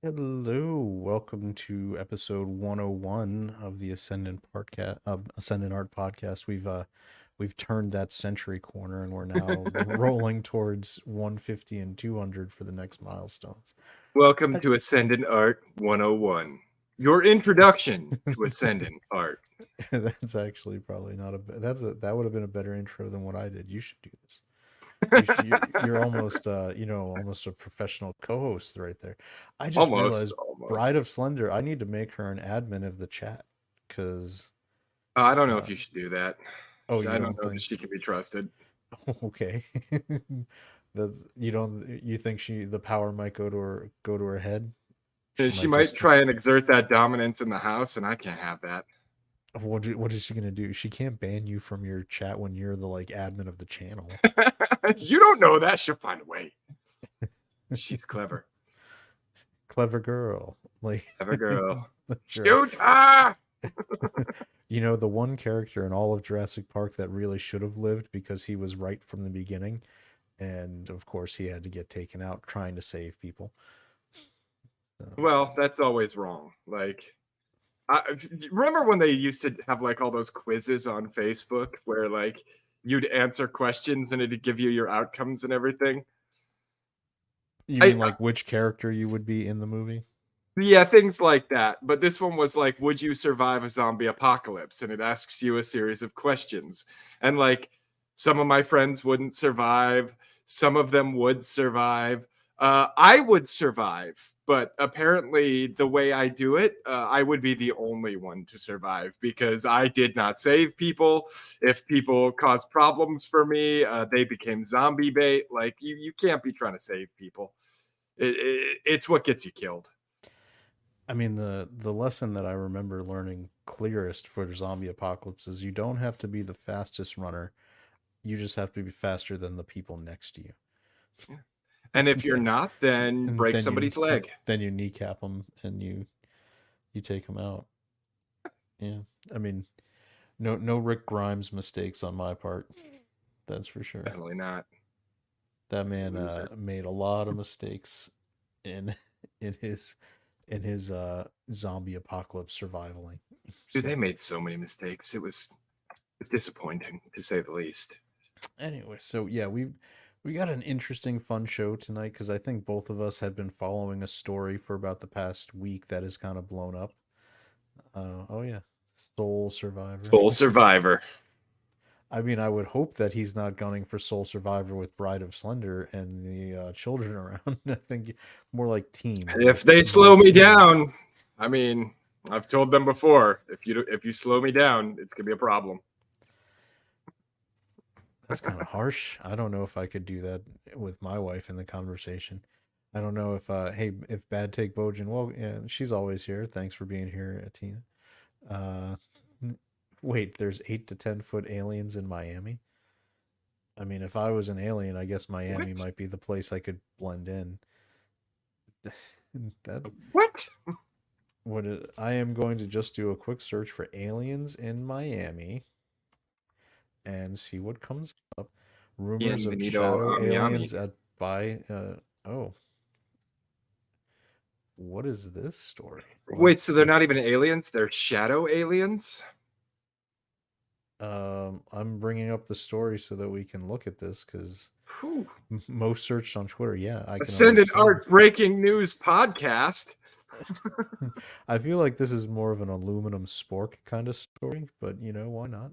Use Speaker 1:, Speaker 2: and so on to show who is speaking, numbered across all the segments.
Speaker 1: Hello, welcome to episode 101 of the Ascendant Art podcast. We've turned that century corner and we're now rolling towards 150 and 200 for the next milestones.
Speaker 2: Welcome to Ascendant Art 101. Your introduction to Ascendant Art.
Speaker 1: That's actually probably not that would have been a better intro than what I did. You should do this. You're almost almost a professional co-host right there. I just
Speaker 2: Almost,
Speaker 1: realized Bride
Speaker 2: almost.
Speaker 1: of Slender, I need to make her an admin of the chat because
Speaker 2: I don't know
Speaker 1: uh
Speaker 2: if you should do that.
Speaker 1: oh,
Speaker 2: I
Speaker 1: you
Speaker 2: don't
Speaker 1: don't
Speaker 2: know that
Speaker 1: think
Speaker 2: she can be trusted.
Speaker 1: okay. That's you don't you think the power might go to her head? She
Speaker 2: She
Speaker 1: might
Speaker 2: might
Speaker 1: just
Speaker 2: try and exert that dominance in the house, and I can't have that.
Speaker 1: what is she gonna do? She can't ban you from your chat when you're the like admin of the channel.
Speaker 2: You don't know that. She'll find a way. She's clever.
Speaker 1: Clever girl. Like
Speaker 2: Clever girl.
Speaker 1: girl.
Speaker 2: Shoot her!
Speaker 1: The one character in all of Jurassic Park that really should have lived because he was right from the beginning. And of course, he had to get taken out trying to save people. So,
Speaker 2: Well, that's always wrong. Remember when they used to have like all those quizzes on Facebook where like you'd answer questions and it'd give you your outcomes and everything?
Speaker 1: you
Speaker 2: I
Speaker 1: mean like which character you would be in the movie?
Speaker 2: Yeah, things like that. But this one was like, would you survive a zombie apocalypse? And it asks you a series of questions. And like some of my friends wouldn't survive, some of them would survive. I would survive, but apparently the way I do it, I would be the only one to survive because I did not save people. If people caused problems for me, they became zombie bait. Like you can't be trying to save people. It's what gets you killed.
Speaker 1: I mean, the lesson that I remember learning clearest for zombie apocalypse is you don't have to be the fastest runner. You just have to be faster than the people next to you.
Speaker 2: Yeah. And if you're not, then
Speaker 1: And
Speaker 2: break somebody's leg.
Speaker 1: then you kneecap them and you take them out. Yeah, I mean, no Rick Grimes mistakes on my part. That's for sure.
Speaker 2: Definitely not.
Speaker 1: That man
Speaker 2: Loser.
Speaker 1: made a lot of mistakes in in his zombie apocalypse survivaling.
Speaker 2: Dude, they
Speaker 1: So
Speaker 2: made so many mistakes. It was disappointing to say the least.
Speaker 1: anyway, so yeah, we got an interesting fun show tonight because I think both of us had been following a story for about the past week that has kind of blown up. Oh yeah, Soul Survivor.
Speaker 2: Full survivor.
Speaker 1: I mean, I would hope that he's not gunning for Soul Survivor with Bride of Slender and the children around. I think more like Team.
Speaker 2: If they slow me down, I mean, I've told them before. If you slow me down, it's gonna be a problem.
Speaker 1: That's kind of harsh. I don't know if I could do that with my wife in the conversation. I don't know if hey, if Bad Take Bojan, well, yeah, she's always here. Thanks for being here, Tina. Uh wait, there's 8 to 10 foot aliens in Miami. I mean, if I was an alien, I guess Miami
Speaker 2: What?
Speaker 1: might be the place I could blend in. that
Speaker 2: What?
Speaker 1: I am going to just do a quick search for aliens in Miami and see what comes up. Rumors of
Speaker 2: Bienvenido
Speaker 1: shadow
Speaker 2: a Miami.
Speaker 1: aliens at by oh, what is this story?
Speaker 2: Wait,
Speaker 1: Let's
Speaker 2: so they're
Speaker 1: see.
Speaker 2: not even aliens? They're shadow aliens?
Speaker 1: I'm bringing up the story so that we can look at this because
Speaker 2: Whew.
Speaker 1: most searched on Twitter. Yeah, I can
Speaker 2: Ascendant
Speaker 1: understand.
Speaker 2: Art Breaking News Podcast.
Speaker 1: I feel like this is more of an aluminum spork kind of story, but why not?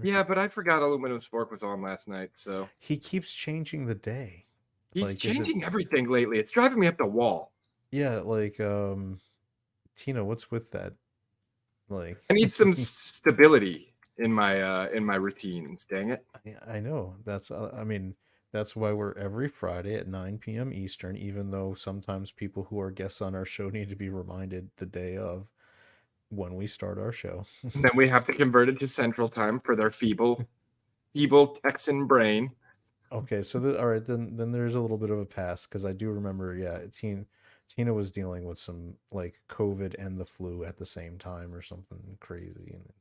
Speaker 2: Yeah, but I forgot Aluminum Spork was on last night, so
Speaker 1: He keeps changing the day.
Speaker 2: he's
Speaker 1: Like, is it?
Speaker 2: changing everything lately. It's driving me up the wall.
Speaker 1: Yeah, like Tina, what's with that? Like,
Speaker 2: I need some stability in my routines. Dang it!
Speaker 1: I know that's. I mean, that's why we're every Friday at 9 p.m. Eastern. Even though sometimes people who are guests on our show need to be reminded the day of when we start our show.
Speaker 2: And then we have to convert it to Central Time for their feeble Texan brain.
Speaker 1: Okay, so all right, then there's a little bit of a pass because I do remember, yeah, Tina was dealing with some like COVID and the flu at the same time or something crazy, and so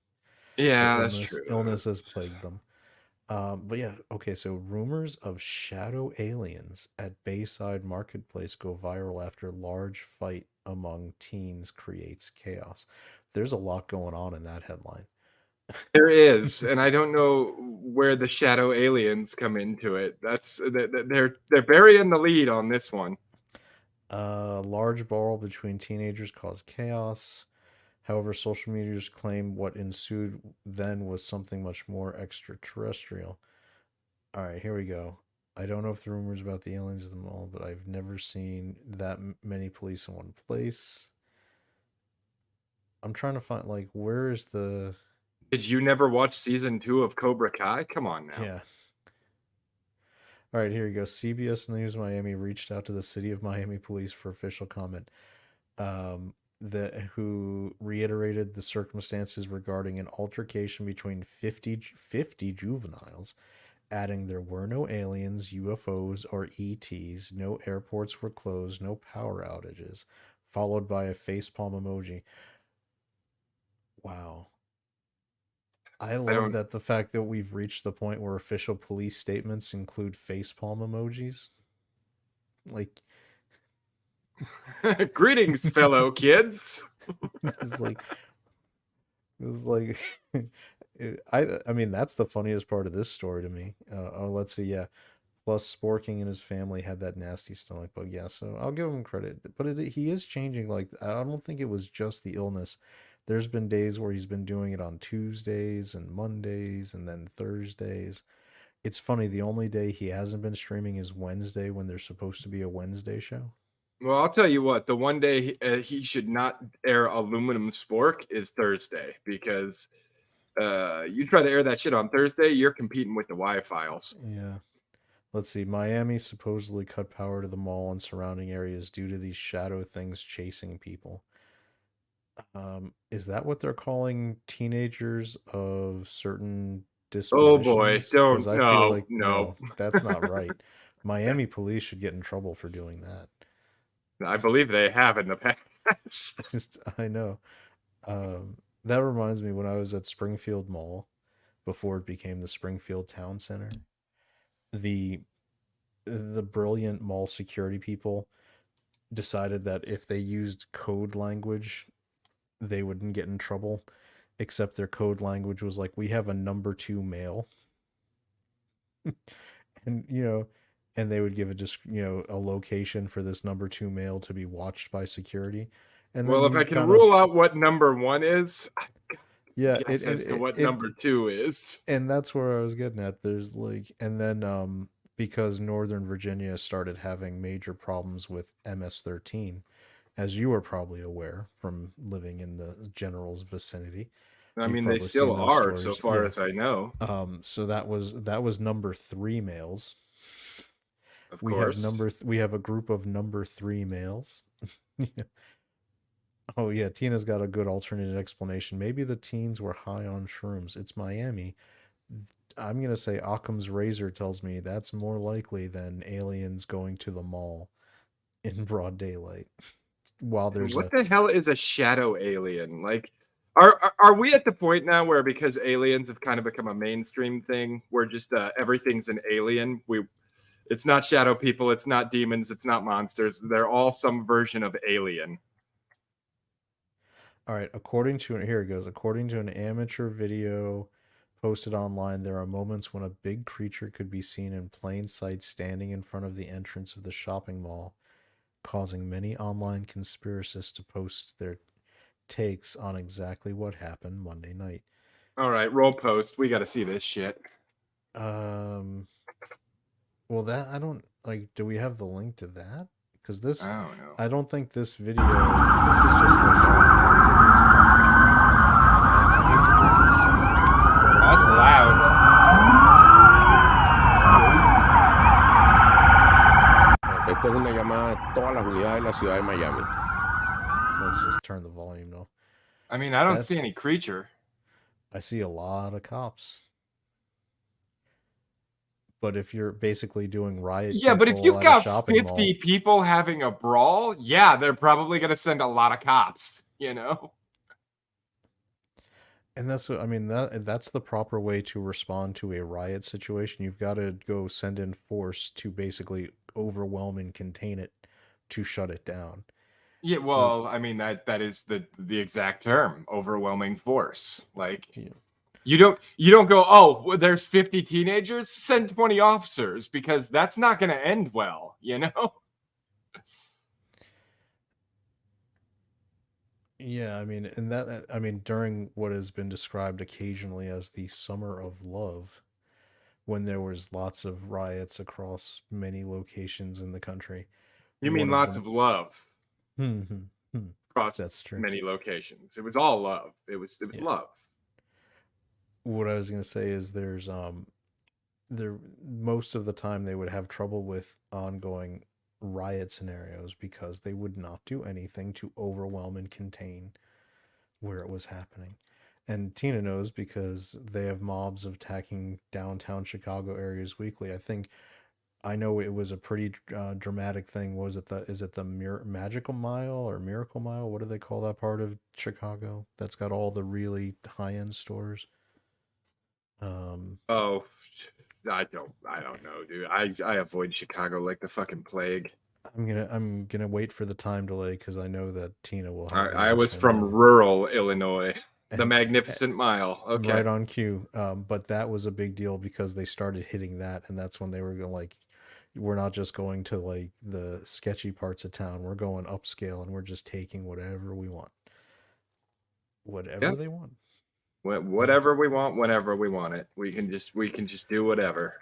Speaker 2: Yeah, that's
Speaker 1: illness
Speaker 2: true.
Speaker 1: illness has plagued them. But yeah, okay, so rumors of shadow aliens at Bayside Marketplace go viral after large fight among teens creates chaos. There's a lot going on in that headline.
Speaker 2: There is, and I don't know where the shadow aliens come into it. They're burying the lead on this one.
Speaker 1: Large brawl between teenagers caused chaos. However, social media's claim what ensued then was something much more extraterrestrial. All right, here we go. I don't know if the rumors about the aliens at the mall, but I've never seen that many police in one place. I'm trying to find like where is the
Speaker 2: Did you never watch season 2 of Cobra Kai? Come on now.
Speaker 1: yeah. All right, here you go. CBS News Miami reached out to the city of Miami police for official comment. Who reiterated the circumstances regarding an altercation between 50 juveniles, adding there were no aliens, UFOs, or ETs, no airports were closed, no power outages, followed by a facepalm emoji. Wow. I
Speaker 2: I
Speaker 1: love
Speaker 2: don't.
Speaker 1: that the fact that we've reached the point where official police statements include facepalm emojis. Like,
Speaker 2: Greetings, fellow kids.
Speaker 1: it's like, it's like, I mean, that's the funniest part of this story to me. Oh, let's see. Yeah. Plus, Sporking and his family had that nasty stomach bug. Yeah. So I'll give him credit. But he is changing. Like, I don't think it was just the illness. There's been days where he's been doing it on Tuesdays and Mondays and then Thursdays. It's funny, the only day he hasn't been streaming is Wednesday when there's supposed to be a Wednesday show.
Speaker 2: Well, I'll tell you what. The one day he should not air aluminum spork is Thursday, because you try to air that shit on Thursday, you're competing with the Y-Files.
Speaker 1: Yeah. Let's see. Miami supposedly cut power to the mall and surrounding areas due to these shadow things chasing people. Is that what they're calling teenagers of certain
Speaker 2: Oh boy,
Speaker 1: dispositions? Because
Speaker 2: don't.
Speaker 1: I feel
Speaker 2: No,
Speaker 1: like
Speaker 2: no.
Speaker 1: no, that's not right. Miami police should get in trouble for doing that.
Speaker 2: I believe they have in the past.
Speaker 1: Just I know. That reminds me when I was at Springfield Mall before it became the Springfield Town Center. The the brilliant mall security people decided that if they used code language, they wouldn't get in trouble. Except their code language was like, "We have a number two male," and and they would give a just a location for this number two male to be watched by security, and then
Speaker 2: Well, if I
Speaker 1: you'd
Speaker 2: can
Speaker 1: kind of
Speaker 2: rule out what number 1 is, I
Speaker 1: yeah
Speaker 2: guess as to what
Speaker 1: it
Speaker 2: number 2 is.
Speaker 1: and that's where I was getting at. There's like, and then because Northern Virginia started having major problems with MS-13, as you are probably aware from living in the general's vicinity.
Speaker 2: I
Speaker 1: You've
Speaker 2: mean, they
Speaker 1: probably seen
Speaker 2: still
Speaker 1: those
Speaker 2: are, so
Speaker 1: stories.
Speaker 2: far
Speaker 1: Yeah.
Speaker 2: as I know.
Speaker 1: So that was number three males.
Speaker 2: Of
Speaker 1: We have
Speaker 2: course.
Speaker 1: we have a group of number three males. Oh yeah, Tina's got a good alternate explanation. Maybe the teens were high on shrooms. It's Miami. I'm gonna say Occam's razor tells me that's more likely than aliens going to the mall in broad daylight. While
Speaker 2: And
Speaker 1: there's
Speaker 2: what
Speaker 1: a
Speaker 2: the hell is a shadow alien? Like, are we at the point now where, because aliens have kind of become a mainstream thing, where just everything's an alien? It's not shadow people, it's not demons, it's not monsters. They're all some version of alien.
Speaker 1: All right, according to here it goes. According to an amateur video posted online, there are moments when a big creature could be seen in plain sight standing in front of the entrance of the shopping mall, causing many online conspiracists to post their takes on exactly what happened Monday night.
Speaker 2: All right, roll post. We got to see this shit.
Speaker 1: Um, well, that I don't like. Do we have the link to that? Because this,
Speaker 2: I don't know.
Speaker 1: I don't think this video. This is just like this conference call. And I hate to break it to somebody, but if you've got a
Speaker 2: That's
Speaker 1: girl
Speaker 2: loud.
Speaker 3: Esta es una llamada a todas las unidades de la ciudad de Miami.
Speaker 1: Let's just turn the volume though.
Speaker 2: I mean, I don't
Speaker 1: That-
Speaker 2: see any creature.
Speaker 1: I see a lot of cops. But if you're basically doing riot
Speaker 2: Yeah, but if
Speaker 1: control
Speaker 2: you've
Speaker 1: at a
Speaker 2: got
Speaker 1: shopping
Speaker 2: 50
Speaker 1: mall,
Speaker 2: people having a brawl, yeah, they're probably going to send a lot of cops, you know?
Speaker 1: And that's what I mean. That's the proper way to respond to a riot situation. You've got to go send in force to basically overwhelm and contain it to shut it down.
Speaker 2: Yeah,
Speaker 1: Like,
Speaker 2: well, I mean that is the exact term, overwhelming force. Like
Speaker 1: you know,
Speaker 2: you don't go, oh, well, there's 50 teenagers, send 20 officers, because that's not going to end well, you know?
Speaker 1: yeah, I mean, and that I mean during what has been described occasionally as the Summer of Love, when there was lots of riots across many locations in the country.
Speaker 2: You mean
Speaker 1: One of
Speaker 2: lots
Speaker 1: them,
Speaker 2: of love
Speaker 1: hmm, hmm, hmm,
Speaker 2: across
Speaker 1: that's true.
Speaker 2: many locations. It was all love. It was
Speaker 1: Yeah.
Speaker 2: love.
Speaker 1: What I was gonna say is there most of the time they would have trouble with ongoing riot scenarios because they would not do anything to overwhelm and contain where it was happening. And Tina knows because they have mobs of attacking downtown Chicago areas weekly. I know it was a pretty dramatic thing. Was it the is it the Magical Mile or Miracle Mile? What do they call that part of Chicago that's got all the really high end stores? Um,
Speaker 2: Oh, I don't know, dude. I avoid Chicago like the fucking plague.
Speaker 1: I'm gonna wait for the time delay because I know that Tina will have the
Speaker 2: I was
Speaker 1: answer on
Speaker 2: from
Speaker 1: that one.
Speaker 2: rural Illinois. The
Speaker 1: And
Speaker 2: Magnificent Mile. Okay.
Speaker 1: right on cue. But that was a big deal because they started hitting that, and that's when they were going like, we're not just going to like the sketchy parts of town. We're going upscale, and we're just taking whatever we want,
Speaker 2: Yeah.
Speaker 1: whatever they want.
Speaker 2: Whatever we want, whenever we want it. We can just do whatever.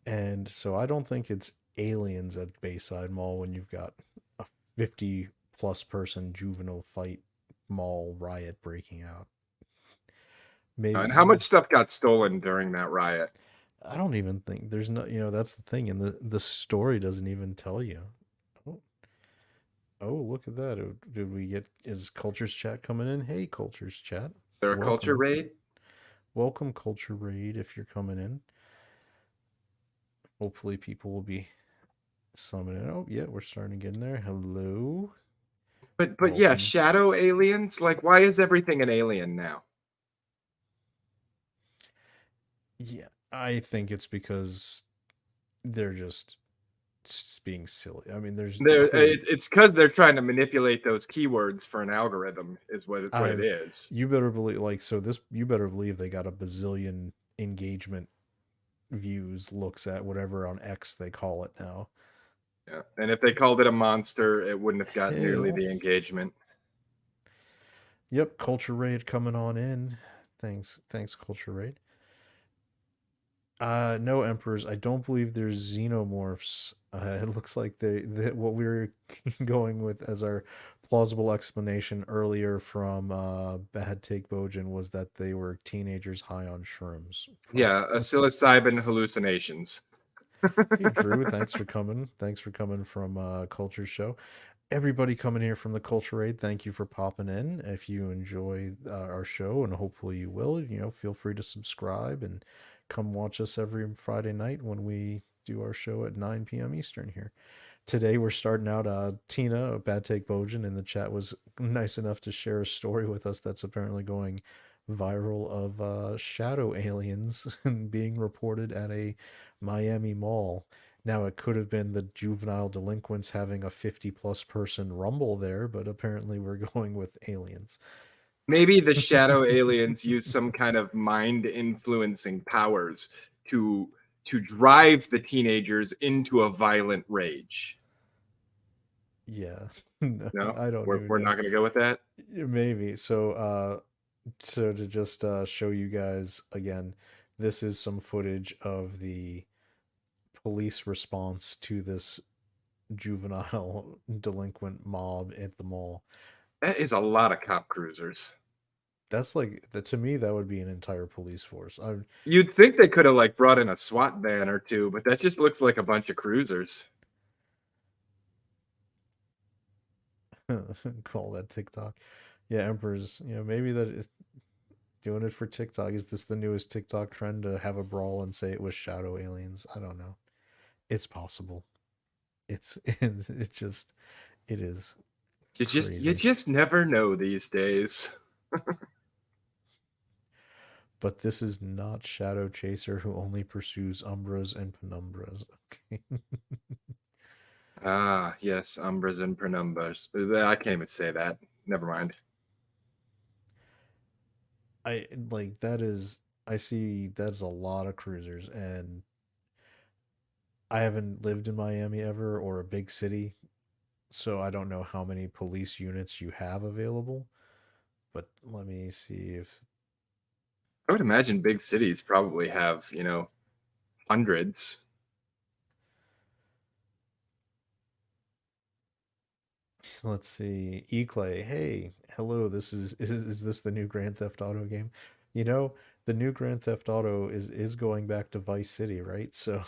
Speaker 1: And so I don't think it's aliens at Bayside Mall when you've got a 50 plus person juvenile fight mall riot breaking out.
Speaker 2: And how
Speaker 1: Maybe
Speaker 2: much stuff got stolen during that riot?
Speaker 1: I don't even think there's no, that's the thing, and the story doesn't even tell you. Oh, oh, look at that. Did we get, is Cultures Chat coming in? Hey, Cultures Chat.
Speaker 2: Is there a culture
Speaker 1: Welcome.
Speaker 2: raid?
Speaker 1: Welcome, Culture Raid, if you're coming in. Hopefully, people will be summoning. Oh, yeah, we're starting to get in there. Hello.
Speaker 2: But yeah,
Speaker 1: Welcome.
Speaker 2: shadow aliens. Like, why is everything an alien now?
Speaker 1: Yeah, I think it's because they're just being silly. I mean, there's clearly
Speaker 2: It's because they're trying to manipulate those keywords for an algorithm. Is what it
Speaker 1: I
Speaker 2: is.
Speaker 1: you better believe like so this you better believe they got a bazillion engagement views looks at whatever on X they call it now.
Speaker 2: Yeah. And if they called it a monster, it wouldn't have got nearly
Speaker 1: Hell.
Speaker 2: the engagement.
Speaker 1: Yep, Culture Raid coming on in. Thanks Culture Raid. No emperors. I don't believe there's xenomorphs. It looks like they what we were going with as our plausible explanation earlier from Bad Take Bojan was that they were teenagers high on shrooms.
Speaker 2: Yeah, psilocybin hallucinations.
Speaker 1: Hey Drew, thanks for coming. Thanks for coming from Culture Show. Everybody coming here from the Culture Aid, thank you for popping in. If you enjoy our show, and hopefully you will, feel free to subscribe and come watch us every Friday night when we do our show at 9 p.m. Eastern here. Today we're starting out. Tina, Bad Take Bojan, in the chat was nice enough to share a story with us that's apparently going viral of shadow aliens being reported at a Miami mall. Now, it could have been the juvenile delinquents having a 50 plus person rumble there, but apparently we're going with aliens.
Speaker 2: Maybe the shadow aliens use some kind of mind influencing powers to drive the teenagers into a violent rage.
Speaker 1: Yeah. No,
Speaker 2: No,
Speaker 1: I don't
Speaker 2: we're
Speaker 1: even
Speaker 2: we're
Speaker 1: know.
Speaker 2: not going to go with that.
Speaker 1: Maybe. So to just show you guys again, this is some footage of the police response to this juvenile delinquent mob at the mall.
Speaker 2: That is a lot of cop cruisers.
Speaker 1: That's like to me that would be an entire police force. I
Speaker 2: You'd think they could have like brought in a SWAT van or two, but that just looks like a bunch of cruisers.
Speaker 1: call that TikTok. Yeah, Emperors. Maybe that is doing it for TikTok. Is this the newest TikTok trend to have a brawl and say it was shadow aliens? I don't know. It's possible. It's just it is
Speaker 2: You
Speaker 1: crazy.
Speaker 2: just never know these days.
Speaker 1: but this is not Shadow Chaser who only pursues umbras and penumbras. Okay.
Speaker 2: Ah, yes, umbras and penumbras. I can't even say that. Never mind.
Speaker 1: I like that is I see that's a lot of cruisers, and I haven't lived in Miami ever or a big city, so I don't know how many police units you have available. But let me see if
Speaker 2: I would imagine big cities probably have, hundreds.
Speaker 1: let's see. Eclay, hey, hello. Is this the new Grand Theft Auto game? You know, the new Grand Theft Auto is going back to Vice City, right? So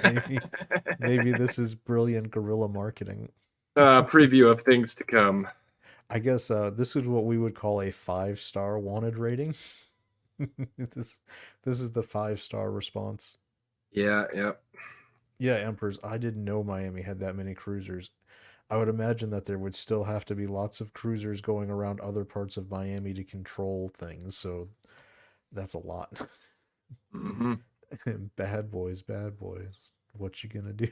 Speaker 1: maybe maybe this is brilliant guerrilla marketing.
Speaker 2: Preview of things to come.
Speaker 1: I guess this is what we would call a 5-star wanted rating. this this is the 5-star response.
Speaker 2: Yeah, yeah.
Speaker 1: Yeah, Emperors. I didn't know Miami had that many cruisers. I would imagine that there would still have to be lots of cruisers going around other parts of Miami to control things. So that's a lot.
Speaker 2: Hmm.
Speaker 1: Bad boys, bad boys. What you gonna do?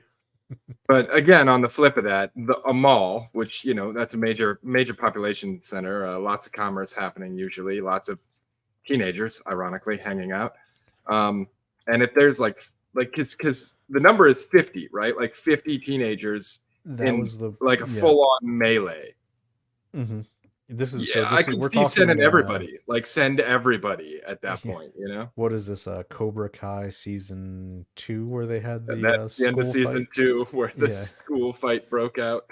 Speaker 2: But again, on the flip of that, a mall, which that's a major population center, lots of commerce happening usually, lots of teenagers, ironically, hanging out. And if there's because the number is 50, right? Like 50 teenagers
Speaker 1: That
Speaker 2: in
Speaker 1: was the
Speaker 2: like a
Speaker 1: yeah.
Speaker 2: full-on melee.
Speaker 1: Mm-hmm. This is
Speaker 2: Yeah, I could
Speaker 1: we're
Speaker 2: see sending
Speaker 1: talking
Speaker 2: everybody, like send everybody at that
Speaker 1: yeah.
Speaker 2: point.
Speaker 1: What is this Cobra Kai season 2 where they had the
Speaker 2: That's the end of
Speaker 1: school
Speaker 2: season
Speaker 1: fight?
Speaker 2: 2 where the
Speaker 1: Yeah.
Speaker 2: school fight broke out.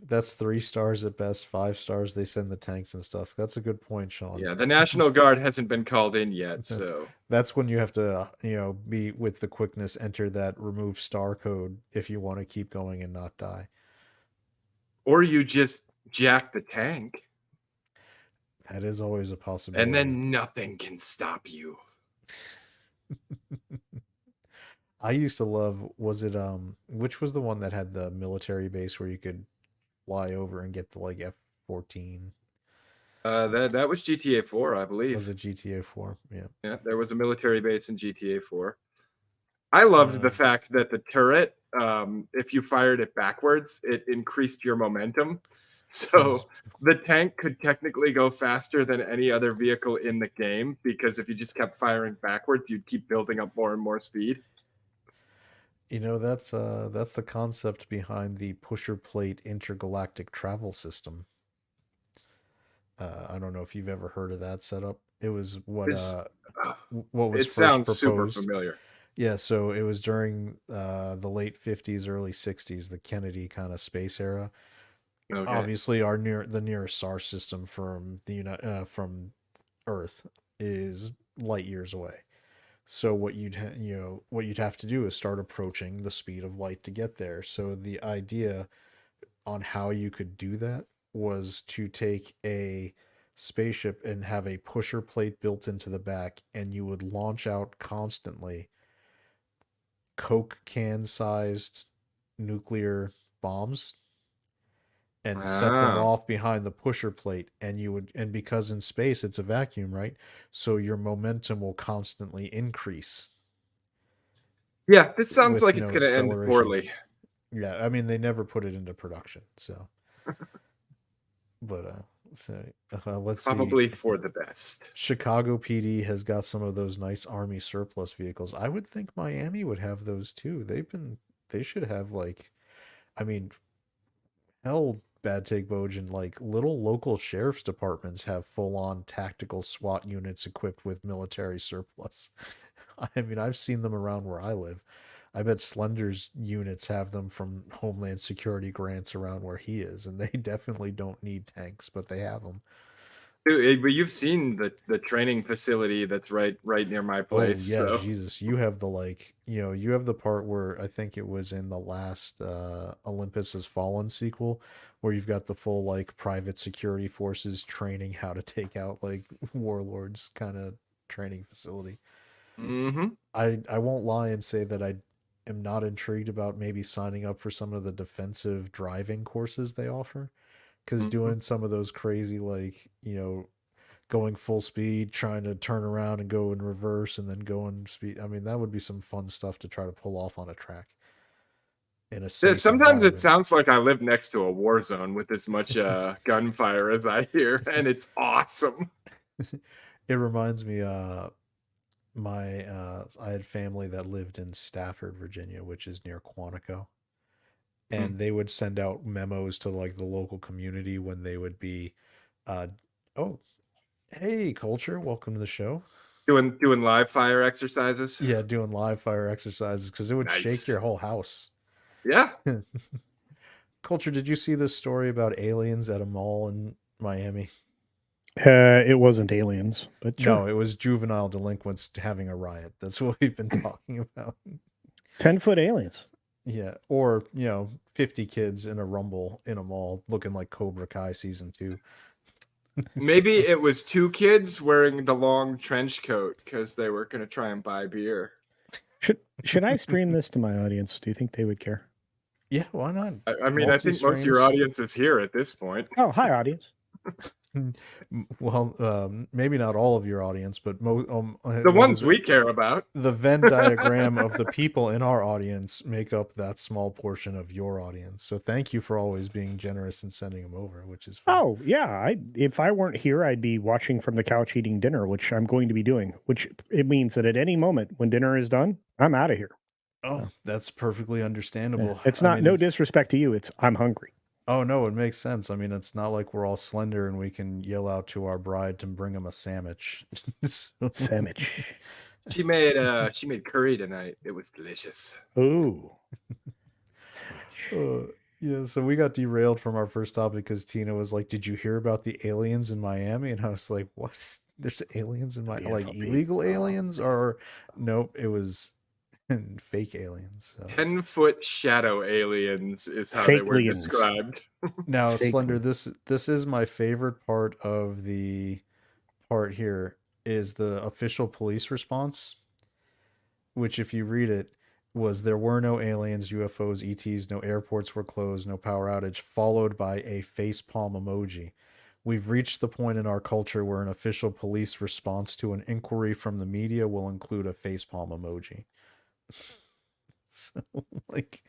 Speaker 1: That's 3 stars at best, 5 stars. They send the tanks and stuff. That's a good point, Sean.
Speaker 2: Yeah, the National Guard hasn't been called in yet,
Speaker 1: That-
Speaker 2: so
Speaker 1: That's when you have to, be with the quickness, enter that remove star code if you want to keep going and not die.
Speaker 2: or you just jack the tank
Speaker 1: That is always a
Speaker 2: and
Speaker 1: possibility.
Speaker 2: then nothing can stop you.
Speaker 1: I used to love, was it which was the one that had the military base where you could fly over and get the like F-14?
Speaker 2: That was GTA 4, I
Speaker 1: Was
Speaker 2: believe.
Speaker 1: it GTA 4? Yeah.
Speaker 2: Yeah, there was a military base in GTA 4. I loved the fact that the turret, if you fired it backwards, it increased your momentum. So the tank could technically go faster than any other vehicle in the game because if you just kept firing backwards, you'd keep building up more and more speed.
Speaker 1: That's the concept behind the pusher plate intergalactic travel system. I don't know if you've ever heard of that setup. It was
Speaker 2: This,
Speaker 1: what was
Speaker 2: it
Speaker 1: first
Speaker 2: sounds super
Speaker 1: proposed.
Speaker 2: familiar.
Speaker 1: Yeah, so it was during the late 50s, early 60s, the Kennedy kind of space era.
Speaker 2: Okay.
Speaker 1: Obviously, the nearest star system from from Earth is light years away. So what you'd have to do is start approaching the speed of light to get there. So the idea on how you could do that was to take a spaceship and have a pusher plate built into the back, and you would launch out constantly Coke can sized nuclear bombs and set them
Speaker 2: Ah.
Speaker 1: off behind the pusher plate, and because in space it's a vacuum, right? So your momentum will constantly increase
Speaker 2: Yeah, this sounds
Speaker 1: with
Speaker 2: like it's
Speaker 1: no
Speaker 2: going to end
Speaker 1: acceleration.
Speaker 2: poorly.
Speaker 1: Yeah, I mean they never put it into production, so but so let's see.
Speaker 2: Probably for the best.
Speaker 1: Chicago PD has got some of those nice army surplus vehicles. I would think Miami would have those too. They should have like, I mean, hell, Bad Take Bojan, like little local sheriff's departments have full on tactical SWAT units equipped with military surplus. I mean, I've seen them around where I live. I bet Slender's units have them from Homeland Security grants around where he is, and they definitely don't need tanks, but they have them.
Speaker 2: But you've seen the training facility that's right near my
Speaker 1: Oh
Speaker 2: place.
Speaker 1: yeah,
Speaker 2: So
Speaker 1: Jesus. You have the you have the part where I think it was in the last Olympus Has Fallen sequel where you've got the full like private security forces training how to take out like warlords kind of training facility.
Speaker 2: hmm
Speaker 1: I won't lie and say that I am not intrigued about maybe signing up for some of the defensive driving courses they offer, because
Speaker 2: hmm
Speaker 1: doing some of those crazy like, going full speed, trying to turn around and go in reverse and then go in speed. I mean, that would be some fun stuff to try to pull off on a track in a safe
Speaker 2: Sometimes it
Speaker 1: environment.
Speaker 2: sounds like I live next to a war zone with as much gunfire as I hear, and it's awesome.
Speaker 1: It reminds me, I had family that lived in Stafford, Virginia, which is near Quantico, and they would send out memos to like the local community when they would be, oh, hey, Culture, welcome to the show.
Speaker 2: Doing live fire exercises.
Speaker 1: Yeah, doing live fire exercises because it would shake
Speaker 2: Nice.
Speaker 1: your whole house.
Speaker 2: Yeah.
Speaker 1: Culture, did you see this story about aliens at a mall in Miami?
Speaker 4: It wasn't aliens, but sure.
Speaker 1: No, it was juvenile delinquents having a riot. That's what we've been talking about.
Speaker 4: 10-foot aliens.
Speaker 1: Yeah, or 50 kids in a rumble in a mall looking like Cobra Kai season 2.
Speaker 2: Maybe it was 2 kids wearing the long trench coat because they were going to try and buy beer.
Speaker 4: Should I stream this to my audience? Do you think they would care?
Speaker 1: Yeah, why not?
Speaker 2: I mean, I think most of your audience is here at this point.
Speaker 4: Oh, hi, audience.
Speaker 1: Well, maybe not all of your audience, but
Speaker 2: the ones we care about.
Speaker 1: The Venn diagram of the people in our audience make up that small portion of your audience. So thank you for always being generous and sending them over, which is fun.
Speaker 4: Oh, yeah. If I weren't here, I'd be watching from the couch eating dinner, which I'm going to be doing, which it means that at any moment when dinner is done, I'm out of here.
Speaker 1: Oh, that's perfectly understandable.
Speaker 4: Yeah. It's not, no disrespect to you. It's, I'm hungry.
Speaker 1: Oh, no, it makes sense. I mean, it's not like we're all slender and we can yell out to our bride to bring him a sandwich.
Speaker 4: Sandwich.
Speaker 2: She made curry tonight. It was delicious.
Speaker 4: Ooh.
Speaker 1: Yeah, so we got derailed from our first topic because Tina was like, "Did you hear about the aliens in Miami?" And I was like, "What? There's aliens in Miami? Like illegal aliens?" Or nope, it was fake aliens. So.
Speaker 2: 10-foot shadow aliens is how they were described.
Speaker 1: Now, Slender, this is my favorite part of the part here is the official police response, which if you read it, was there were no aliens, UFOs, ETs, no airports were closed, no power outage, followed by a facepalm emoji. We've reached the point in our culture where an official police response to an inquiry from the media will include a facepalm emoji. So, like,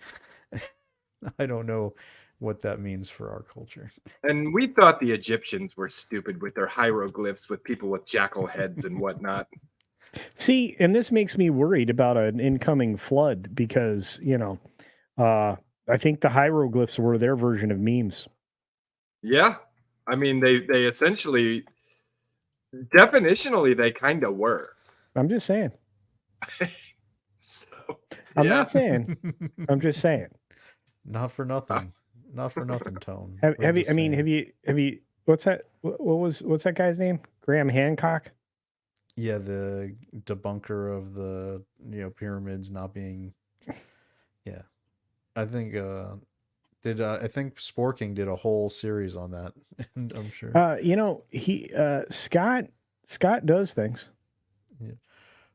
Speaker 1: I don't know what that means for our culture.
Speaker 2: And we thought the Egyptians were stupid with their hieroglyphs with people with jackal heads and whatnot.
Speaker 4: See, and this makes me worried about an incoming flood because, I think the hieroglyphs were their version of memes.
Speaker 2: Yeah. I mean, they essentially, definitionally, they kind of were.
Speaker 4: I'm just saying.
Speaker 2: So,
Speaker 4: I'm not saying. I'm just saying.
Speaker 1: Not for nothing. Not for nothing, Tone.
Speaker 4: Have you? What's that? What's that guy's name? Graham Hancock.
Speaker 1: Yeah, the debunker of the pyramids not being. Yeah, I think I think Sporking did a whole series on that. And I'm sure.
Speaker 4: Scott does things.
Speaker 1: Yeah.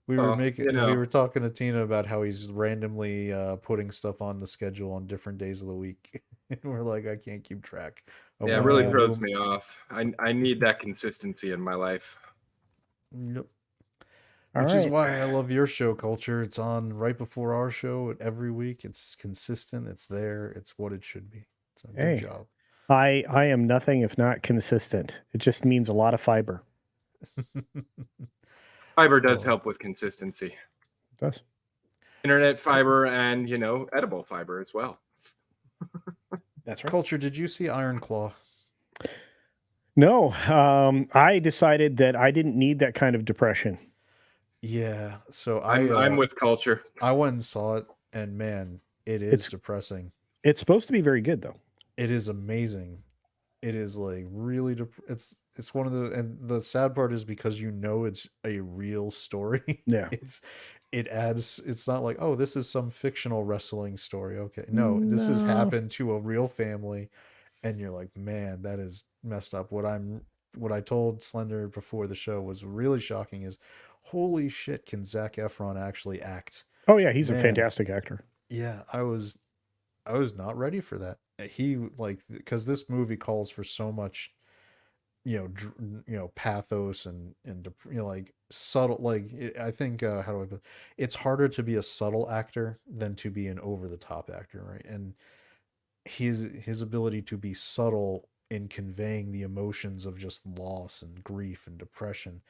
Speaker 1: We were talking to Tina about how he's randomly putting stuff on the schedule on different days of the week. And we're like, I can't keep track.
Speaker 2: Yeah, it really throws me off. I need that consistency in my life.
Speaker 1: Yep. Which is why I love your show, Culture. It's on right before our show every week. It's consistent. It's there. It's what it should be. So good job.
Speaker 4: I am nothing if not consistent. It just means a lot of fiber.
Speaker 2: Fiber does help with consistency.
Speaker 4: It does.
Speaker 2: Internet fiber and, edible fiber as well.
Speaker 4: That's right.
Speaker 1: Culture, did you see Iron Claw?
Speaker 4: No. I decided that I didn't need that kind of depression.
Speaker 1: Yeah. So
Speaker 2: I'm with Culture.
Speaker 1: I went and saw it, and man, it's depressing.
Speaker 4: It's supposed to be very good, though.
Speaker 1: It is amazing. It is like really it's one of and the sad part is because it's a real story.
Speaker 4: Yeah.
Speaker 1: It's not like, oh, this is some fictional wrestling story. Okay. No, this has happened to a real family, and you're like, man, that is messed up. What I told Slender before the show was really shocking is, holy shit, can Zac Efron actually act?
Speaker 4: Oh yeah, he's a fantastic actor.
Speaker 1: Yeah, I was not ready for that. He because this movie calls for so much pathos and like subtle, like I think how do I put, it's harder to be a subtle actor than to be an over the top actor, right? And his ability to be subtle in conveying the emotions of just loss and grief and depression.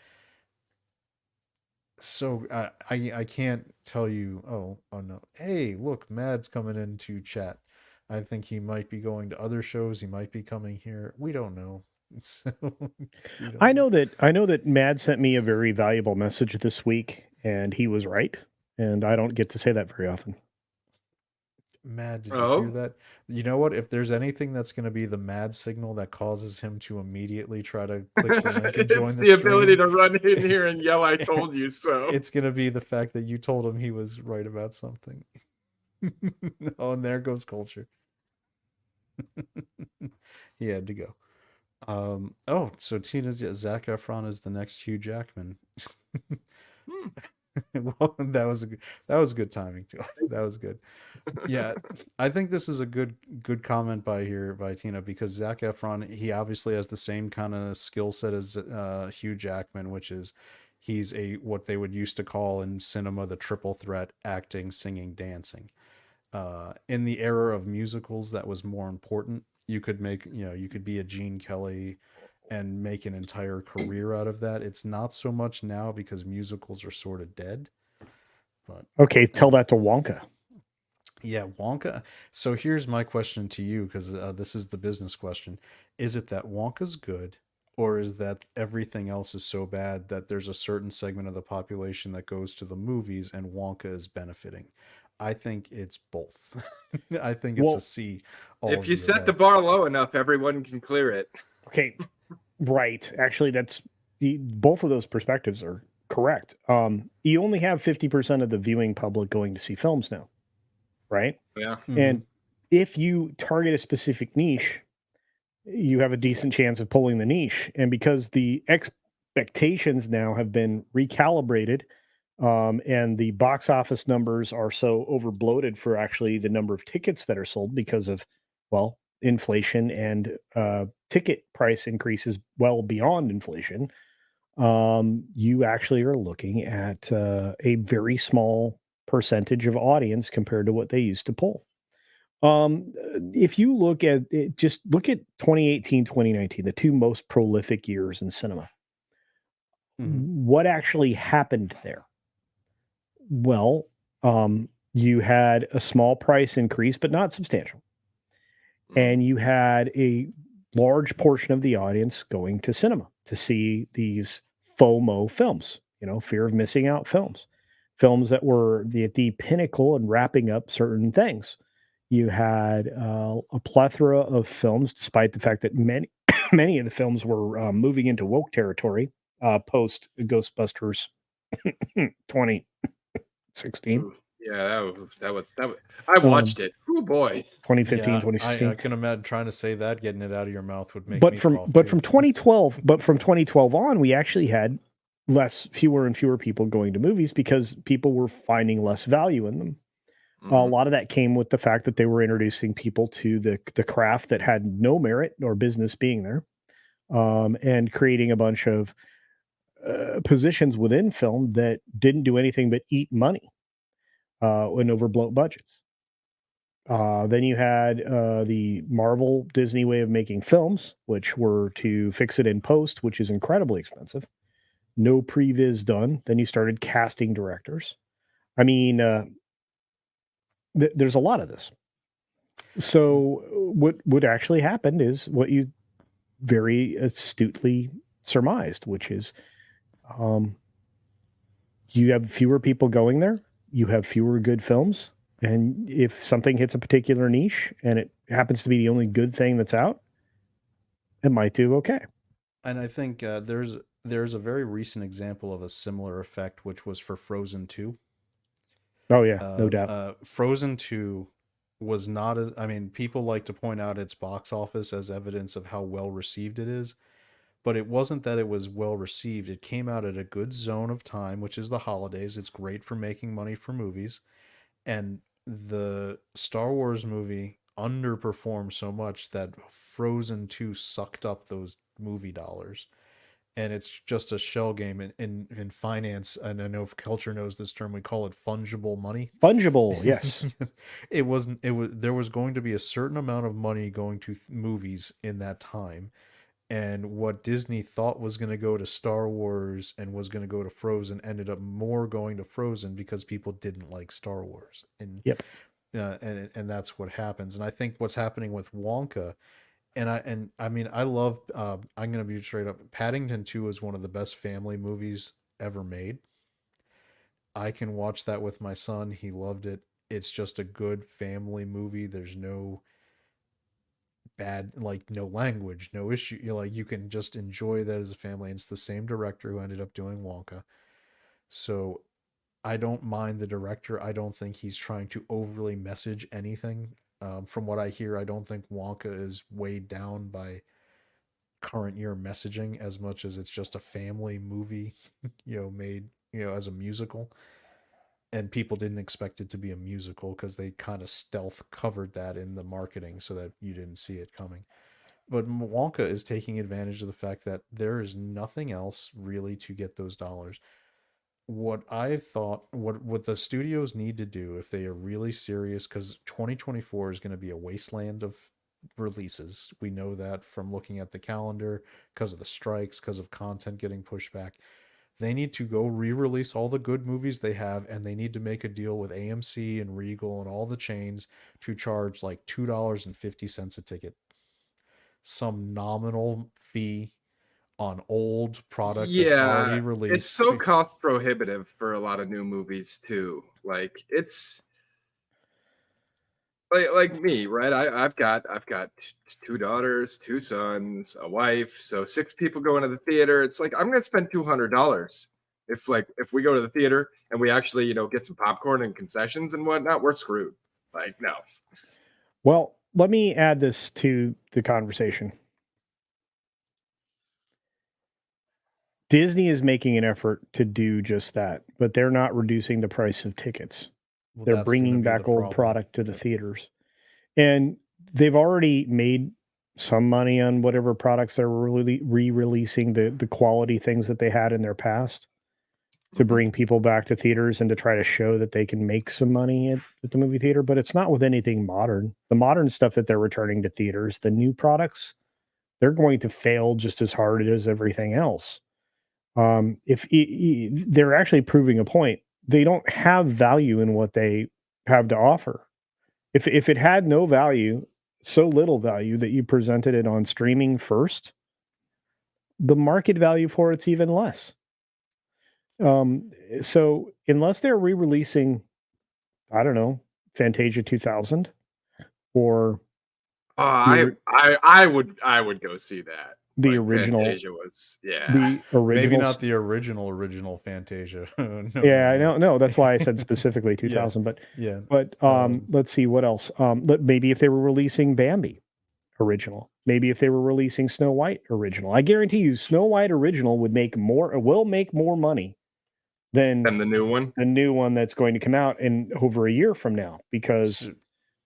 Speaker 1: So I can't tell you, oh no, hey, look, Mad's coming into chat. I think he might be going to other shows, he might be coming here, we don't know. So we don't
Speaker 4: I
Speaker 1: know.
Speaker 4: know that Mad sent me a very valuable message this week, and he was right. And I don't get to say that very often.
Speaker 1: Mad, did you hear
Speaker 2: Oh,
Speaker 1: that? You know what? If there's anything that's going to be the Mad signal that causes him to immediately try to click the link and
Speaker 2: it's
Speaker 1: join the
Speaker 2: the ability
Speaker 1: stream,
Speaker 2: to run in here and yell, "I told you so."
Speaker 1: it's going to be the fact that you told him he was right about something. Oh, and there goes culture. He had to go. Oh, so Zac Efron is the next Hugh Jackman.
Speaker 2: Hmm.
Speaker 1: Well, that was good timing too. That was good. Yeah, I think this is a good comment by Tina, because Zac Efron, he obviously has the same kind of skill set as Hugh Jackman, which is he's a what they would used to call in cinema the triple threat: acting, singing, dancing. In the era of musicals, that was more important. You could you could be a Gene Kelly and make an entire career out of that. It's not so much now because musicals are sort of dead. But
Speaker 4: Okay, tell that to Wonka.
Speaker 1: yeah, Wonka. So here's my question to you, because this is the business question. Is it that Wonka's good, or is that everything else is so bad that there's a certain segment of the population that goes to the movies and Wonka is benefiting? I think it's both. I think it's a
Speaker 4: Well,
Speaker 1: C, all
Speaker 2: If
Speaker 1: of
Speaker 2: you
Speaker 1: the
Speaker 2: set the
Speaker 1: above.
Speaker 2: bar low enough, everyone can clear it.
Speaker 4: okay, right. Actually, both of those perspectives are correct. You only have 50% of the viewing public going to see films now, right?
Speaker 2: Yeah.
Speaker 1: Hmm.
Speaker 4: And if you target a specific niche, you have a decent chance of pulling the niche. And because the expectations now have been recalibrated, and the box office numbers are so overbloated for actually the number of tickets that are sold because of, well, inflation and ticket price increases well beyond inflation. You actually are looking at a very small percentage of audience compared to what they used to pull. If you look at it, just look at 2018, 2019, the two most prolific years in cinema.
Speaker 1: Hmm.
Speaker 4: What actually happened there? Well, you had a small price increase, but not substantial. And you had a large portion of the audience going to cinema to see these FOMO films, fear of missing out films, films that were at the pinnacle and wrapping up certain things. You had a plethora of films, despite the fact that many many of the films were moving into woke territory post Ghostbusters 2016,
Speaker 2: Ooh, yeah, that was. I
Speaker 4: um,
Speaker 2: watched it. Oh boy.
Speaker 4: 2015,
Speaker 1: Yeah, I
Speaker 4: 2016.
Speaker 1: can imagine trying to say that, getting it out of your mouth would make
Speaker 4: But
Speaker 1: me
Speaker 4: from
Speaker 1: cough
Speaker 4: but
Speaker 1: too.
Speaker 4: from 2012, but from 2012 on, we actually had fewer and fewer people going to movies because people were finding less value in them. A
Speaker 2: Mhm.
Speaker 4: lot of that came with the fact that they were introducing people to the craft that had no merit or business being there, and creating a bunch of positions within film that didn't do anything but eat money and overbloat budgets. Then you had the Marvel Disney way of making films, which were to fix it in post, which is incredibly expensive. No previs done. Then you started casting directors. I mean, there's a lot of this. So what actually happened is what you very astutely surmised, which is um, you have fewer people going there, you have fewer good films, and if something hits a particular niche and it happens to be the only good thing that's out, it might do okay.
Speaker 1: And I think there's a very recent example of a similar effect, which was for Frozen 2.
Speaker 4: Oh yeah, no doubt.
Speaker 1: Frozen 2 was not as, I mean, people like to point out its box office as evidence of how well received it is, but it wasn't that it was well received. It came out at a good zone of time, which is the holidays. It's great for making money for movies. And the Star Wars movie underperformed so much that Frozen 2 sucked up movie dollars. And it's just a shell game in finance. And I know if culture knows this term, we call it fungible money.
Speaker 4: Fungible, yes.
Speaker 1: There was going to be a certain amount of money going to movies in that time. And what Disney thought was going to go to Star Wars and was going to go to Frozen ended up more going to Frozen because people didn't like Star Wars. And
Speaker 4: Yep.
Speaker 1: and that's what happens. And I think what's happening with Wonka, and I mean, I love I'm gonna be straight up. Paddington 2 is one of the best family movies ever made. I can watch that with my son. He loved it. It's just a good family movie. There's no bad, like, no language, no issue. Like, you can just enjoy that as a family. And it's the same director who ended up doing Wonka. So I don't mind the director. I don't think he's trying to overly message anything. From what I hear, I don't think Wonka is weighed down by current year messaging as much as it's just a family movie, made, as a musical. And people didn't expect it to be a musical because they kind of stealth covered that in the marketing so that you didn't see it coming. But Wonka is taking advantage of the fact that there is nothing else really to get those dollars. What I thought, what the studios need to do if they are really serious, because 2024 is going to be a wasteland of releases. We know that from looking at the calendar because of the strikes, because of content getting pushed back. They need to go re-release all the good movies they have, and they need to make a deal with AMC and Regal and all the chains to charge like $2.50 a ticket. Some nominal fee on old product that's already
Speaker 2: Yeah,
Speaker 1: released.
Speaker 2: it's so cost prohibitive for a lot of new movies too. Like it's like me, right? I've got 2 daughters, 2 sons, a wife, so 6 people going to the theater. It's like I'm gonna spend $200 if we go to the theater and we actually get some popcorn and concessions and whatnot. We're screwed. Like no.
Speaker 4: Well, let me add this to the conversation. Disney is making an effort to do just that, but they're not reducing the price of tickets.
Speaker 1: Well,
Speaker 4: They're
Speaker 1: that's gonna
Speaker 4: bringing
Speaker 1: be the
Speaker 4: back old
Speaker 1: problem.
Speaker 4: product to the
Speaker 1: Yep.
Speaker 4: theaters. And they've already made some money on whatever products they're re-releasing, the quality things that they had in their past to bring people back to theaters and to try to show that they can make some money at the movie theater. But it's not with anything modern. The modern stuff that they're returning to theaters, the new products, they're going to fail just as hard as everything else. If they're actually proving a point, they don't have value in what they have to offer. If it had no value, so little value that you presented it on streaming first, the market value for it's even less. So unless they're re-releasing, I don't know, Fantasia 2000 or
Speaker 2: I would go see that.
Speaker 4: the
Speaker 2: Like,
Speaker 4: original,
Speaker 2: Fantasia was
Speaker 4: the original,
Speaker 1: Maybe not the original Fantasia. No,
Speaker 4: yeah, I
Speaker 1: no.
Speaker 4: know. No, that's why I said specifically 2000. But
Speaker 1: Yeah.
Speaker 4: let's see what else. Maybe if they were releasing Bambi original, maybe if they were releasing Snow White original, I guarantee you, Snow White original will make more money than
Speaker 2: the new one.
Speaker 4: the new one that's going to come out in over a year from now because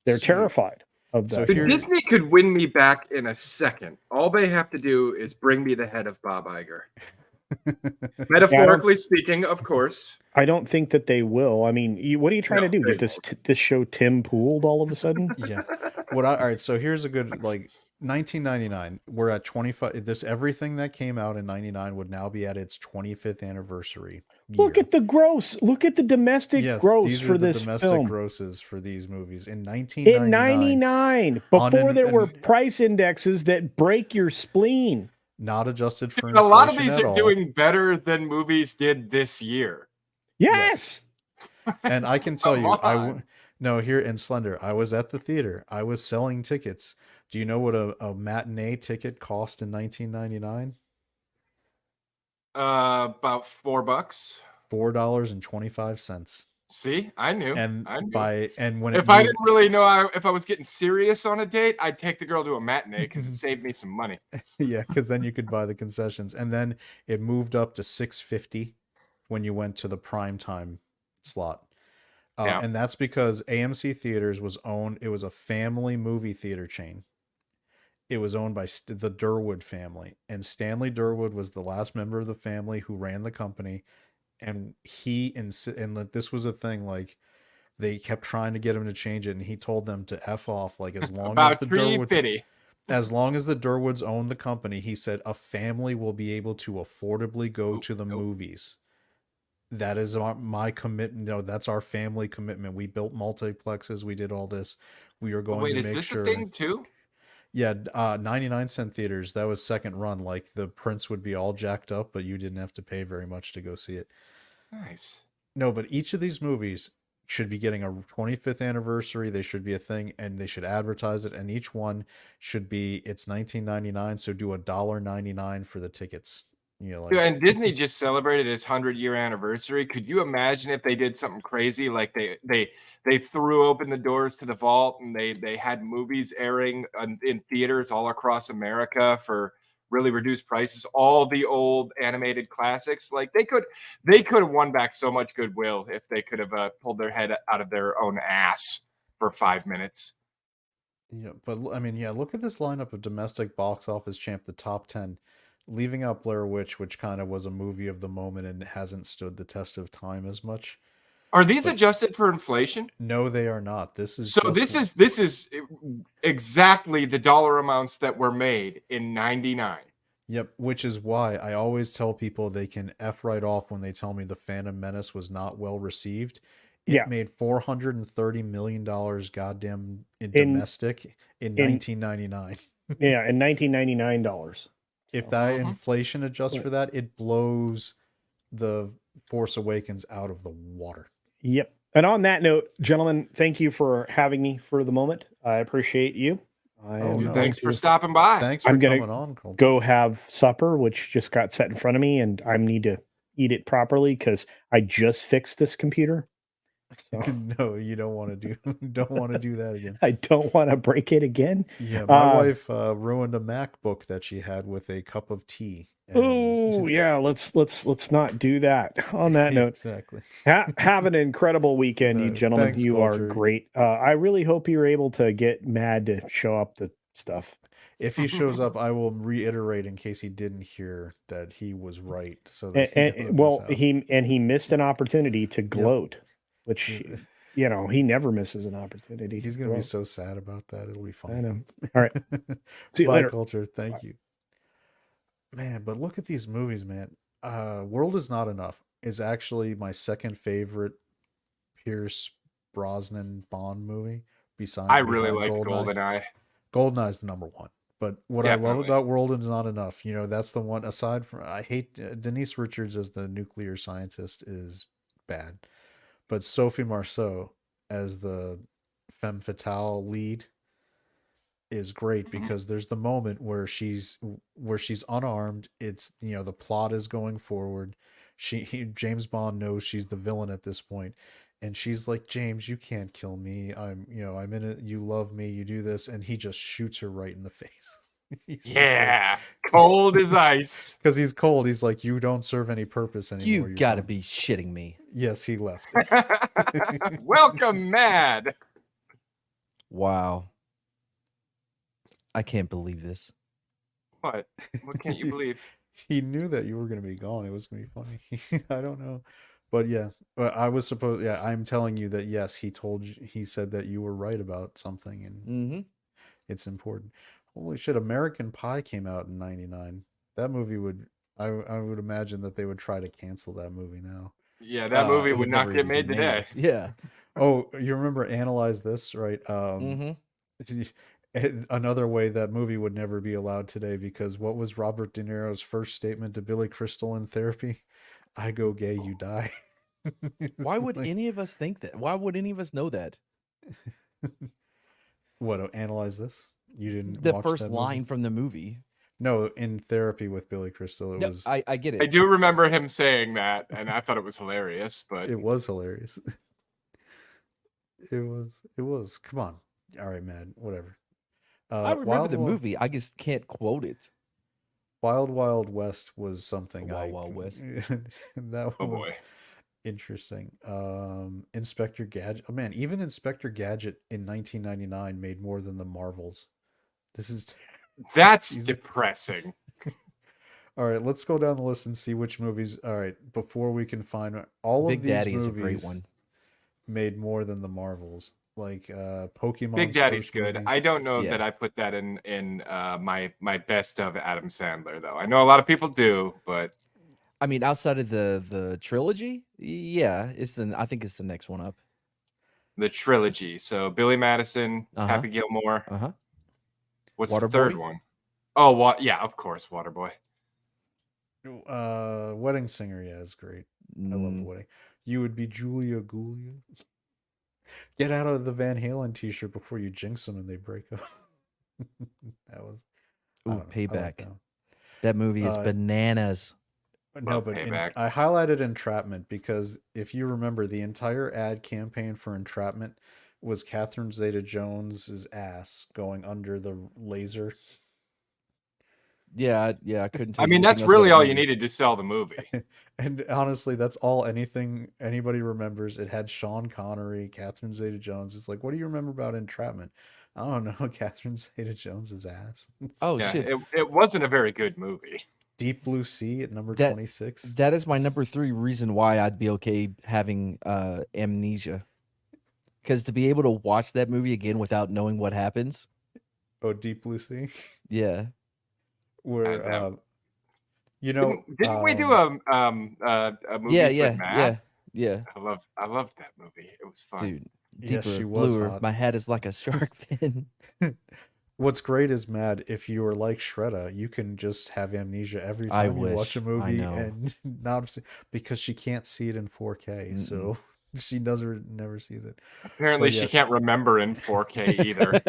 Speaker 4: they're terrified of that.
Speaker 2: Disney could win me back in a second. All they have to do is bring me the head of Bob Iger. Metaphorically speaking, of course.
Speaker 4: I don't think that they will. I mean, what are you trying to do? Get this show Tim Pooled all of a sudden?
Speaker 1: Yeah. All right. So here's a good 1999. We're at 25. Everything that came out in 99 would now be at its 25th anniversary.
Speaker 4: Look at the gross. Look at the domestic gross for this
Speaker 1: domestic
Speaker 4: film.
Speaker 1: grosses for these movies in 1999.
Speaker 4: In 99, before there were price indexes that break your spleen.
Speaker 1: Not adjusted for
Speaker 2: inflation. A lot of these are doing better than movies did this year.
Speaker 4: Yes.
Speaker 1: And I can tell you, here in Slender, I was at the theater. I was selling tickets. Do you know what a matinee ticket cost in 1999?
Speaker 2: About $4.
Speaker 1: $4.25.
Speaker 2: See, I knew.
Speaker 1: If
Speaker 2: I didn't really know if I was getting serious on a date, I'd take the girl to a matinee because it saved me some money.
Speaker 1: Yeah, because then you could buy the concessions, and then it moved up to $6.50 when you went to the prime time slot. And that's because AMC Theaters was owned. It was a family movie theater chain, it was owned by the Durwood family, and Stanley Durwood was the last member of the family who ran the company, and this was a thing, like they kept trying to get him to change it, and he told them to F off, like
Speaker 2: About tree pity.
Speaker 1: as long as the Durwoods own the company, he said a family will be able to affordably go to the movies. That is my commitment. No, that's our family commitment. We built multiplexes. We did all this. We are going to make sure.
Speaker 2: Is this a thing too?
Speaker 1: Yeah, 99-cent theaters. That was second run. Like the prints would be all jacked up, but you didn't have to pay very much to go see it.
Speaker 2: Nice.
Speaker 1: No, but each of these movies should be getting a 25th anniversary. They should be a thing, and they should advertise it. And each one should be, it's $19.99, so do $1.99 for the tickets. You know, like,
Speaker 2: and Disney just celebrated its 100-year anniversary. Could you imagine if they did something crazy, like they threw open the doors to the vault and they had movies airing in theaters all across America for really reduced prices, all the old animated classics? Like they could have won back so much goodwill if they could have pulled their head out of their own ass for 5 minutes.
Speaker 1: Yeah, but I mean, yeah, look at this lineup of domestic box office champ, the top 10. Leaving out Blair Witch, which kind of was a movie of the moment and hasn't stood the test of time as much.
Speaker 2: Are these adjusted for inflation?
Speaker 1: No, they are not. This is
Speaker 2: this is exactly the dollar amounts that were made in 99.
Speaker 1: Yep, which is why I always tell people they can F right off when they tell me the Phantom Menace was not well received. It made $430 million goddamn in domestic in 1999.
Speaker 4: Yeah, in $1999.
Speaker 1: If that inflation adjusts for that, it blows the Force Awakens out of the water.
Speaker 4: Yep. And on that note, gentlemen, thank you for having me for the moment. I appreciate you.
Speaker 2: Thanks for stopping by.
Speaker 1: Thanks for coming on. Colton.
Speaker 4: Go have supper, which just got set in front of me, and I need to eat it properly because I just fixed this computer. So.
Speaker 1: No, you don't want to do that again.
Speaker 4: I don't want to break it again.
Speaker 1: Yeah, my wife ruined a MacBook that she had with a cup of tea.
Speaker 4: Oh yeah, let's not do that. On that note,
Speaker 1: exactly.
Speaker 4: Have an incredible weekend, you gentlemen.
Speaker 1: Thanks,
Speaker 4: you
Speaker 1: Culture.
Speaker 4: are great. I really hope you're able to get Mad to show up to stuff.
Speaker 1: If he shows up, I will reiterate in case he didn't hear that he was right. So that
Speaker 4: he missed an opportunity to gloat. Yep. Which, you know, he never misses an opportunity.
Speaker 1: He's going to be so sad about that. It'll be fun.
Speaker 4: I know. All right.
Speaker 1: See you later. Culture. Thank you. Man, but look at these movies, man. World Is Not Enough is actually my second favorite Pierce Brosnan Bond movie.
Speaker 2: I really like GoldenEye.
Speaker 1: GoldenEye is the number one. But what I love about World Is Not Enough, you know, that's the one, aside from, I hate Denise Richards as the nuclear scientist is bad. But Sophie Marceau as the femme fatale lead is great because there's the moment where she's unarmed. It's, you know, the plot is going forward. James Bond knows she's the villain at this point, and she's like, James, you can't kill me. I'm in it. You love me. You do this, and he just shoots her right in the face.
Speaker 2: Yeah, like, cold as ice.
Speaker 1: Because he's cold. He's like, you don't serve any purpose anymore.
Speaker 5: You gotta be shitting me.
Speaker 1: Yes, he left.
Speaker 2: Welcome, Mad.
Speaker 5: Wow. I can't believe this.
Speaker 2: What can't you believe?
Speaker 1: He knew that you were going to be gone. It was going to be funny. I don't know. But yeah, I'm telling you that, yes, he said that you were right about something, and it's important. Holy shit, American Pie came out in 99. That movie I would imagine that they would try to cancel that movie now.
Speaker 2: Yeah, that movie would not get made today.
Speaker 5: Yeah.
Speaker 1: Oh, you remember Analyze This, right? Another way that movie would never be allowed today, because what was Robert De Niro's first statement to Billy Crystal in therapy? I go gay, you die.
Speaker 5: Why would any of us think that? Why would any of us know that?
Speaker 1: What, Analyze This? You didn't
Speaker 5: the
Speaker 1: watch
Speaker 5: first
Speaker 1: that
Speaker 5: line
Speaker 1: movie?
Speaker 5: From the movie.
Speaker 1: No, in therapy with Billy Crystal. It was.
Speaker 5: I get it.
Speaker 2: I do remember him saying that, and I thought it was hilarious. But
Speaker 1: it was hilarious. It was. Come on. All right, man. Whatever.
Speaker 5: I remember the movie. I just can't quote it.
Speaker 1: Wild Wild West was something.
Speaker 5: Wild West.
Speaker 1: That was interesting. Inspector Gadget. Oh man, even Inspector Gadget in 1999 made more than the Marvels. This is
Speaker 2: That's
Speaker 1: He's-
Speaker 2: depressing.
Speaker 1: All right, let's go down the list and see which movies. All right, before we can find all
Speaker 5: Big
Speaker 1: of these
Speaker 5: Daddy
Speaker 1: movies
Speaker 5: is a great one.
Speaker 1: made more than the Marvels. Like Pokemon's
Speaker 2: Big Daddy's
Speaker 1: first
Speaker 2: good.
Speaker 1: movie.
Speaker 2: I don't know
Speaker 5: Yeah.
Speaker 2: that I put that in my best of Adam Sandler though. I know a lot of people do, but
Speaker 5: I mean, outside of the trilogy, yeah, I think it's the next one up.
Speaker 2: the trilogy. So Billy Madison,
Speaker 5: Uh-huh.
Speaker 2: Happy Gilmore.
Speaker 5: Uh-huh.
Speaker 2: What's the
Speaker 5: Waterboy?
Speaker 2: third one? Oh, what? Yeah, of course, Waterboy.
Speaker 1: Wedding Singer, yeah, is great. I love
Speaker 5: Mm,
Speaker 1: Wedding. You would be Julia Gulia. Get out of the Van Halen t-shirt before you jinx them and they break up. That was I
Speaker 5: Ooh,
Speaker 1: don't know. I like
Speaker 5: Payback.
Speaker 1: that one.
Speaker 5: That movie is
Speaker 1: Uh,
Speaker 5: bananas.
Speaker 1: No,
Speaker 2: Love
Speaker 1: but
Speaker 2: Payback.
Speaker 1: I highlighted Entrapment because if you remember, the entire ad campaign for Entrapment was Catherine Zeta-Jones's ass going under the laser.
Speaker 5: Yeah, I couldn't tell
Speaker 2: I
Speaker 5: you
Speaker 2: mean,
Speaker 5: anything
Speaker 2: that's
Speaker 5: else about
Speaker 2: really
Speaker 5: the
Speaker 2: all you
Speaker 5: movie.
Speaker 2: needed to sell the movie.
Speaker 1: And honestly, that's all anybody remembers. It had Sean Connery, Catherine Zeta-Jones. It's like, what do you remember about Entrapment? I don't know. Catherine Zeta-Jones's ass.
Speaker 5: Oh
Speaker 2: Yeah,
Speaker 5: shit.
Speaker 2: it wasn't a very good movie.
Speaker 1: Deep Blue Sea at number
Speaker 5: That-
Speaker 1: 26.
Speaker 5: That is my number 3 reason why I'd be okay having amnesia. Because to be able to watch that movie again without knowing what happens,
Speaker 1: Oh, Deep Blue Sea.
Speaker 5: yeah.
Speaker 1: Where
Speaker 2: that-
Speaker 1: you know,
Speaker 2: Didn't we do a movie
Speaker 5: Yeah.
Speaker 2: with Matt?
Speaker 5: Yeah.
Speaker 2: I loved that movie. It was fun.
Speaker 5: Dude,
Speaker 1: Yes,
Speaker 5: deeper,
Speaker 1: she was
Speaker 5: bluer.
Speaker 1: hot.
Speaker 5: My head is like a shark fin.
Speaker 1: What's great is, Mad, if you are like Shredda, you can just have amnesia every
Speaker 5: I
Speaker 1: time you watch a
Speaker 5: wish. I
Speaker 1: movie
Speaker 5: know.
Speaker 1: and not because she can't see it in 4K, so she never sees it.
Speaker 2: Apparently,
Speaker 1: But
Speaker 2: she
Speaker 1: yes.
Speaker 2: can't remember in 4K either.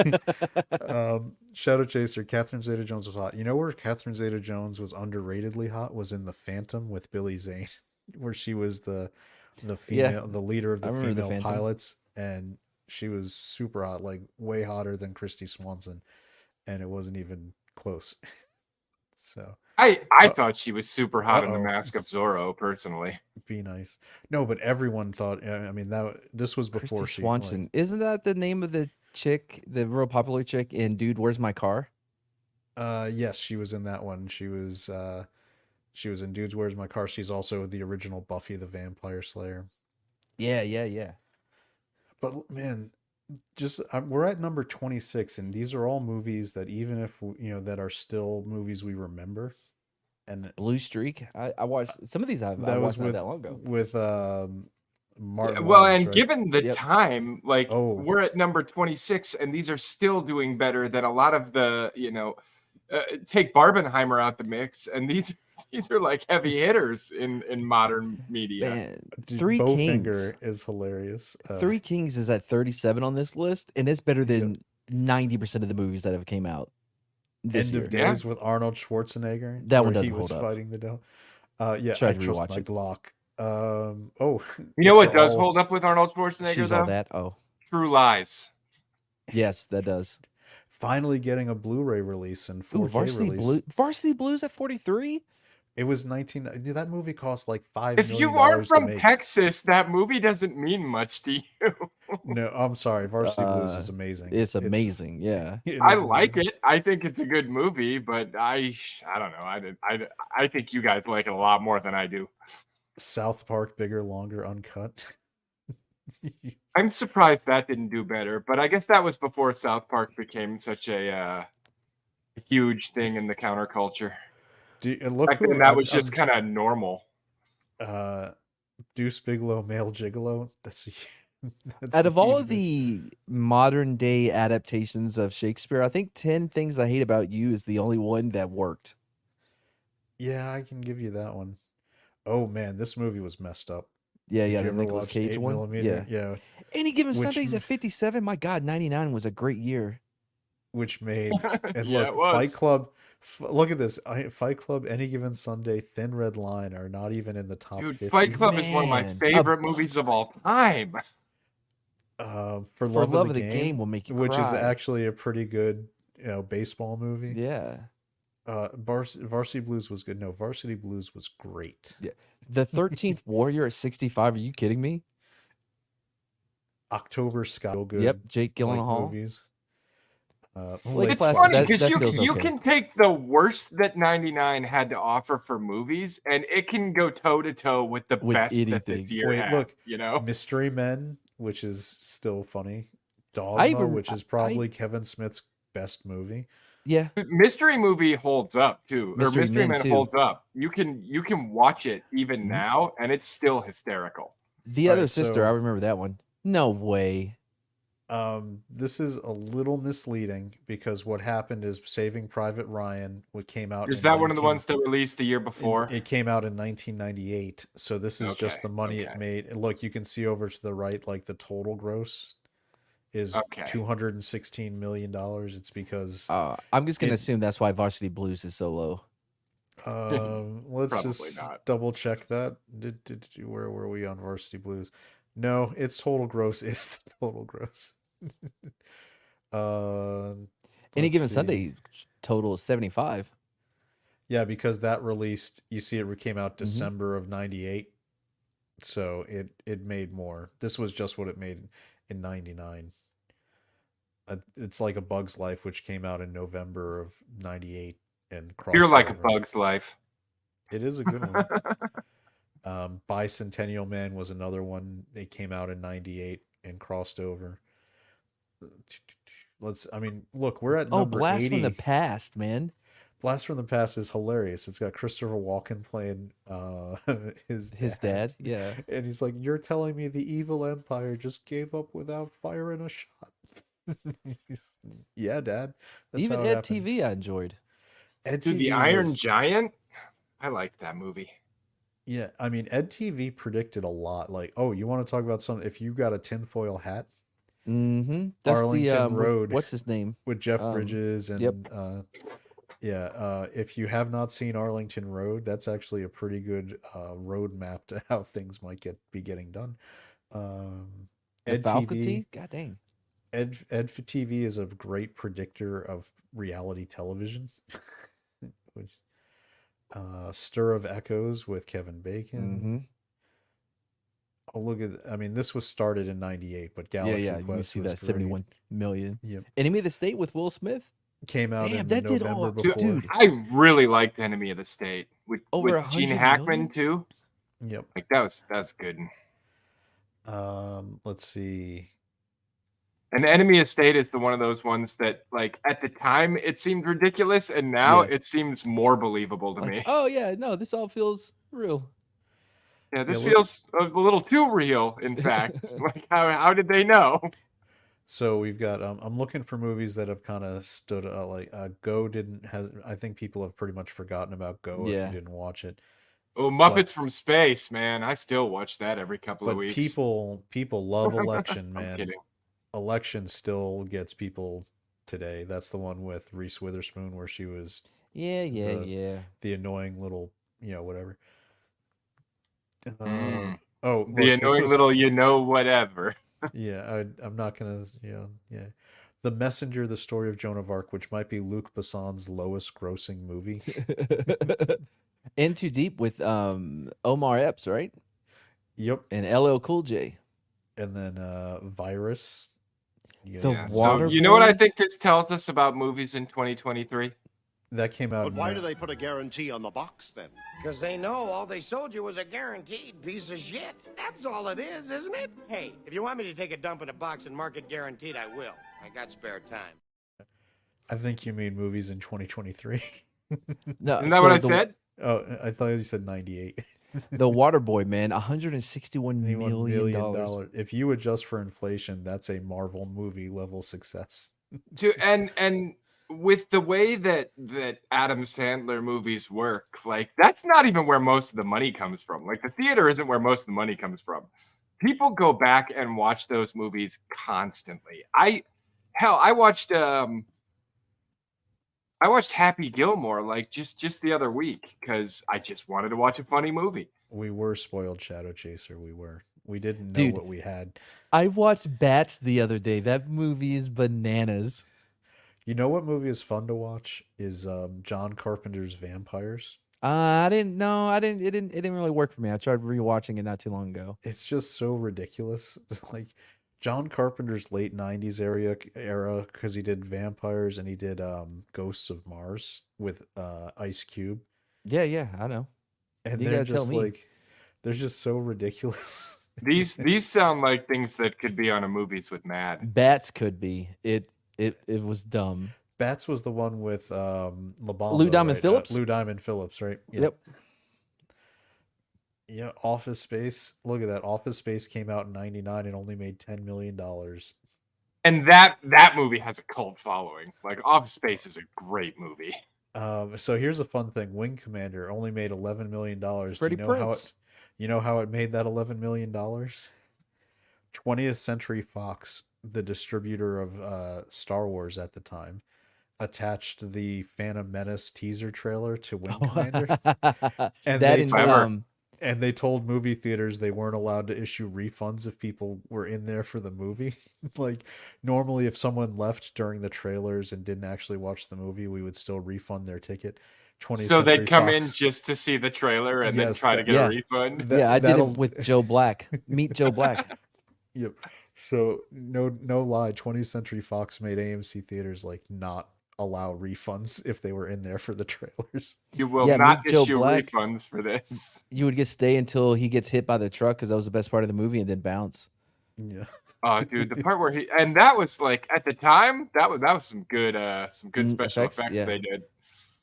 Speaker 1: Shadow Chaser, Catherine Zeta-Jones was hot. You know where Catherine Zeta-Jones was underratedly hot was in The Phantom with Billy Zane, where she was the female, the leader of
Speaker 5: I
Speaker 1: the
Speaker 5: remember The
Speaker 1: female
Speaker 5: Phantom.
Speaker 1: pilots, and she was super hot, like way hotter than Christy Swanson, and it wasn't even close. So
Speaker 2: I thought she was super hot in The
Speaker 1: Uh-oh.
Speaker 2: Mask of Zorro, personally.
Speaker 1: be nice. No, but everyone thought. I mean, this was before
Speaker 5: Christy
Speaker 1: she
Speaker 5: Swanson.
Speaker 1: like,
Speaker 5: Isn't that the name of the chick, the real popular chick in Dude, Where's My Car?
Speaker 1: yes, she was in that one. She was in Dudes, Where's My Car? She's also the original Buffy the Vampire Slayer.
Speaker 5: Yeah.
Speaker 1: But man, just we're at number 26, and these are all movies that even if that are still movies we remember. And
Speaker 5: Blue Streak. I watched some of these. I
Speaker 1: that was
Speaker 5: watched not
Speaker 1: with
Speaker 5: that long ago.
Speaker 1: with Martin
Speaker 2: Well,
Speaker 1: Lawrence,
Speaker 2: and
Speaker 1: right?
Speaker 2: given the
Speaker 5: Yep.
Speaker 2: time, like
Speaker 1: Oh.
Speaker 2: we're at number 26, and these are still doing better than a lot of the, take Barbenheimer out the mix, and these are like heavy hitters in modern media.
Speaker 5: Man,
Speaker 1: Dude,
Speaker 5: Three Kings.
Speaker 1: Bowfinger is hilarious.
Speaker 5: Three Kings is at 37 on this list, and it's better than 90% of the movies that have came out this
Speaker 1: End
Speaker 5: year.
Speaker 1: of Days with Arnold Schwarzenegger.
Speaker 5: That one
Speaker 1: where he
Speaker 5: doesn't
Speaker 1: was
Speaker 5: hold up.
Speaker 1: fighting the devil. Yeah,
Speaker 5: Tried
Speaker 1: I
Speaker 5: to
Speaker 1: trust
Speaker 5: rewatch
Speaker 1: my
Speaker 5: it.
Speaker 1: Glock.
Speaker 2: You know what
Speaker 1: for
Speaker 2: does
Speaker 1: all-
Speaker 2: hold up with Arnold Schwarzenegger,
Speaker 5: She's
Speaker 2: though?
Speaker 5: all that. Oh,
Speaker 2: True Lies.
Speaker 5: yes, that does.
Speaker 1: Finally getting a Blu-ray release and 4K
Speaker 5: Ooh, Varsity
Speaker 1: release.
Speaker 5: Blue. Varsity Blues at 43.
Speaker 1: It was 19. Dude, that movie cost like $5
Speaker 2: If
Speaker 1: million
Speaker 2: you aren't
Speaker 1: to
Speaker 2: from
Speaker 1: make.
Speaker 2: Texas, that movie doesn't mean much to you.
Speaker 1: No, I'm sorry. Varsity Blues is amazing.
Speaker 5: It's amazing. Yeah.
Speaker 1: it
Speaker 2: I
Speaker 1: is
Speaker 2: like
Speaker 1: amazing.
Speaker 2: it. I think it's a good movie, but I don't know. I think you guys like it a lot more than I do.
Speaker 1: South Park, bigger, longer, uncut.
Speaker 2: I'm surprised that didn't do better, but I guess that was before South Park became such a huge thing in the counterculture.
Speaker 1: And look
Speaker 2: Back
Speaker 1: who
Speaker 2: then, that was just kind of normal.
Speaker 1: Deuce Bigalow, Male Gigolo. That's
Speaker 5: Out of
Speaker 1: a
Speaker 5: all
Speaker 1: huge
Speaker 5: of the modern day adaptations of Shakespeare, I think 10 Things I Hate About You is the only one that worked.
Speaker 1: Yeah, I can give you that one. Oh man, this movie was messed up.
Speaker 5: Yeah,
Speaker 1: Did
Speaker 5: yeah,
Speaker 1: you
Speaker 5: the
Speaker 1: ever
Speaker 5: Nicolas
Speaker 1: watch
Speaker 5: Cage
Speaker 1: 8
Speaker 5: one.
Speaker 1: millimeter? Yeah.
Speaker 5: Any Given
Speaker 1: Which
Speaker 5: Sundays
Speaker 1: m-
Speaker 5: at 57. My God, 99 was a great year.
Speaker 1: Which made and
Speaker 2: Yeah,
Speaker 1: look,
Speaker 2: it was.
Speaker 1: Fight Club. Look at this. Fight Club, Any Given Sunday, Thin Red Line are not even in the top
Speaker 2: Dude,
Speaker 1: 50.
Speaker 2: Fight Club is one of my
Speaker 5: Man,
Speaker 2: favorite movies of all time.
Speaker 1: For
Speaker 5: For
Speaker 1: Love of the Game
Speaker 5: will make you
Speaker 1: which is
Speaker 5: cry.
Speaker 1: actually a pretty good, baseball movie.
Speaker 5: Yeah.
Speaker 1: Varsity Blues was good. No, Varsity Blues was great.
Speaker 5: Yeah. The 13th Warrior at 65. Are you kidding me?
Speaker 1: October Sky, good.
Speaker 5: Yep, Jake
Speaker 1: like
Speaker 5: Gyllenhaal.
Speaker 1: movies.
Speaker 5: Like,
Speaker 2: It's
Speaker 5: Placid,
Speaker 2: funny
Speaker 5: that
Speaker 2: because you
Speaker 5: feels
Speaker 2: you
Speaker 5: okay.
Speaker 2: can take the worst that 99 had to offer for movies, and it can go toe to toe with the
Speaker 5: With
Speaker 2: best that this
Speaker 5: anything.
Speaker 2: year
Speaker 1: Wait,
Speaker 2: had.
Speaker 1: look,
Speaker 2: You know,
Speaker 1: Mystery Men, which is still funny.
Speaker 5: I
Speaker 1: Dogma,
Speaker 5: even
Speaker 1: which is probably Kevin Smith's best movie.
Speaker 5: yeah,
Speaker 2: Mystery Movie holds up too, or
Speaker 5: Mystery
Speaker 2: Mystery
Speaker 5: Men
Speaker 2: Men
Speaker 5: too.
Speaker 2: holds up. You can watch it even
Speaker 5: Mhm.
Speaker 2: now, and it's still hysterical.
Speaker 5: The
Speaker 1: All
Speaker 5: Other
Speaker 1: right,
Speaker 5: Sister, I
Speaker 1: so-
Speaker 5: remember that one. No way.
Speaker 1: This is a little misleading because what happened is Saving Private Ryan, what came out
Speaker 2: Is
Speaker 1: in
Speaker 2: that one of the
Speaker 1: 19
Speaker 2: ones that released the year before?
Speaker 1: It came out in 1998, so this is just
Speaker 2: Okay,
Speaker 1: the money it
Speaker 2: okay.
Speaker 1: made. And look, you can see over to the right, like the total gross is
Speaker 2: Okay.
Speaker 1: $216 million. It's because
Speaker 5: I'm just gonna
Speaker 1: It-
Speaker 5: assume that's why Varsity Blues is so low.
Speaker 1: let's
Speaker 2: Probably
Speaker 1: just
Speaker 2: not.
Speaker 1: double check that. Where were we on Varsity Blues? No, its total gross is the total gross.
Speaker 5: Any
Speaker 1: let's
Speaker 5: Given
Speaker 1: see.
Speaker 5: Sunday total is 75.
Speaker 1: Yeah, because that released, you see, it came out
Speaker 5: Mhm.
Speaker 1: December of '98, so it made more. This was just what it made in '99. It's like A Bug's Life, which came out in November of '98 and crossed
Speaker 2: You're like a
Speaker 1: over.
Speaker 2: Bug's Life.
Speaker 1: It is a good one. Bicentennial Man was another one. It came out in '98 and crossed over. Look, we're at
Speaker 5: Oh,
Speaker 1: number
Speaker 5: Blast
Speaker 1: 80.
Speaker 5: from the Past, man.
Speaker 1: Blast from the Past is hilarious. It's got Christopher Walken playing his
Speaker 5: dad, yeah.
Speaker 1: And he's like, "You're telling me the evil empire just gave up without firing a shot?" Yeah, Dad. That's
Speaker 5: Even
Speaker 1: how it
Speaker 5: Ed
Speaker 1: happened.
Speaker 5: TV I enjoyed.
Speaker 1: Ed
Speaker 2: Dude,
Speaker 1: TV
Speaker 2: the Iron
Speaker 1: was-
Speaker 2: Giant. I liked that movie.
Speaker 1: Yeah, I mean, Ed TV predicted a lot. Like, oh, you want to talk about something? If you got a tinfoil hat,
Speaker 5: Mm-hmm. That's
Speaker 1: Arlington
Speaker 5: the
Speaker 1: Road.
Speaker 5: what's his name?
Speaker 1: with Jeff
Speaker 5: Um,
Speaker 1: Bridges and
Speaker 5: yep.
Speaker 1: if you have not seen Arlington Road, that's actually a pretty good roadmap to how things might be getting done.
Speaker 5: The
Speaker 1: Ed
Speaker 5: faculty?
Speaker 1: TV,
Speaker 5: God dang.
Speaker 1: Ed TV is a great predictor of reality television. Which, Stir of Echoes with Kevin Bacon.
Speaker 5: Mm-hmm.
Speaker 1: Oh, look at, I mean, this was started in '98, but Galaxy
Speaker 5: Yeah, you can
Speaker 1: Quest
Speaker 5: see
Speaker 1: was
Speaker 5: that
Speaker 1: great.
Speaker 5: 71 million.
Speaker 1: Yep,
Speaker 5: Enemy of the State with Will Smith?
Speaker 1: came out
Speaker 5: Damn,
Speaker 1: in
Speaker 5: that did
Speaker 1: November
Speaker 5: all-
Speaker 1: before.
Speaker 5: dude.
Speaker 2: I really liked Enemy of the State with
Speaker 5: Over
Speaker 2: Gene
Speaker 5: 100
Speaker 2: Hackman
Speaker 5: million?
Speaker 2: too.
Speaker 1: Yep.
Speaker 2: Like that's good.
Speaker 1: Let's see.
Speaker 2: And Enemy of State is the one of those ones that, like, at the time it seemed ridiculous, and now
Speaker 5: Yeah.
Speaker 2: it seems more believable to
Speaker 5: Like,
Speaker 2: me.
Speaker 5: oh yeah, no, this all feels real.
Speaker 2: Yeah, this
Speaker 1: look-
Speaker 2: feels a little too real. In fact, like how did they know?
Speaker 1: So we've got I'm looking for movies that have kind of stood Go didn't has I think people have pretty much forgotten about Go if
Speaker 5: Yeah.
Speaker 1: you didn't watch it.
Speaker 2: Oh, Muppets from Space, man! I still watch that every couple of
Speaker 1: But
Speaker 2: weeks.
Speaker 1: people love Election,
Speaker 2: I'm
Speaker 1: man.
Speaker 2: kidding.
Speaker 1: Election still gets people today. That's the one with Reese Witherspoon where she was
Speaker 5: Yeah.
Speaker 1: the annoying little, whatever.
Speaker 2: Mm.
Speaker 1: Oh,
Speaker 2: The
Speaker 1: look, this
Speaker 2: annoying
Speaker 1: was-
Speaker 2: little whatever.
Speaker 1: Yeah, I'm not gonna. Yeah. The Messenger: The Story of Joan of Arc, which might be Luc Besson's lowest grossing movie.
Speaker 5: In Too Deep with Omar Epps, right?
Speaker 1: Yep.
Speaker 5: And LL Cool J.
Speaker 1: And then Virus. You
Speaker 5: The
Speaker 1: guys-
Speaker 5: Water
Speaker 2: So you know what I
Speaker 5: Boy?
Speaker 2: think this tells us about movies in 2023?
Speaker 1: that came out.
Speaker 6: But
Speaker 1: in
Speaker 6: why
Speaker 1: no-
Speaker 6: do they put a guarantee on the box then?
Speaker 7: Because they know all they sold you was a guaranteed piece of shit. That's all it is, isn't it? Hey, if you want me to take a dump in a box and mark it guaranteed, I will. I got spare time.
Speaker 1: I think you mean movies in 2023.
Speaker 5: No,
Speaker 2: Isn't that what I
Speaker 5: the,
Speaker 2: said?
Speaker 1: Oh, I thought you said 98.
Speaker 5: The Water Boy, man, $161
Speaker 1: $1
Speaker 5: million.
Speaker 1: million. If you adjust for inflation, that's a Marvel movie level success.
Speaker 2: And with the way that Adam Sandler movies work, like that's not even where most of the money comes from. Like the theater isn't where most of the money comes from. People go back and watch those movies constantly. I watched Happy Gilmore like just the other week because I just wanted to watch a funny movie.
Speaker 1: We were spoiled Shadow Chaser. We were. We didn't know
Speaker 5: Dude.
Speaker 1: what we had.
Speaker 5: I watched Bats the other day. That movie is bananas.
Speaker 1: You know what movie is fun to watch is John Carpenter's Vampires.
Speaker 5: I didn't know. It didn't really work for me. I tried rewatching it not too long ago.
Speaker 1: It's just so ridiculous. Like John Carpenter's late '90s era because he did Vampires and he did Ghosts of Mars with Ice Cube,
Speaker 5: Yeah, I know.
Speaker 1: and
Speaker 5: You
Speaker 1: they're
Speaker 5: gotta tell
Speaker 1: just
Speaker 5: me.
Speaker 1: like they're just so ridiculous.
Speaker 2: These sound like things that could be on a Movies with Mad.
Speaker 5: Bats could be. It was dumb.
Speaker 1: Bats was the one with LaBamba,
Speaker 5: Lou Diamond
Speaker 1: right?
Speaker 5: Phillips?
Speaker 1: Lou Diamond Phillips, right? Yeah.
Speaker 5: Yep.
Speaker 1: Yeah, Office Space. Look at that. Office Space came out in '99 and only made $10 million.
Speaker 2: And that movie has a cult following. Like Office Space is a great movie.
Speaker 1: So here's a fun thing. Wing Commander only made $11 million.
Speaker 5: Freddie
Speaker 1: Do you know
Speaker 5: Prinze.
Speaker 1: how it made that $11 million? 20th Century Fox, the distributor of Star Wars at the time, attached the Phantom Menace teaser trailer to Wing Commander. And
Speaker 5: That
Speaker 1: they
Speaker 5: and
Speaker 2: told-
Speaker 1: And they told movie theaters they weren't allowed to issue refunds if people were in there for the movie. Like, normally, if someone left during the trailers and didn't actually watch the movie, we would still refund their ticket. 20th
Speaker 2: So they'd
Speaker 1: Century
Speaker 2: come
Speaker 1: Fox-
Speaker 2: in just to see the trailer and then
Speaker 1: Yes,
Speaker 2: try to
Speaker 1: that-
Speaker 2: get
Speaker 5: yeah.
Speaker 2: a refund.
Speaker 5: yeah, I did
Speaker 1: that'll-
Speaker 5: it with Joe Black. Meet Joe Black.
Speaker 1: Yep. So no lie, 20th Century Fox made AMC theaters like not allow refunds if they were in there for the trailers.
Speaker 2: You will
Speaker 5: Yeah,
Speaker 2: not
Speaker 5: meet Joe
Speaker 2: issue
Speaker 5: Black.
Speaker 2: refunds for this.
Speaker 5: You would get stay until he gets hit by the truck because that was the best part of the movie, and then bounce.
Speaker 1: Yeah.
Speaker 2: Oh, dude, the part where and that was like at the time that was some good special
Speaker 5: Effects,
Speaker 2: effects
Speaker 5: yeah.
Speaker 2: they did.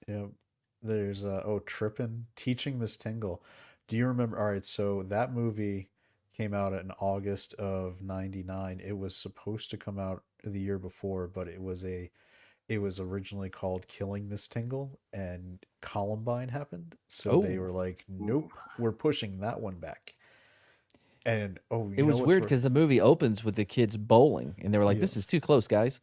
Speaker 1: Yeah. There's Trippin', Teaching Miss Tingle. Do you remember? All right, so that movie came out in August of '99. It was supposed to come out the year before, but it was originally called Killing Miss Tingle, and Columbine happened. So they
Speaker 5: Oh.
Speaker 1: were like, nope, we're pushing that one back. And
Speaker 5: It was weird because the movie opens with the kids bowling, and they were like,
Speaker 1: Yeah.
Speaker 5: "This is too close, guys."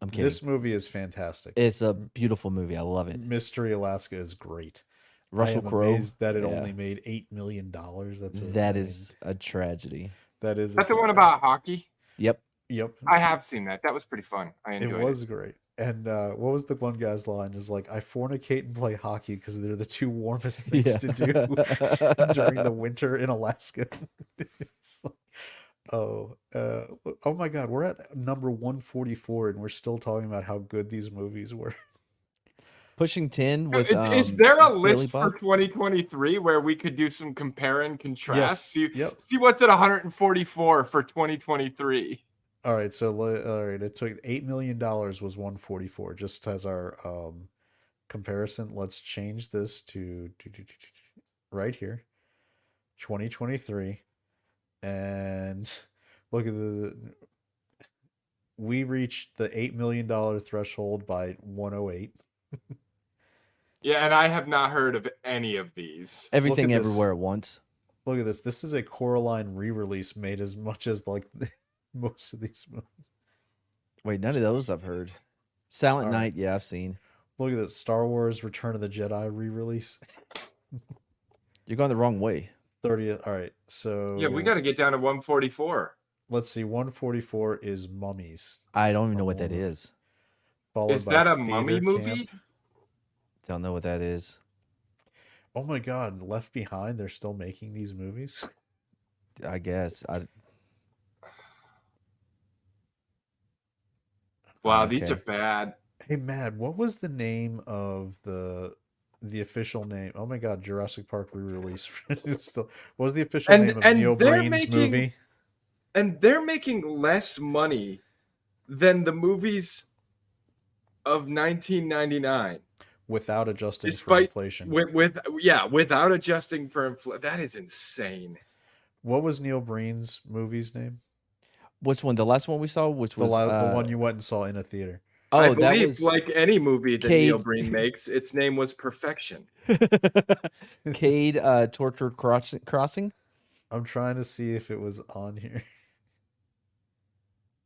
Speaker 5: I'm kidding.
Speaker 1: this movie is fantastic.
Speaker 5: It's a beautiful movie. I love it.
Speaker 1: Mystery Alaska is great.
Speaker 5: Russell
Speaker 1: I am
Speaker 5: Crowe.
Speaker 1: amazed that it
Speaker 5: yeah.
Speaker 1: only made $8 million.
Speaker 5: That is a tragedy.
Speaker 1: that is
Speaker 2: Is that the one about hockey?
Speaker 5: Yep.
Speaker 1: Yep.
Speaker 2: I have seen that. That was pretty fun. I
Speaker 1: It
Speaker 2: enjoyed
Speaker 1: was great. And what was the one guy's line? Is like, I fornicate and play hockey because they're the two warmest things
Speaker 5: Yeah.
Speaker 1: to do during the winter in Alaska. It's like, oh my God, we're at number 144 and we're still talking about how good these movies were.
Speaker 5: Pushing 10 with
Speaker 2: Is there a
Speaker 5: Billy
Speaker 2: list for
Speaker 5: Bob?
Speaker 2: 2023 where we could do some compare and contrast? See,
Speaker 1: Yep.
Speaker 2: see what's at 144 for 2023.
Speaker 1: All right, so all right, it took $8 million was 144 just as our comparison. Let's change this to right here, 2023, and look at we reached the $8 million threshold by 108.
Speaker 2: Yeah, and I have not heard of any of these.
Speaker 5: Everything
Speaker 1: this.
Speaker 5: Everywhere at Once.
Speaker 1: Look at this. This is a Coraline re-release made as much as like most of these movies.
Speaker 5: Wait, none of those I've heard. Silent
Speaker 1: All right.
Speaker 5: Night, yeah, I've seen.
Speaker 1: Look at this. Star Wars Return of the Jedi re-release.
Speaker 5: You're going the wrong way.
Speaker 1: 30th. All right, so
Speaker 2: Yeah, we got to get down to 144.
Speaker 1: let's see. 144 is Mummies.
Speaker 5: I don't even know what that
Speaker 1: Oh.
Speaker 5: is.
Speaker 1: Followed
Speaker 2: Is
Speaker 1: by
Speaker 2: that a
Speaker 1: Theater
Speaker 2: mummy
Speaker 1: Camp.
Speaker 2: movie?
Speaker 5: Don't know what that is.
Speaker 1: Oh my God, Left Behind. They're still making these movies.
Speaker 5: I guess.
Speaker 2: Wow, these
Speaker 5: Okay.
Speaker 2: are bad.
Speaker 1: Hey, Mad, what was the name of the official name? Oh my God, Jurassic Park re-release. It's still what was the official
Speaker 2: And-
Speaker 1: name of
Speaker 2: and
Speaker 1: Neil
Speaker 2: they're
Speaker 1: Breen's
Speaker 2: making-
Speaker 1: movie?
Speaker 2: And they're making less money than the movies of 1999.
Speaker 1: Without adjusting for
Speaker 2: Despite
Speaker 1: inflation.
Speaker 2: without adjusting for inflation. That is insane.
Speaker 1: What was Neil Breen's movie's name?
Speaker 5: Which one? The last one we saw? Which was
Speaker 1: The one you went and saw in a theater.
Speaker 2: I
Speaker 5: Oh, that
Speaker 2: believe,
Speaker 5: was
Speaker 2: like any movie that
Speaker 5: Cade.
Speaker 2: Neil Breen makes, its name was Perfection.
Speaker 5: Cade Tortured Crossing.
Speaker 1: I'm trying to see if it was on here.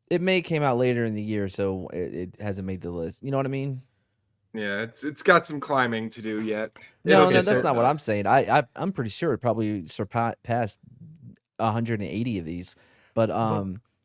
Speaker 5: It may came out later in the year, so it hasn't made the list. You know what I mean?
Speaker 2: Yeah, it's got some climbing to do yet.
Speaker 5: No,
Speaker 2: It'll
Speaker 5: no,
Speaker 2: get
Speaker 5: that's
Speaker 2: there,
Speaker 5: not what
Speaker 2: though.
Speaker 5: I'm saying. I'm pretty sure it probably surpassed 180 of these. But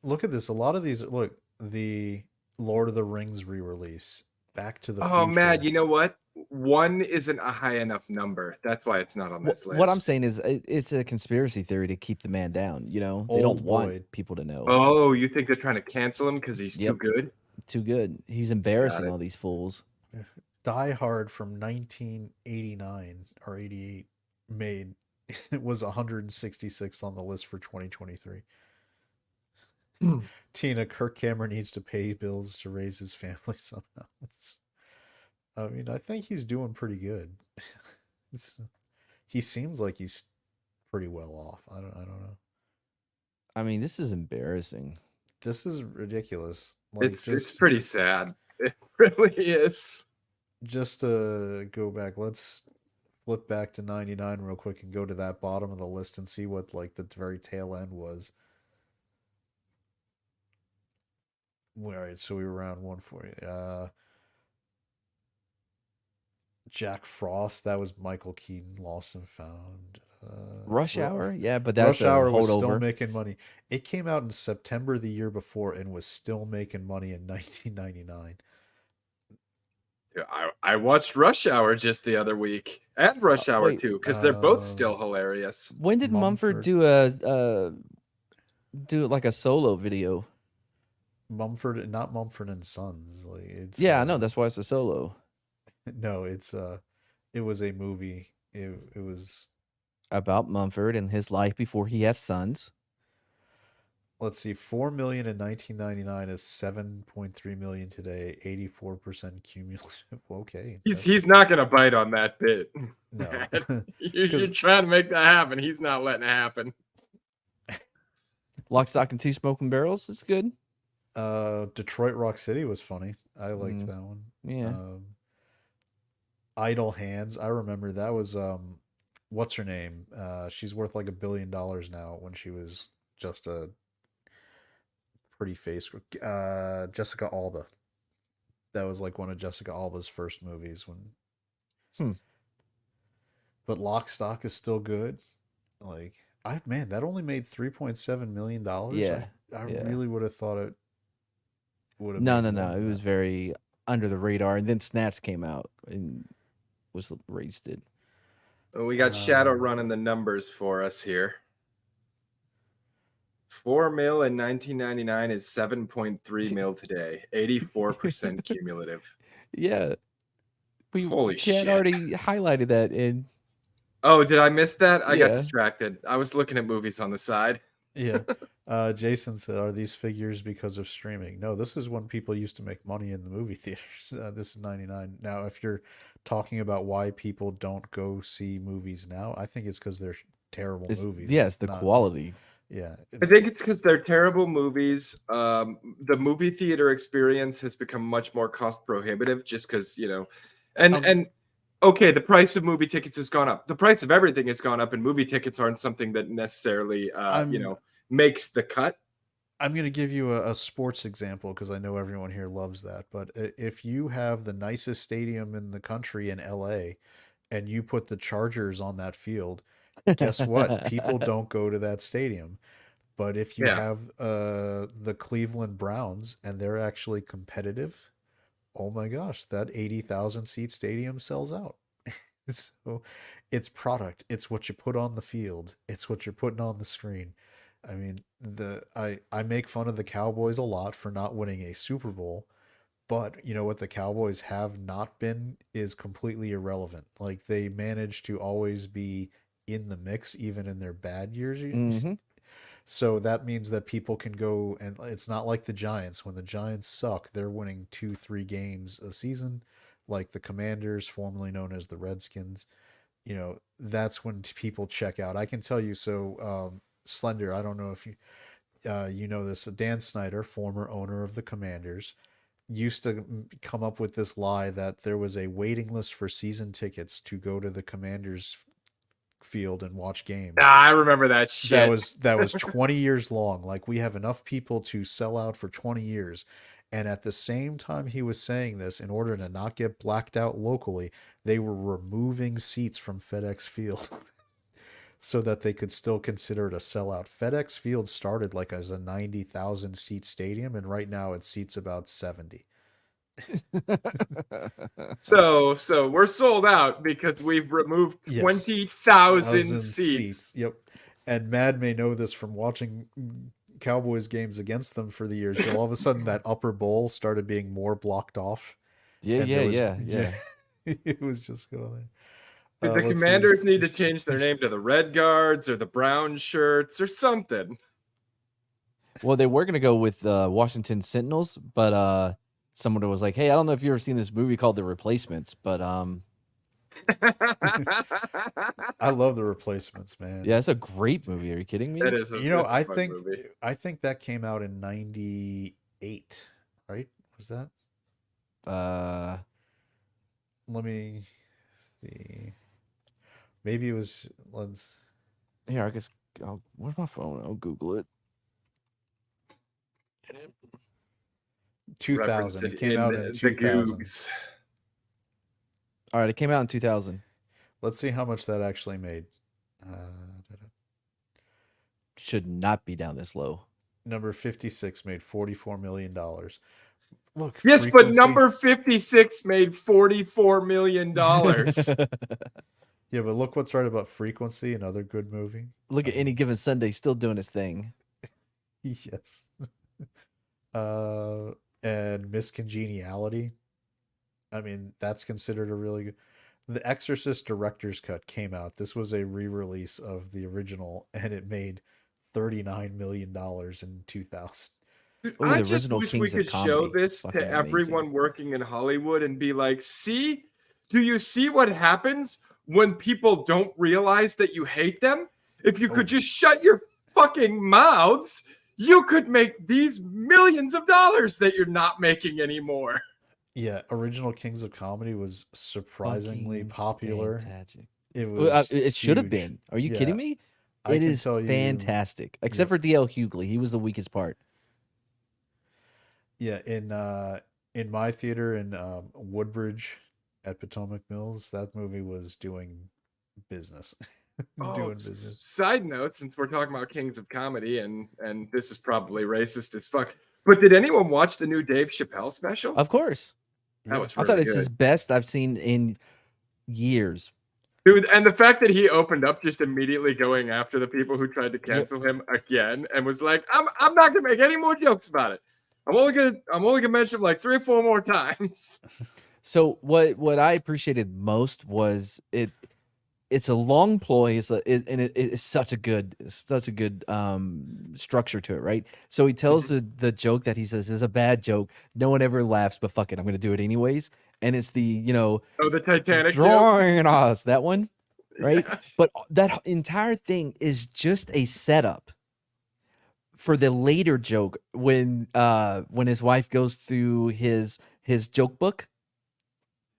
Speaker 1: Look at this. A lot of these. Look, the Lord of the Rings re-release. Back to the
Speaker 2: Oh,
Speaker 1: Future.
Speaker 2: Mad, you know what? one isn't a high enough number. That's why it's not on this list.
Speaker 5: What I'm saying is it's a conspiracy theory to keep the man down. You know, they don't
Speaker 1: Old
Speaker 5: want
Speaker 1: Boy.
Speaker 5: people to know.
Speaker 2: Oh, you think they're trying to cancel him because he's too
Speaker 5: Yep.
Speaker 2: good?
Speaker 5: Too good. He's
Speaker 2: Got
Speaker 5: embarrassing
Speaker 2: it.
Speaker 5: all these fools.
Speaker 1: Die Hard from 1989 or 88 made it was 166 on the list for 2023. Tina, Kirk Cameron needs to pay bills to raise his family somehow. I mean, I think he's doing pretty good. He seems like he's pretty well off. I don't know.
Speaker 5: I mean, this is embarrassing.
Speaker 1: This is ridiculous. Like,
Speaker 2: It's pretty sad. It really is.
Speaker 1: Just to go back, let's flip back to 99 real quick and go to that bottom of the list and see what like the very tail end was. All right, so we were around 140. Jack Frost, that was Michael Keaton, Lost and Found.
Speaker 5: Rush Hour, yeah, but that's
Speaker 1: Rush Hour
Speaker 5: a
Speaker 1: was still
Speaker 5: holdover.
Speaker 1: making money. It came out in September the year before and was still making money in 1999.
Speaker 2: I watched Rush Hour just the other week, and Rush Hour
Speaker 5: wait,
Speaker 2: 2, because they're both still hilarious.
Speaker 5: When did Mumford do like a solo video?
Speaker 1: Mumford, not Mumford and Sons. Like it's
Speaker 5: Yeah, I know. That's why it's a solo.
Speaker 1: No, it was a movie. It was
Speaker 5: About Mumford and his life before he had sons.
Speaker 1: Let's see, 4 million in 1999 is 7.3 million today, 84% cumulative. Okay.
Speaker 2: He's not gonna bite on that bit.
Speaker 1: No.
Speaker 2: You're trying to make that happen. He's not letting it happen.
Speaker 5: Lock, Stock, and Two Smoking Barrels is good.
Speaker 1: Detroit Rock City was funny. I liked that one.
Speaker 5: Yeah.
Speaker 1: Idle Hands. I remember that was what's her name? She's worth like $1 billion now when she was just a pretty face. Jessica Alba. That was like one of Jessica Alba's first movies when But Lock, Stock is still good. Like that only made $3.7 million.
Speaker 5: Yeah.
Speaker 1: I really would have thought it would have
Speaker 5: No. It was very under the radar, and then Snatch came out and was raised it.
Speaker 2: Well, we got Shadow running the numbers for us here. 4 mil in 1999 is 7.3 mil today. 84% cumulative.
Speaker 5: Yeah.
Speaker 2: Holy
Speaker 5: Chad
Speaker 2: shit.
Speaker 5: already highlighted that in.
Speaker 2: Oh, did I miss that? I got
Speaker 5: Yeah.
Speaker 2: distracted. I was looking at movies on the side.
Speaker 1: Yeah. Jason said, "Are these figures because of streaming?" No, this is when people used to make money in the movie theaters. This is 99. Now, if you're talking about why people don't go see movies now, I think it's because they're terrible movies.
Speaker 5: Yes, the quality.
Speaker 1: Yeah.
Speaker 2: I think it's because they're terrible movies. The movie theater experience has become much more cost prohibitive just because, and okay, the price of movie tickets has gone up. The price of everything has gone up, and movie tickets aren't something that necessarily, makes the cut.
Speaker 1: I'm going to give you a sports example because I know everyone here loves that. But if you have the nicest stadium in the country in LA and you put the Chargers on that field, guess what? People don't go to that stadium. But if you have the Cleveland Browns and they're actually competitive, oh my gosh, that 80,000 seat stadium sells out. So it's product. It's what you put on the field. It's what you're putting on the screen. I mean, I make fun of the Cowboys a lot for not winning a Super Bowl, but you know what the Cowboys have not been is completely irrelevant. Like they manage to always be in the mix even in their bad years. So that means that people can go, and it's not like the Giants. When the Giants suck, they're winning 2-3 games a season, like the Commanders, formerly known as the Redskins. That's when people check out. I can tell you. So Slender, I don't know if you know this. Dan Snyder, former owner of the Commanders, used to come up with this lie that there was a waiting list for season tickets to go to the Commanders field and watch games.
Speaker 2: I remember that shit.
Speaker 1: That was 20 years long. Like we have enough people to sell out for 20 years. And at the same time he was saying this, in order to not get blacked out locally, they were removing seats from FedEx Field so that they could still consider it a sellout. FedEx Field started like as a 90,000 seat stadium, and right now it seats about 70.
Speaker 2: So we're sold out because we've removed
Speaker 1: Yes.
Speaker 2: 20,000 seats.
Speaker 1: Yep. And Mad may know this from watching Cowboys games against them for the years. All of a sudden, that upper bowl started being more blocked off.
Speaker 5: Yeah,
Speaker 1: and
Speaker 5: yeah,
Speaker 1: there was-
Speaker 5: yeah.
Speaker 1: It was just going
Speaker 2: The
Speaker 1: there. Let's see.
Speaker 2: Commanders need to change their name to the Red Guards or the Brown Shirts or something.
Speaker 5: Well, they were gonna go with Washington Sentinels, but someone was like, "Hey, I don't know if you ever seen this movie called The Replacements, but
Speaker 1: I love The Replacements, man.
Speaker 5: yeah, it's a great movie. Are you kidding me?"
Speaker 2: That is a,
Speaker 1: You know,
Speaker 2: that's a
Speaker 1: I
Speaker 2: fun
Speaker 1: think
Speaker 2: movie.
Speaker 1: that came out in '98, right? Was that? Let me see. Maybe it was. Let's.
Speaker 5: Here, I guess. Where's my phone? I'll Google it.
Speaker 1: 2000. It
Speaker 2: Reference
Speaker 1: came out in
Speaker 2: the
Speaker 1: 2000.
Speaker 2: Googs.
Speaker 5: All right, it came out in 2000.
Speaker 1: Let's see how much that actually made.
Speaker 5: Should not be down this low.
Speaker 1: Number 56 made $44 million. Look.
Speaker 2: Yes, but number 56 made $44 million.
Speaker 1: Yeah, but look what's right about Frequency, another good movie.
Speaker 5: Look at Any Given Sunday still doing his thing.
Speaker 1: Yes. And Miss Congeniality. I mean, that's considered a really good. The Exorcist director's cut came out. This was a re-release of the original, and it made $39 million in 2000.
Speaker 2: Dude,
Speaker 5: Ooh,
Speaker 2: I
Speaker 5: the
Speaker 2: just
Speaker 5: original
Speaker 2: wish
Speaker 5: Kings
Speaker 2: we
Speaker 5: of
Speaker 2: could show
Speaker 5: Comedy.
Speaker 2: this
Speaker 5: Fucking
Speaker 2: to everyone
Speaker 5: amazing.
Speaker 2: working in Hollywood and be like, see, do you see what happens when people don't realize that you hate them? If you could just shut your fucking mouths, you could make these millions of dollars that you're not making anymore.
Speaker 1: Yeah, original Kings of Comedy was surprisingly
Speaker 5: Fucking
Speaker 1: popular.
Speaker 5: fantastic.
Speaker 1: It
Speaker 5: Well,
Speaker 1: was.
Speaker 5: it should have
Speaker 1: huge.
Speaker 5: been. Are you
Speaker 1: Yeah,
Speaker 5: kidding me?
Speaker 1: I
Speaker 5: It
Speaker 1: can
Speaker 5: is
Speaker 1: tell you-
Speaker 5: fantastic. Except for DL Hughley. He was the weakest part.
Speaker 1: Yeah, in my theater in Woodbridge at Potomac Mills, that movie was doing business. Doing business.
Speaker 2: Side note, since we're talking about Kings of Comedy, and this is probably racist as fuck, but did anyone watch the new Dave Chappelle special?
Speaker 5: Of course.
Speaker 2: That was
Speaker 5: I
Speaker 2: really
Speaker 5: thought it's
Speaker 2: good.
Speaker 5: his best I've seen in years.
Speaker 2: Dude, and the fact that he opened up just immediately going after the people who tried to cancel him again and was like, I'm not gonna make any more jokes about it. I'm only gonna mention him like 3 or 4 more times.
Speaker 5: So what I appreciated most was it's a long ploy, it's such a good structure to it, right? So he tells the joke that he says is a bad joke. No one ever laughs, but fuck it, I'm gonna do it anyways. And it's the
Speaker 2: Oh, the Titanic joke?
Speaker 5: drawing us, that one, right?
Speaker 2: Yeah.
Speaker 5: But that entire thing is just a setup for the later joke when his wife goes through his joke book.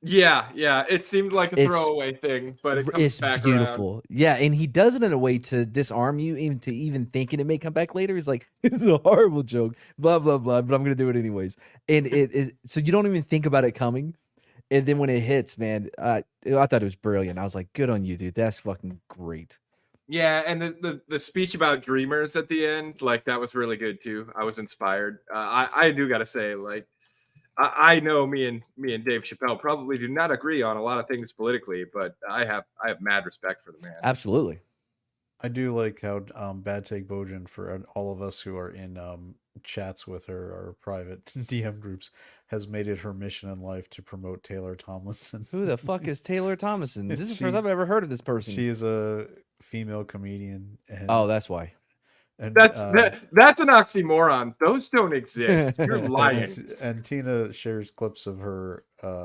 Speaker 2: Yeah, it seemed like a
Speaker 5: It's-
Speaker 2: throwaway thing, but it comes
Speaker 5: It's
Speaker 2: back
Speaker 5: beautiful. Yeah, and he does it in a way to disarm you even thinking it may come back later. He's like, "This is a horrible joke, blah blah blah," but I'm gonna do it anyways. And it is so you don't even think about it coming, and then when it hits, man, I thought it was brilliant. I was like, "Good on you, dude. That's fucking great."
Speaker 2: Yeah, and the speech about dreamers at the end, like that was really good too. I was inspired. I do gotta say, like, I know me and Dave Chappelle probably do not agree on a lot of things politically, but I have mad respect for the man.
Speaker 5: Absolutely.
Speaker 1: I do like how Bad Take Bojan, for all of us who are in chats with her or private DM groups, has made it her mission in life to promote Taylor Tomlinson.
Speaker 5: Who the fuck is Taylor Thomason? This is the first
Speaker 1: She's-
Speaker 5: I've ever heard of this person.
Speaker 1: She is a female comedian. And,
Speaker 5: Oh, that's why.
Speaker 1: and,
Speaker 2: That's an oxymoron. Those don't exist. You're lying.
Speaker 1: And Tina shares clips of her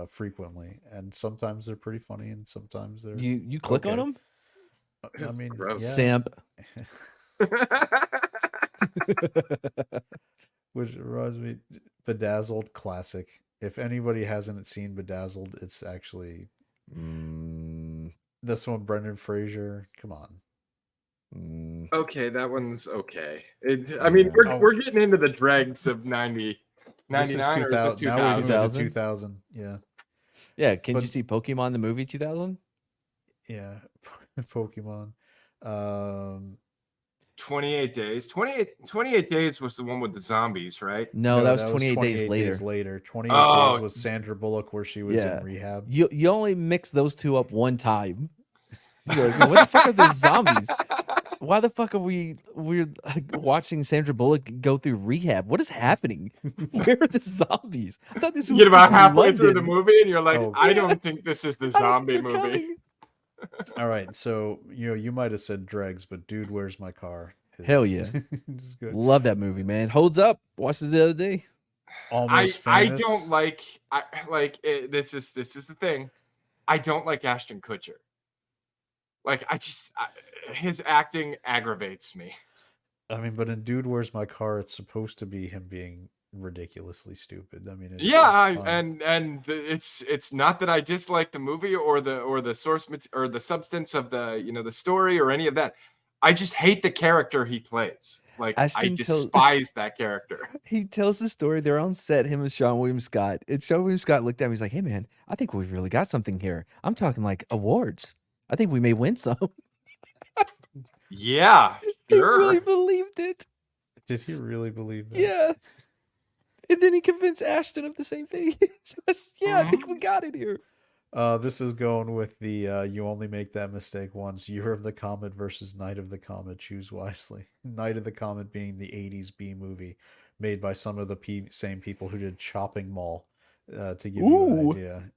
Speaker 1: frequently, and sometimes they're pretty funny, and sometimes they're.
Speaker 5: You click on
Speaker 1: Okay.
Speaker 5: him?
Speaker 1: I mean,
Speaker 2: Gross.
Speaker 1: yeah.
Speaker 5: Simp.
Speaker 1: Which reminds me, Bedazzled classic. If anybody hasn't seen Bedazzled, it's actually this one. Brendan Fraser. Come on.
Speaker 2: Okay, that one's okay. I mean, we're getting into the dregs of 99
Speaker 1: This is
Speaker 2: or is this
Speaker 1: 2000. Now we're
Speaker 2: 2000?
Speaker 1: moving to 2000. Yeah.
Speaker 5: Yeah, can
Speaker 1: But-
Speaker 5: you see Pokemon the movie 2000?
Speaker 1: Yeah. Pokemon.
Speaker 2: 28 days. 28 days was the one with the zombies, right?
Speaker 5: No, that was 28 days later.
Speaker 1: 28
Speaker 2: Oh.
Speaker 1: days was Sandra Bullock where she was
Speaker 5: Yeah.
Speaker 1: in rehab.
Speaker 5: You only mix those two up one time. You're like, what the fuck are the zombies? Why the fuck are we're watching Sandra Bullock go through rehab? What is happening? Where are the zombies? I thought this
Speaker 2: You
Speaker 5: was
Speaker 2: get about
Speaker 5: in
Speaker 2: halfway through the
Speaker 5: London.
Speaker 2: movie and you're like,
Speaker 1: Oh,
Speaker 2: I
Speaker 5: yeah.
Speaker 2: don't think this is the
Speaker 5: I don't
Speaker 2: zombie
Speaker 5: think they're
Speaker 2: movie.
Speaker 5: coming.
Speaker 1: All right, so you might have said Dregs, but Dude, Where's My Car?
Speaker 5: Hell yeah.
Speaker 1: It's good.
Speaker 5: Love that movie, man. Holds up. Watched it the other day.
Speaker 1: Almost
Speaker 2: I
Speaker 1: Famous.
Speaker 2: don't like this is the thing. I don't like Ashton Kutcher. Like his acting aggravates me.
Speaker 1: I mean, but in Dude, Where's My Car? It's supposed to be him being ridiculously stupid. I mean,
Speaker 2: it's not that I dislike the movie or the source or the substance of the the story or any of that. I just hate the character he plays. Like I despise that character.
Speaker 5: He tells the story. They're on set, him and Sean William Scott. And Sean William Scott looked at him. He's like, "Hey, man, I think we've really got something here. I'm talking like awards. I think we may win some."
Speaker 2: Yeah,
Speaker 5: He
Speaker 2: sure.
Speaker 5: really believed it.
Speaker 1: Did he really believe that?
Speaker 5: Yeah. And then he convinced Ashton of the same thing. So I think we got it here.
Speaker 1: This is going with the you only make that mistake once. Year of the Comet versus Night of the Comet. Choose wisely. Night of the Comet being the 80s B movie made by some of the same people who did Chopping Mall. To give you an idea.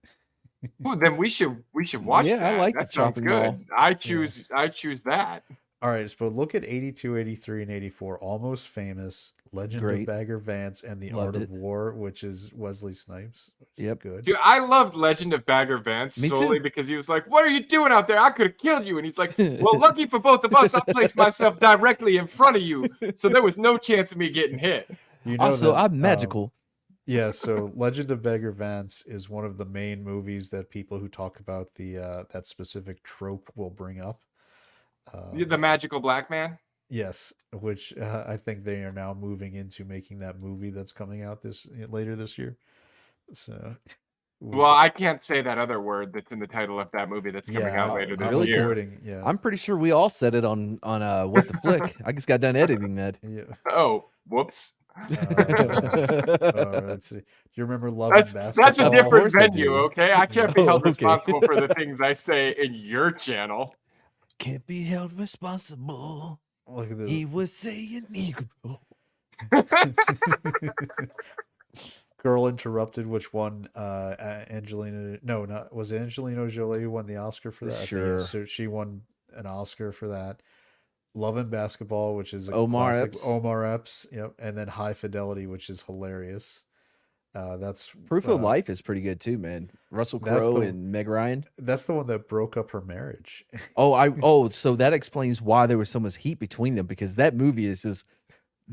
Speaker 2: Ooh, then we should watch
Speaker 5: Yeah,
Speaker 2: that.
Speaker 5: I like
Speaker 2: that
Speaker 5: the
Speaker 2: sounds
Speaker 5: Chopping
Speaker 2: good.
Speaker 5: Mall.
Speaker 2: I choose that.
Speaker 1: All right, so look at 82, 83, and 84. Almost Famous, Legend
Speaker 5: Great.
Speaker 1: of Bagger Vance, and The
Speaker 5: Loved
Speaker 1: Art
Speaker 5: it.
Speaker 1: of War, which is Wesley Snipes. Which
Speaker 5: Yep.
Speaker 1: is good.
Speaker 2: Dude, I loved Legend of Bagger Vance
Speaker 5: Me
Speaker 2: solely
Speaker 5: too.
Speaker 2: because he was like, "What are you doing out there? I could have killed you." And he's like, "Well, lucky for both of us, I placed myself directly in front of you, so there was no chance of me getting hit."
Speaker 1: You know
Speaker 5: Also,
Speaker 1: that,
Speaker 5: I'm magical.
Speaker 1: Yeah, so Legend of Bagger Vance is one of the main movies that people who talk about the that specific trope will bring up.
Speaker 2: The magical black man.
Speaker 1: Yes, which I think they are now moving into making that movie that's coming out later this year. So,
Speaker 2: Well, I can't say that other word that's in the title of that movie that's coming out later this
Speaker 5: really
Speaker 2: year.
Speaker 1: avoiding, yeah.
Speaker 5: I'm pretty sure we all said it on What the Flick. I just got done editing that.
Speaker 1: Yeah.
Speaker 2: Oh, whoops.
Speaker 1: Let's see. Do you remember Love and Basketball?
Speaker 2: That's a
Speaker 5: Of
Speaker 2: different
Speaker 5: course I
Speaker 2: venue,
Speaker 5: do.
Speaker 2: okay? I can't be
Speaker 5: Oh,
Speaker 2: held
Speaker 5: okay.
Speaker 2: responsible for the things I say in your channel.
Speaker 5: Can't be held responsible.
Speaker 1: Look at this.
Speaker 5: He was saying Negro.
Speaker 1: Girl Interrupted, which won Angelina. No, not was it Angelina Jolie who won the Oscar for that? I think,
Speaker 5: Sure.
Speaker 1: so she won an Oscar for that. Love and Basketball, which is a
Speaker 5: Omar
Speaker 1: classic.
Speaker 5: Epps.
Speaker 1: Omar Epps, yep, and then High Fidelity, which is hilarious. That's
Speaker 5: Proof of Life is pretty good too, man. Russell
Speaker 1: That's
Speaker 5: Crowe
Speaker 1: the-
Speaker 5: and Meg Ryan.
Speaker 1: That's the one that broke up her marriage.
Speaker 5: So that explains why there was so much heat between them, because that movie is just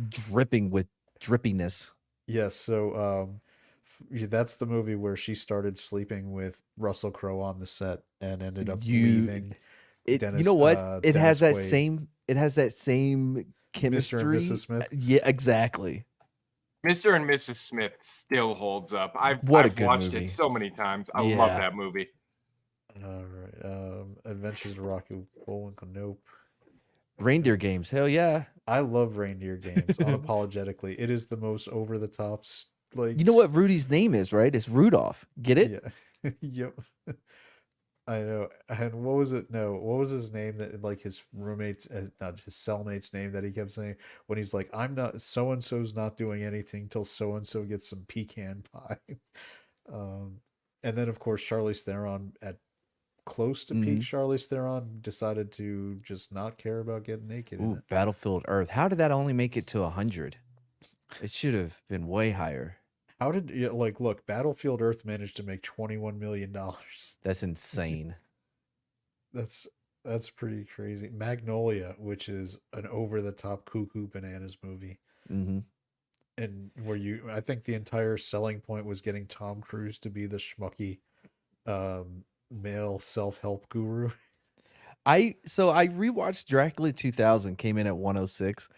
Speaker 5: dripping with drippiness.
Speaker 1: Yes, so that's the movie where she started sleeping with Russell Crowe on the set and ended up leaving.
Speaker 5: You
Speaker 1: Dennis,
Speaker 5: know what? It has that
Speaker 1: Dennis Quaid.
Speaker 5: same. It has that same chemistry.
Speaker 1: Mr. and Mrs. Smith.
Speaker 5: Yeah, exactly.
Speaker 2: Mr. and Mrs. Smith still holds up. I've
Speaker 5: What a good
Speaker 2: watched
Speaker 5: movie.
Speaker 2: it so many times. I
Speaker 5: Yeah.
Speaker 2: love that movie.
Speaker 1: All right. Adventures of Rocky Bullwinkle. Nope.
Speaker 5: Reindeer Games. Hell yeah.
Speaker 1: I love Reindeer Games unapologetically. It is the most over the top. Like,
Speaker 5: You know what Rudy's name is, right? It's Rudolph. Get it?
Speaker 1: Yeah. Yep. I know. And what was it? No, what was his name that like his roommates, not his cellmate's name that he kept saying when he's like, "I'm not so and so's not doing anything till so and so gets some pecan pie." And then of course Charlize Theron at close to peak. Charlize Theron decided to just not care about getting naked. in
Speaker 5: Ooh,
Speaker 1: it.
Speaker 5: Battlefield Earth. How did that only make it to 100? It should have been way higher.
Speaker 1: How did look? Battlefield Earth managed to make $21 million.
Speaker 5: That's insane.
Speaker 1: That's pretty crazy. Magnolia, which is an over the top cuckoo bananas movie,
Speaker 5: Mm-hmm.
Speaker 1: and I think the entire selling point was getting Tom Cruise to be the schmucky male self-help guru.
Speaker 5: I rewatched Dracula 2000, came in at 106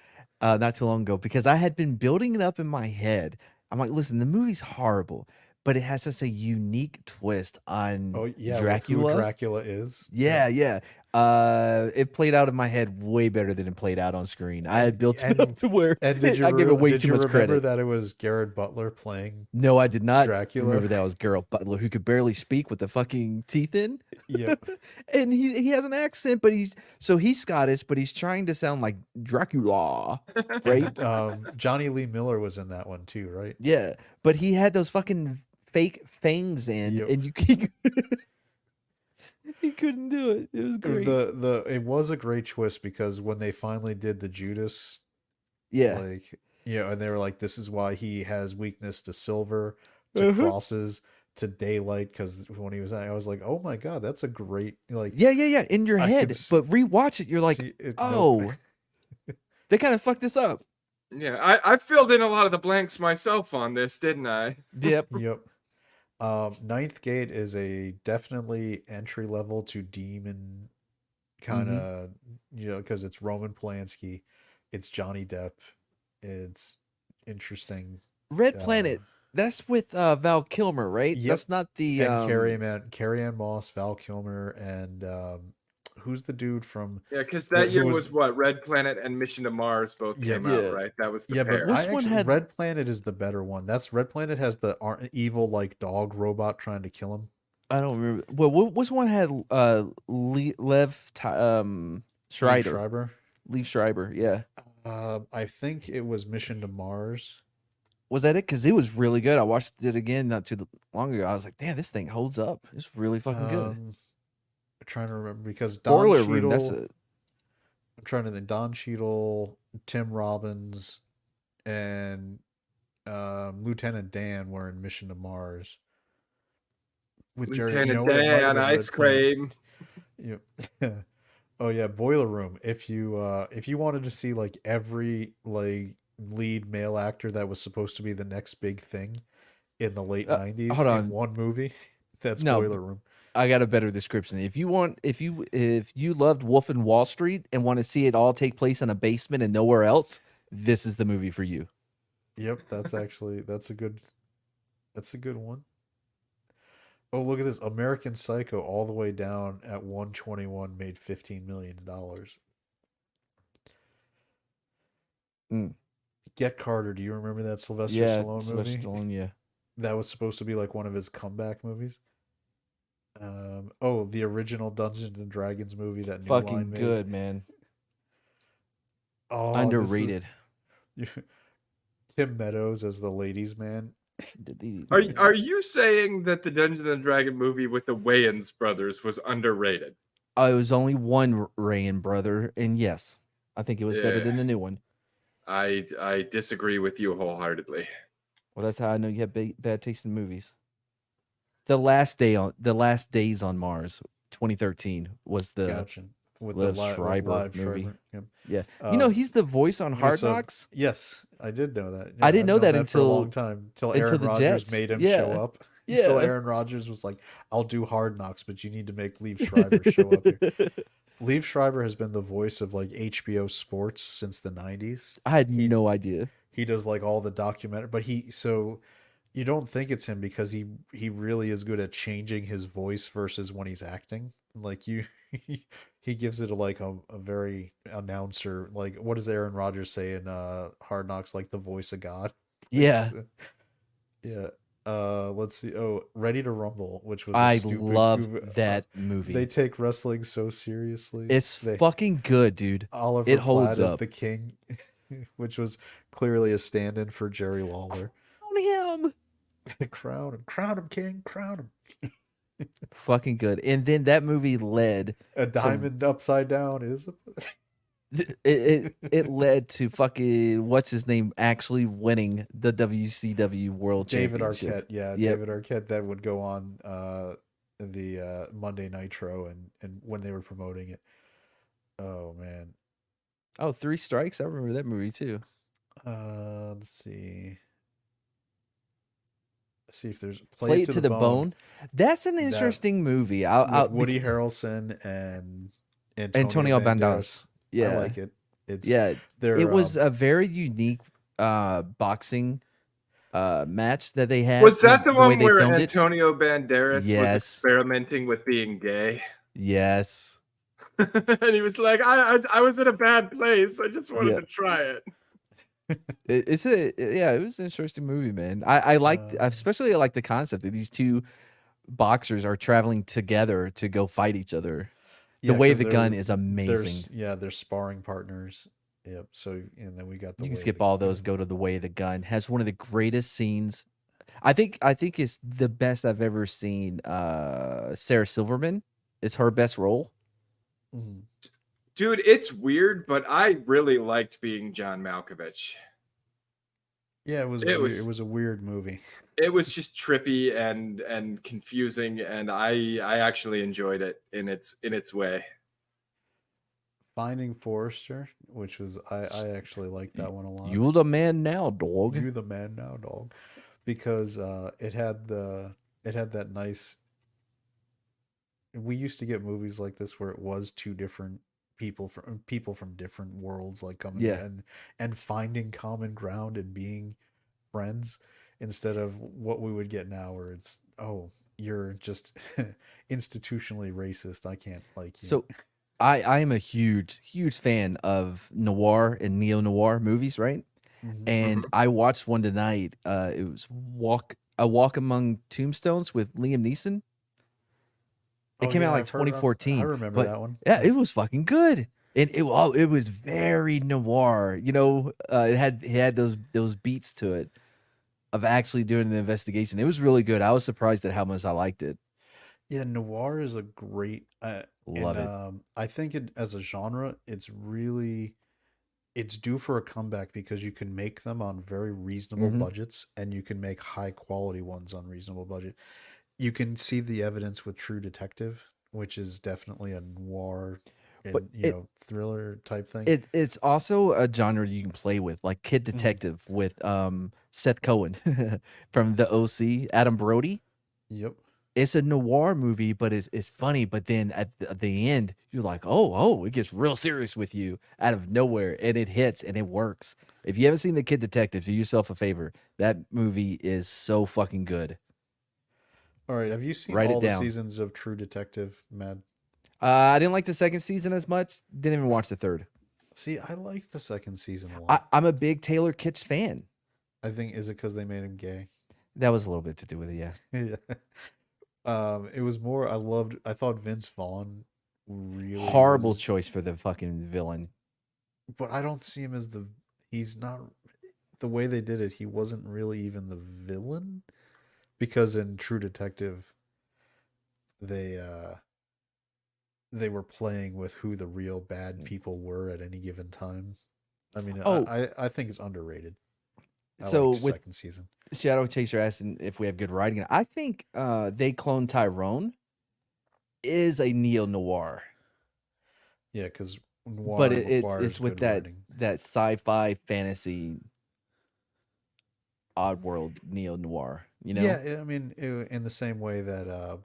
Speaker 5: not too long ago, because I had been building it up in my head. I'm like, listen, the movie's horrible, but it has such a unique twist on
Speaker 1: Oh yeah,
Speaker 5: Dracula.
Speaker 1: who Dracula is.
Speaker 5: Yeah. It played out in my head way better than it played out on screen. I had built it
Speaker 1: And-
Speaker 5: up to where
Speaker 1: And did you
Speaker 5: I give it way
Speaker 1: did
Speaker 5: too
Speaker 1: you
Speaker 5: much
Speaker 1: remember
Speaker 5: credit.
Speaker 1: that it was Garrett Butler playing?
Speaker 5: No, I did not
Speaker 1: Dracula?
Speaker 5: remember that was Geralt Butler, who could barely speak with the fucking teeth in.
Speaker 1: Yep.
Speaker 5: And he has an accent, but he's Scottish, but he's trying to sound like Dracula, right?
Speaker 1: Johnny Lee Miller was in that one too, right?
Speaker 5: Yeah, but he had those fucking fake fangs in,
Speaker 1: Yep.
Speaker 5: and he couldn't do it. It was great.
Speaker 1: It was a great twist because when they finally did the Judas,
Speaker 5: Yeah,
Speaker 1: like, and they were like, this is why he has weakness to silver, to
Speaker 5: Uh-huh.
Speaker 1: crosses, to daylight. Because when he was, I was like, oh my god, that's a great like.
Speaker 5: yeah. In your
Speaker 1: I
Speaker 5: head,
Speaker 1: could
Speaker 5: but rewatch it, you're like,
Speaker 1: nope.
Speaker 5: oh, they kind of fucked this up.
Speaker 2: Yeah, I filled in a lot of the blanks myself on this, didn't I?
Speaker 5: Yep.
Speaker 1: Yep. Ninth Gate is a definitely entry level to demon kind of, because it's Roman Polanski, it's Johnny Depp, it's interesting.
Speaker 5: Red Planet. That's with Val Kilmer, right?
Speaker 1: Yep.
Speaker 5: That's not the
Speaker 1: And Carrie Ann Moss, Val Kilmer, and who's the dude from?
Speaker 2: Yeah, because
Speaker 1: Who
Speaker 2: that year
Speaker 1: was-
Speaker 2: was what Red Planet and Mission to Mars both
Speaker 1: Yeah.
Speaker 2: came
Speaker 5: Yeah.
Speaker 2: out, right? That was the
Speaker 1: Yeah,
Speaker 2: pair.
Speaker 1: but
Speaker 5: This one
Speaker 1: actually,
Speaker 5: had-
Speaker 1: Red Planet is the better one. That's Red Planet has the evil like dog robot trying to kill him.
Speaker 5: I don't remember. Well, which one had Schreiber? Leaf Schreiber, yeah.
Speaker 1: I think it was Mission to Mars.
Speaker 5: Was that it? Because it was really good. I watched it again not too long ago. I was like, damn, this thing holds up. It's really fucking good.
Speaker 1: I'm trying to remember because Don
Speaker 5: Boiler
Speaker 1: Cheadle.
Speaker 5: Room. That's it.
Speaker 1: I'm trying to think. Don Cheadle, Tim Robbins, and Lieutenant Dan were in Mission to Mars. With
Speaker 2: Lieutenant
Speaker 1: it might have
Speaker 2: Dan,
Speaker 1: been
Speaker 2: ice
Speaker 1: Red Planet.
Speaker 2: cream.
Speaker 1: Yep. Oh yeah, Boiler Room. If you wanted to see like every like lead male actor that was supposed to be the next big thing in the late 90s
Speaker 5: hold
Speaker 1: in
Speaker 5: on.
Speaker 1: one movie, that's
Speaker 5: No,
Speaker 1: Boiler Room.
Speaker 5: I got a better description. If you loved Wolf in Wall Street and want to see it all take place in a basement and nowhere else, this is the movie for you.
Speaker 1: Yep, that's a good one. Oh, look at this. American Psycho all the way down at 121 made $15 million.
Speaker 5: Mm.
Speaker 1: Get Carter. Do you remember that Sylvester
Speaker 5: Yeah,
Speaker 1: Stallone
Speaker 5: Sylvester
Speaker 1: movie?
Speaker 5: Stallone, yeah.
Speaker 1: That was supposed to be like one of his comeback movies. Oh, the original Dungeons and Dragons movie that New Line
Speaker 5: Fucking
Speaker 1: made.
Speaker 5: good, man.
Speaker 1: Oh,
Speaker 5: Underrated.
Speaker 1: Tim Meadows as the ladies' man.
Speaker 2: Are you saying that the Dungeons and Dragon movie with the Wayans brothers was underrated?
Speaker 5: It was only one Rayan brother, and yes, I think it was better
Speaker 2: Yeah.
Speaker 5: than the new one.
Speaker 2: I disagree with you wholeheartedly.
Speaker 5: Well, that's how I know you have bad taste in movies. The last days on Mars, 2013 was the
Speaker 1: Gotcha. With
Speaker 5: Liv
Speaker 1: the
Speaker 5: Schreiber
Speaker 1: live
Speaker 5: movie.
Speaker 1: Schreiber. Yep.
Speaker 5: yeah. He's the voice on Hard
Speaker 1: so-
Speaker 5: Knocks.
Speaker 1: Yes, I did know that.
Speaker 5: I didn't know
Speaker 1: I've known
Speaker 5: that
Speaker 1: for a long
Speaker 5: until-
Speaker 1: time till
Speaker 5: until
Speaker 1: Aaron
Speaker 5: the
Speaker 1: Rodgers
Speaker 5: Jets.
Speaker 1: made him
Speaker 5: Yeah.
Speaker 1: show up. Until
Speaker 5: Yeah.
Speaker 1: Aaron Rodgers was like, "I'll do Hard Knocks, but you need to make Liev Schreiber show up here." Liev Schreiber has been the voice of like HBO Sports since the 90s.
Speaker 5: I had no idea.
Speaker 1: He does like all the documentary, but you don't think it's him because he really is good at changing his voice versus when he's acting. Like he gives it a very announcer, like what does Aaron Rodgers say in Hard Knocks, like the voice of God.
Speaker 5: Yeah,
Speaker 1: Yeah. Let's see. Oh, Ready to Rumble, which was
Speaker 5: I
Speaker 1: a stupid
Speaker 5: love
Speaker 1: movie.
Speaker 5: that movie.
Speaker 1: They take wrestling so seriously.
Speaker 5: It's
Speaker 1: They-
Speaker 5: fucking good, dude.
Speaker 1: Oliver
Speaker 5: it holds
Speaker 1: Platt as
Speaker 5: up.
Speaker 1: the king, which was clearly a stand-in for Jerry Lawler.
Speaker 5: On him.
Speaker 1: Crown him, king, crown him.
Speaker 5: Fucking good. And then that movie led
Speaker 1: A diamond upside down is
Speaker 5: it led to fucking what's his name actually winning the WCW World
Speaker 1: David
Speaker 5: Championship.
Speaker 1: Arquette. Yeah,
Speaker 5: Yep.
Speaker 1: David Arquette that would go on the Monday Nitro and when they were promoting it. Oh man.
Speaker 5: Oh, Three Strikes. I remember that movie too.
Speaker 1: Let's see. Let's see if there's
Speaker 5: Play It to the Bone. That's an interesting movie.
Speaker 1: With Woody Harrelson and
Speaker 5: Antonio Banderas. Yeah,
Speaker 1: I like it. It's
Speaker 5: yeah.
Speaker 1: they're,
Speaker 5: It was a very unique boxing match that they had.
Speaker 2: Was that the
Speaker 5: way
Speaker 2: one
Speaker 5: they
Speaker 2: where
Speaker 5: filmed it.
Speaker 2: Antonio Banderas was
Speaker 5: Yes.
Speaker 2: experimenting with being gay?
Speaker 5: Yes.
Speaker 2: And he was like, I was in a bad place. I just wanted
Speaker 5: Yeah.
Speaker 2: to try it.
Speaker 5: It was an interesting movie, man. I liked, especially I like the concept that these two boxers are traveling together to go fight each other. The way of the gun is amazing.
Speaker 1: They're sparring partners. Yep. So and then we got the
Speaker 5: You can
Speaker 1: way
Speaker 5: skip
Speaker 1: the
Speaker 5: all those. Go to the way of the gun. Has one of the greatest scenes. I think it's the best I've ever seen. Sarah Silverman is her best role.
Speaker 1: Mhm.
Speaker 2: Dude, it's weird, but I really liked being John Malkovich.
Speaker 1: Yeah, it was
Speaker 2: It
Speaker 1: weird.
Speaker 2: was-
Speaker 1: It was a weird movie.
Speaker 2: It was just trippy and confusing, and I actually enjoyed it in its way.
Speaker 1: Finding Forrester, which was I actually liked that one a lot.
Speaker 5: You the man now, dog.
Speaker 1: You the man now, dog, because it had that nice. We used to get movies like this where it was two different people from different worlds like coming
Speaker 5: Yeah.
Speaker 1: and finding common ground and being friends instead of what we would get now where it's you're just institutionally racist. I can't like you.
Speaker 5: So I am a huge fan of noir and neo noir movies, right?
Speaker 1: Mhm.
Speaker 5: And I watched one tonight. It was A Walk Among Tombstones with Liam Neeson. It came
Speaker 1: yeah,
Speaker 5: out like
Speaker 1: I've heard-
Speaker 5: 2014.
Speaker 1: I remember
Speaker 5: but
Speaker 1: that one.
Speaker 5: Yeah, it was fucking good. And it was very noir. You know, it had those beats to it of actually doing an investigation. It was really good. I was surprised at how much I liked it.
Speaker 1: Yeah, noir is a great
Speaker 5: Love it.
Speaker 1: I think it as a genre, it's due for a comeback because you can make them on very reasonable
Speaker 5: Mhm.
Speaker 1: budgets and you can make high quality ones on reasonable budget. You can see the evidence with True Detective, which is definitely a noir
Speaker 5: But
Speaker 1: and thriller type thing.
Speaker 5: It's also a genre you can play with, like Kid
Speaker 1: Mm-hmm.
Speaker 5: Detective with Seth Cohen from the OC, Adam Brody.
Speaker 1: Yep.
Speaker 5: It's a noir movie, but it's funny. But then at the end, you're like, oh, it gets real serious with you out of nowhere, and it hits and it works. If you haven't seen The Kid Detective, do yourself a favor. That movie is so fucking good.
Speaker 1: All right. Have you seen
Speaker 5: Write it
Speaker 1: all the
Speaker 5: down.
Speaker 1: seasons of True Detective, Mad?
Speaker 5: I didn't like the second season as much. Didn't even watch the third.
Speaker 1: See, I liked the second season a lot.
Speaker 5: I'm a big Taylor Kitsch fan.
Speaker 1: I think is it because they made him gay?
Speaker 5: That was a little bit to do with it, yeah.
Speaker 1: Yeah. It was more. I thought Vince Vaughn really
Speaker 5: Horrible
Speaker 1: was-
Speaker 5: choice for the fucking villain.
Speaker 1: but I don't see him as he's not the way they did it. He wasn't really even the villain because in True Detective, they were playing with who the real bad people were at any given time. I mean,
Speaker 5: Oh.
Speaker 1: I think it's underrated. I
Speaker 5: So
Speaker 1: liked
Speaker 5: with
Speaker 1: second season.
Speaker 5: Shadow Chaser asking if we have good writing. I think They Clone Tyrone is a neo noir,
Speaker 1: Yeah, because noir
Speaker 5: but it's
Speaker 1: requires
Speaker 5: with
Speaker 1: good
Speaker 5: that
Speaker 1: writing.
Speaker 5: that sci-fi fantasy odd world neo noir. You know,
Speaker 1: Yeah, I mean, in the same way that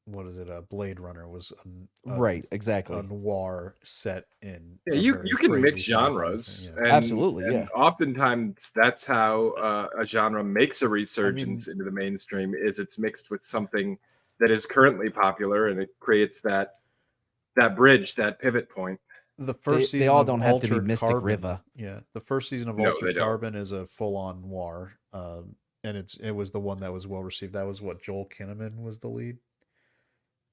Speaker 1: what is it? Blade Runner was
Speaker 5: right? Exactly.
Speaker 1: a noir set in.
Speaker 2: Yeah,
Speaker 1: a
Speaker 2: you
Speaker 1: very
Speaker 2: can
Speaker 1: crazy
Speaker 2: mix
Speaker 1: sci-fi
Speaker 2: genres.
Speaker 1: thing,
Speaker 2: And,
Speaker 5: Absolutely,
Speaker 2: and
Speaker 5: yeah.
Speaker 2: oftentimes that's how a genre makes a resurgence into the mainstream is it's mixed with something that is currently popular and it creates that bridge, that pivot point.
Speaker 1: The first
Speaker 5: They
Speaker 1: season
Speaker 5: all
Speaker 1: of
Speaker 5: don't have to be
Speaker 1: Altered
Speaker 5: Mystic
Speaker 1: Carbon,
Speaker 5: River.
Speaker 1: Yeah, the first season of
Speaker 2: No, they
Speaker 1: Altered
Speaker 2: don't.
Speaker 1: Carbon is a full-on noir, and it was the one that was well received. That was what Joel Kinnaman was the lead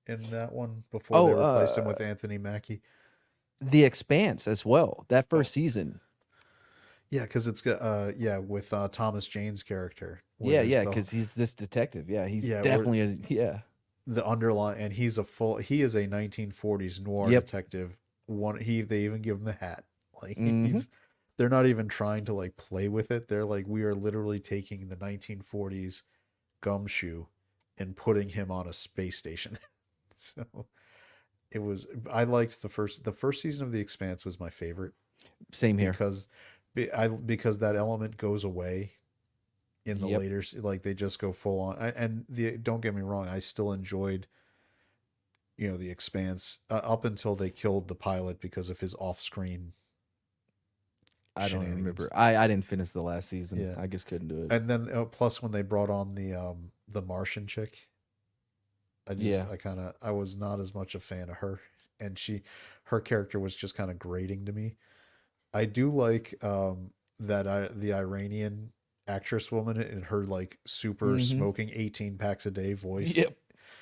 Speaker 1: in that one before they replaced him with Anthony Mackie.
Speaker 5: The Expanse as well. That first season.
Speaker 1: Yeah, because it's got with Thomas Jane's character. where
Speaker 5: Yeah,
Speaker 1: there's
Speaker 5: yeah,
Speaker 1: the-
Speaker 5: because he's this detective. Yeah, he's
Speaker 1: Yeah,
Speaker 5: definitely
Speaker 1: the underlying, and he is a 1940s noir
Speaker 5: Yep.
Speaker 1: detective. They even give him the hat. Like
Speaker 5: Mhm.
Speaker 1: they're not even trying to like play with it. They're like, we are literally taking the 1940s gumshoe and putting him on a space station. So I liked the first season of The Expanse was my favorite
Speaker 5: Same here.
Speaker 1: because that element goes away in the
Speaker 5: Yep.
Speaker 1: later, like they just go full on. Don't get me wrong, I still enjoyed The Expanse up until they killed the pilot because of his off-screen
Speaker 5: I don't
Speaker 1: shenanigans.
Speaker 5: remember. I didn't finish the last season.
Speaker 1: Yeah.
Speaker 5: I just couldn't do it.
Speaker 1: And then plus when they brought on the Martian chick, I was not as much a fan of her. and her character was just kind of grating to me. I do like the Iranian actress woman in her like super
Speaker 5: Mm-hmm.
Speaker 1: smoking 18 packs a day voice.
Speaker 5: Yep.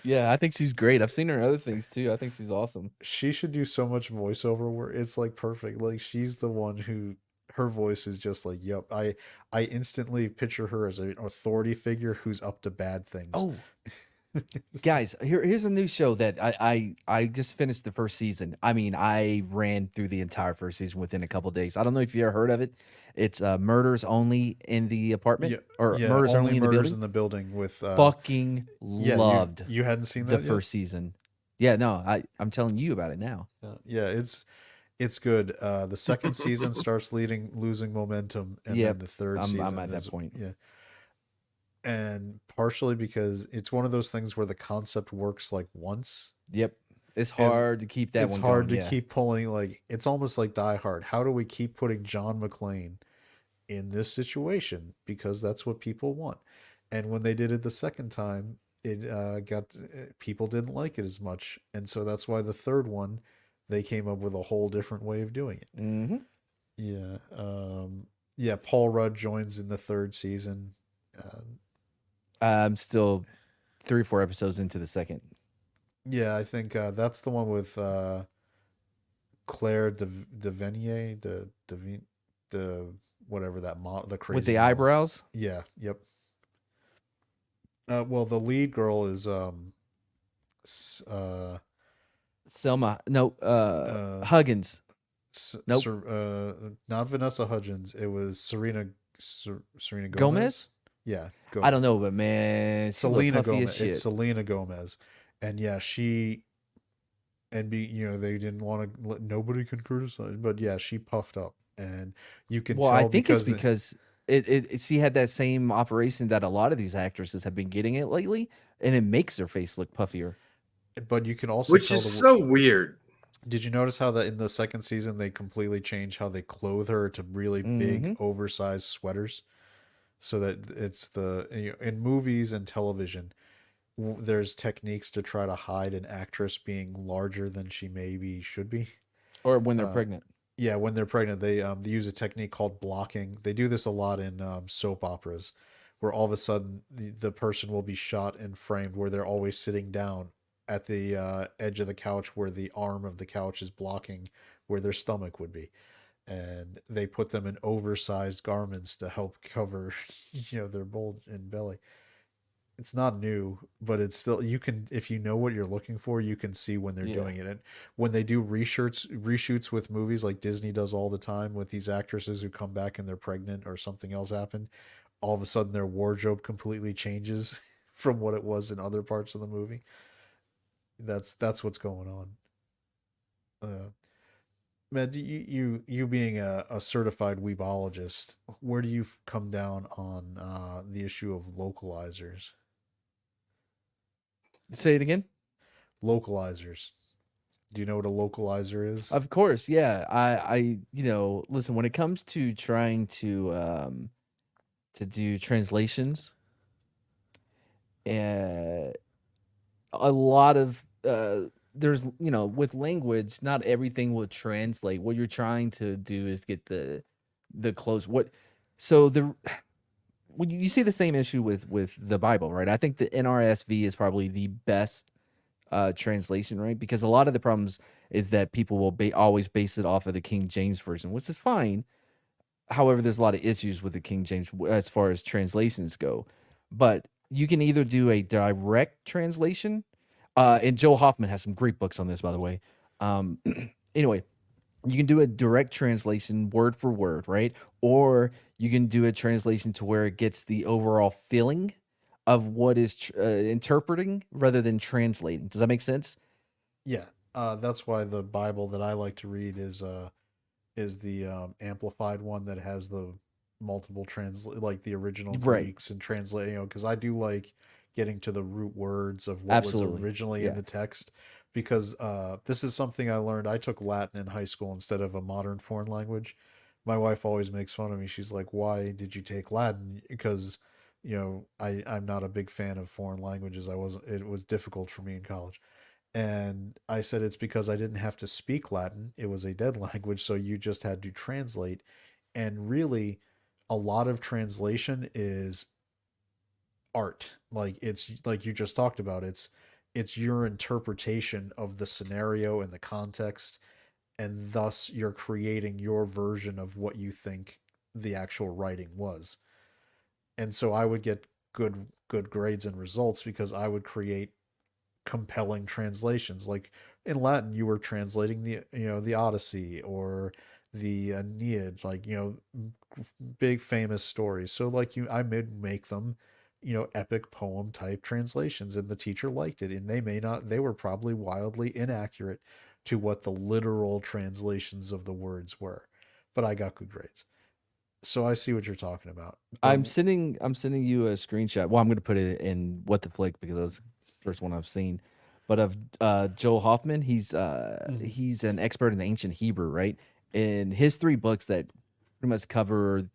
Speaker 5: Yeah, I think she's great. I've seen her in other things too. I think she's awesome.
Speaker 1: She should do so much voiceover where it's like perfect. Like she's the one who her voice is just like, yep. I instantly picture her as an authority figure who's up to bad things.
Speaker 5: Oh, guys, here's a new show that I just finished the first season. I mean, I ran through the entire first season within a couple days. I don't know if you ever heard of it. It's Murders Only in the Apartment,
Speaker 1: Yeah,
Speaker 5: or
Speaker 1: yeah,
Speaker 5: Murders Only in the
Speaker 1: Murders
Speaker 5: Building.
Speaker 1: in the Building with
Speaker 5: Fucking
Speaker 1: yeah,
Speaker 5: loved
Speaker 1: you hadn't seen
Speaker 5: the
Speaker 1: that yet?
Speaker 5: first season. Yeah, no, I'm telling you about it now.
Speaker 1: Yeah, it's good. The second season starts losing momentum, and
Speaker 5: Yep,
Speaker 1: then the third
Speaker 5: I'm
Speaker 1: season
Speaker 5: at that
Speaker 1: is
Speaker 5: point.
Speaker 1: yeah. And partially because it's one of those things where the concept works like once.
Speaker 5: Yep, it's hard to keep that
Speaker 1: It's
Speaker 5: one
Speaker 1: hard
Speaker 5: going.
Speaker 1: to keep pulling, like it's almost like Die Hard. How do we keep putting John McClane in this situation? Because that's what people want. And when they did it the second time, it people didn't like it as much, and so that's why the third one they came up with a whole different way of doing it.
Speaker 5: Mm-hmm.
Speaker 1: Yeah, yeah. Paul Rudd joins in the third season.
Speaker 5: I'm still 3 or 4 episodes into the second.
Speaker 1: Yeah, I think that's the one with Claire Devennier, the whatever that model, the crazy
Speaker 5: With the
Speaker 1: model.
Speaker 5: eyebrows.
Speaker 1: Yeah, yep. Well, the lead girl is
Speaker 5: Selma. No. Huggins. Nope.
Speaker 1: Not Vanessa Hudgens. It was Serena Gomez.
Speaker 5: Gomez?
Speaker 1: Yeah,
Speaker 5: I don't know, but man, she looked
Speaker 1: Selena
Speaker 5: puffy as
Speaker 1: Gomez.
Speaker 5: shit.
Speaker 1: It's Selena Gomez, and yeah, they didn't want to let nobody can criticize, but yeah, she puffed up, and you can
Speaker 5: Well,
Speaker 1: tell
Speaker 5: I think
Speaker 1: because
Speaker 5: it's because she had that same operation that a lot of these actresses have been getting it lately, and it makes their face look puffier.
Speaker 1: but you can also
Speaker 2: Which
Speaker 1: tell
Speaker 2: is so weird.
Speaker 1: Did you notice how that in the second season they completely changed how they clothe her to really big, oversized sweaters, so that it's in movies and television, there's techniques to try to hide an actress being larger than she maybe should be.
Speaker 5: Or when they're pregnant.
Speaker 1: Yeah, when they're pregnant, they use a technique called blocking. They do this a lot in soap operas, where all of a sudden the person will be shot and framed where they're always sitting down at the edge of the couch, where the arm of the couch is blocking where their stomach would be, and they put them in oversized garments to help cover, their bulge and belly. It's not new, but it's still, you can, if you know what you're looking for, you can see when they're doing it. And when they do reshoots with movies like Disney does all the time with these actresses who come back and they're pregnant or something else happened, all of a sudden their wardrobe completely changes from what it was in other parts of the movie. That's what's going on. Matt, you being a certified weebologist, where do you come down on the issue of localizers?
Speaker 5: Say it again.
Speaker 1: Localizers. Do you know what a localizer is?
Speaker 5: Of course, yeah. I listen, when it comes to trying to do translations, a lot of there's with language, not everything will translate. What you're trying to do is get the close when you see the same issue with the Bible, right? I think the NRSV is probably the best translation, right? Because a lot of the problems is that people will always base it off of the King James version, which is fine. However, there's a lot of issues with the King James as far as translations go. But you can either do a direct translation, and Joe Hoffman has some great books on this, by the way. Anyway, you can do a direct translation word for word, right? Or you can do a translation to where it gets the overall feeling of what is interpreting rather than translating. Does that make sense?
Speaker 1: Yeah, that's why the Bible that I like to read is the amplified one that has the multiple like the original Greeks and translating. Because I do like getting to the root words of what was originally in the text. Because this is something I learned. I took Latin in high school instead of a modern foreign language. My wife always makes fun of me. She's like, "Why did you take Latin?" Because I'm not a big fan of foreign languages. It was difficult for me in college. And I said it's because I didn't have to speak Latin. It was a dead language, so you just had to translate. And really, a lot of translation is art. Like it's like you just talked about. It's your interpretation of the scenario and the context, and thus you're creating your version of what you think the actual writing was. And so I would get good grades and results because I would create compelling translations. Like in Latin, you were translating the Odyssey or the Aeneid, like big famous stories. So like I would make them epic poem type translations, and the teacher liked it. And they were probably wildly inaccurate to what the literal translations of the words were, but I got good grades. So I see what you're talking about. But
Speaker 5: I'm sending you a screenshot. Well, I'm gonna put it in What the Flick because that's the first one I've seen. But of Joel Hoffman, he's an expert in ancient Hebrew, right? And his three books that pretty much cover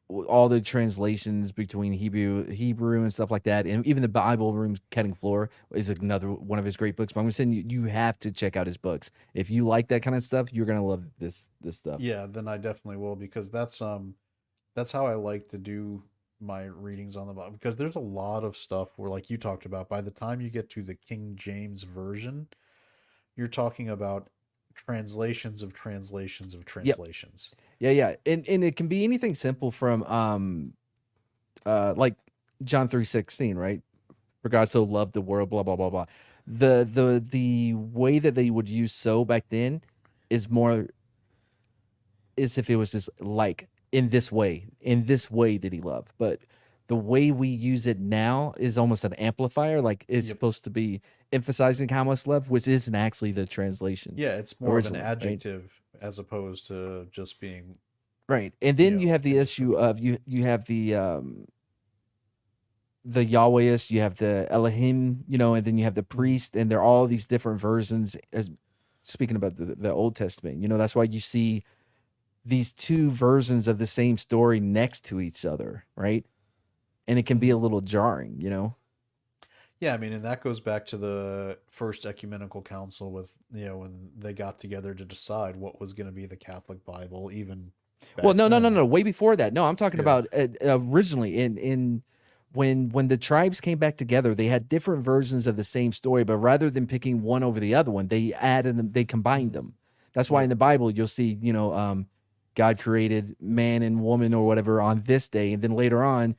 Speaker 5: all the translations between Hebrew and stuff like that, and even the Bible Room Cutting Floor is another one of his great books. But I'm gonna send you. You have to check out his books if you like that kind of stuff. You're gonna love this stuff.
Speaker 1: yeah, then I definitely will, because that's how I like to do my readings on the Bible, because there's a lot of stuff where, like you talked about, by the time you get to the King James version, you're talking about translations of translations of
Speaker 5: Yep.
Speaker 1: translations.
Speaker 5: Yeah. And it can be anything simple from like John 3:16, right? For God so loved the world, blah blah blah blah. The way that they would use "so" back then is more as if it was just like in this way that he loved. But the way we use it now is almost an amplifier, like it's
Speaker 1: Yep.
Speaker 5: supposed to be emphasizing how much love, which isn't actually the translation
Speaker 1: Yeah, it's more of an
Speaker 5: originally, right?
Speaker 1: adjective as opposed to just being,
Speaker 5: Right. And then you have the
Speaker 1: in
Speaker 5: issue
Speaker 1: descriptive.
Speaker 5: of you have the Yahwehist, you have the Elohim, and then you have the priest, and they're all these different versions. As speaking about the Old Testament, that's why you see these two versions of the same story next to each other, right? And it can be a little jarring.
Speaker 1: Yeah, I mean, and that goes back to the first ecumenical council with, when they got together to decide what was going to be the Catholic Bible, even
Speaker 5: Well,
Speaker 1: back
Speaker 5: no,
Speaker 1: then.
Speaker 5: way before that. No, I'm talking
Speaker 1: Yeah.
Speaker 5: about originally in when the tribes came back together, they had different versions of the same story, but rather than picking one over the other one, they added them, they combined them. That's why in
Speaker 1: Yep.
Speaker 5: the Bible you'll see, God created man and woman or whatever on this day, and then later on,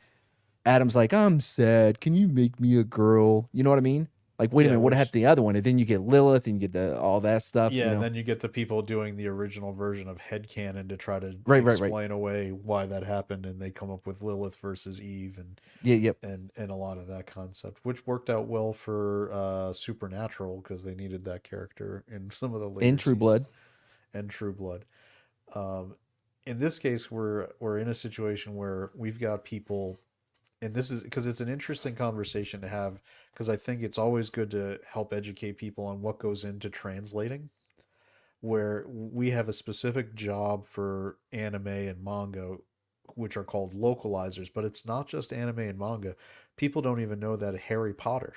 Speaker 5: Adam's like, I'm sad. Can you make me a girl? You know what I mean? Like, wait a
Speaker 1: Yeah,
Speaker 5: minute, what happened
Speaker 1: which
Speaker 5: to the other one? And then you get Lilith, and you get all that stuff.
Speaker 1: Yeah, and then you get the people doing the original version of headcanon to try to
Speaker 5: Right.
Speaker 1: explain away why that happened, and they come up with Lilith versus Eve, and
Speaker 5: Yeah, yep.
Speaker 1: and a lot of that concept, which worked out well for Supernatural, because they needed that character in some of the
Speaker 5: In
Speaker 1: later
Speaker 5: True Blood.
Speaker 1: seasons, and True Blood. Um, in this case, we're in a situation where we've got people, and this is because it's an interesting conversation to have, because I think it's always good to help educate people on what goes into translating, where we have a specific job for anime and manga, which are called localizers, but it's not just anime and manga. People don't even know that Harry Potter,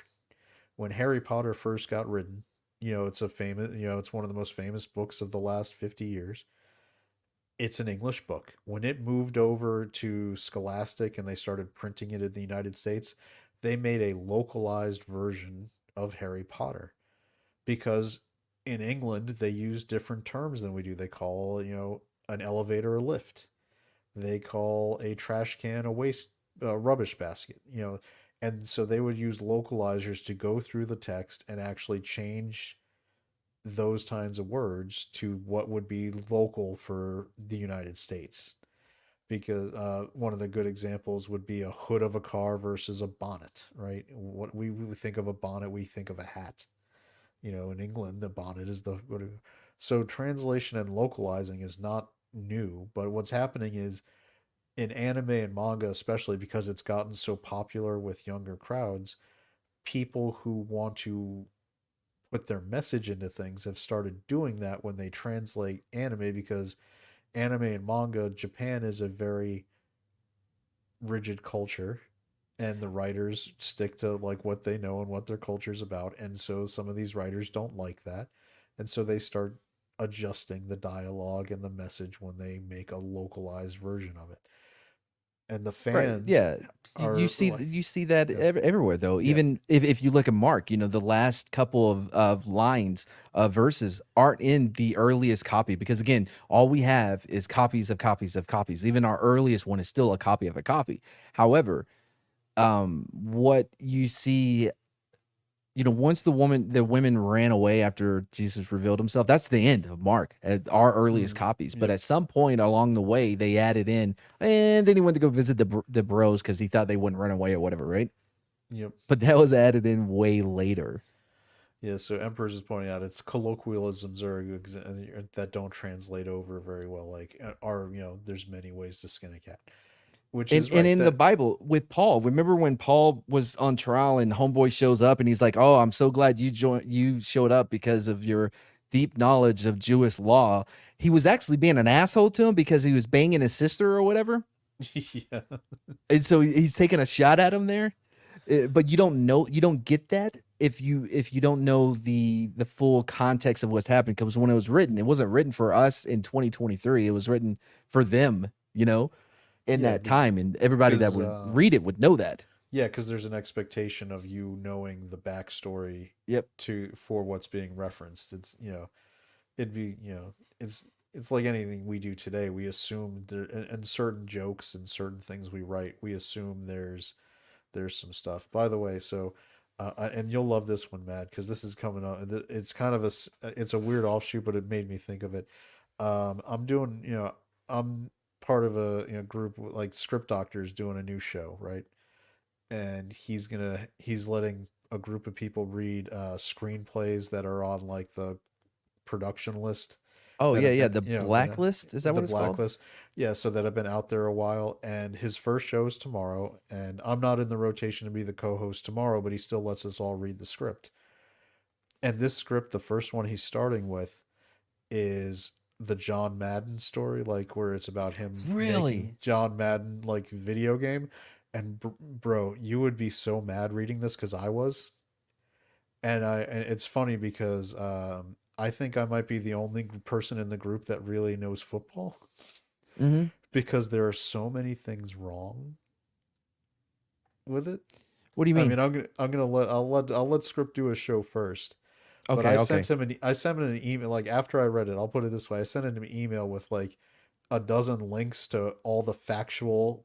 Speaker 1: when Harry Potter first got written, it's one of the most famous books of the last 50 years. It's an English book. When it moved over to Scholastic and they started printing it in the United States, they made a localized version of Harry Potter, because in England they use different terms than we do. They call, an elevator a lift. They call a trash can a waste rubbish basket, and so they would use localizers to go through the text and actually change those kinds of words to what would be local for the United States. Because one of the good examples would be a hood of a car versus a bonnet, right? What we think of a bonnet, we think of a hat. In England, the bonnet is the. So translation and localizing is not new, but what's happening is in anime and manga, especially because it's gotten so popular with younger crowds, people who want to put their message into things have started doing that when they translate anime, because anime and manga, Japan is a very rigid culture, and the writers stick to like what they know and what their culture's about, and so some of these writers don't like that, and so they start adjusting the dialogue and the message when they make a localized version of it, and the
Speaker 5: Right.
Speaker 1: fans
Speaker 5: Yeah.
Speaker 1: are like,
Speaker 5: You see that
Speaker 1: yeah,
Speaker 5: everywhere though.
Speaker 1: yeah,
Speaker 5: Even if you look at Mark, you know, the last couple of lines of verses aren't in the earliest copy because again, all we have is copies of copies of copies. Even our earliest one is still a copy of a copy. However, what you see, you know, once the women ran away after Jesus revealed himself, that's the end of Mark at our earliest copies. But
Speaker 1: yeah,
Speaker 5: at some point along the way, they added in, and then he went to go visit the bros because he thought they wouldn't run away or whatever, right?
Speaker 1: yep.
Speaker 5: But that was added in way later.
Speaker 1: Yeah, so Emperor's is pointing out it's colloquialisms that don't translate over very well. Like, are there's many ways to skin a cat, which is
Speaker 5: And
Speaker 1: right.
Speaker 5: in the Bible with Paul, remember when Paul was on trial and homeboy shows up and he's like, "Oh, I'm so glad you showed up because of your deep knowledge of Jewish law." He was actually being an asshole to him because he was banging his sister or whatever.
Speaker 1: Yeah,
Speaker 5: And so he's taking a shot at him there. But you don't get that if you don't know the full context of what's happened because when it was written, it wasn't written for us in 2023. It was written for them, you know, in
Speaker 1: yeah,
Speaker 5: that time, and everybody that
Speaker 1: because
Speaker 5: would read it would know that.
Speaker 1: yeah, because there's an expectation of you knowing the backstory
Speaker 5: Yep.
Speaker 1: for what's being referenced. It's it'd be it's like anything we do today. We assume there and certain jokes and certain things we write, we assume there's some stuff. By the way, so and you'll love this one, Matt, because this is coming up. It's kind of it's a weird offshoot, but it made me think of it. I'm doing, I'm part of a group like Script Doctors doing a new show, right? And he's letting a group of people read screenplays that are on like the production list
Speaker 5: Oh
Speaker 1: that
Speaker 5: yeah,
Speaker 1: have
Speaker 5: yeah.
Speaker 1: been
Speaker 5: The blacklist, is that
Speaker 1: the
Speaker 5: what it's called?
Speaker 1: blacklist, yeah, so that have been out there a while, and his first show is tomorrow, and I'm not in the rotation to be the co-host tomorrow, but he still lets us all read the script. And this script, the first one he's starting with, is the John Madden story, like where it's about him making
Speaker 5: Really?
Speaker 1: John Madden like video game. And bro, you would be so mad reading this because I was. And it's funny because I think I might be the only person in the group that really knows football
Speaker 5: Mm-hmm.
Speaker 1: because there are so many things wrong with it.
Speaker 5: What do you
Speaker 1: I
Speaker 5: mean?
Speaker 1: mean, I'll let Script do a show first. But
Speaker 5: Okay, okay.
Speaker 1: I sent him an email like after I read it. I'll put it this way: I sent him an email with like a dozen links to all the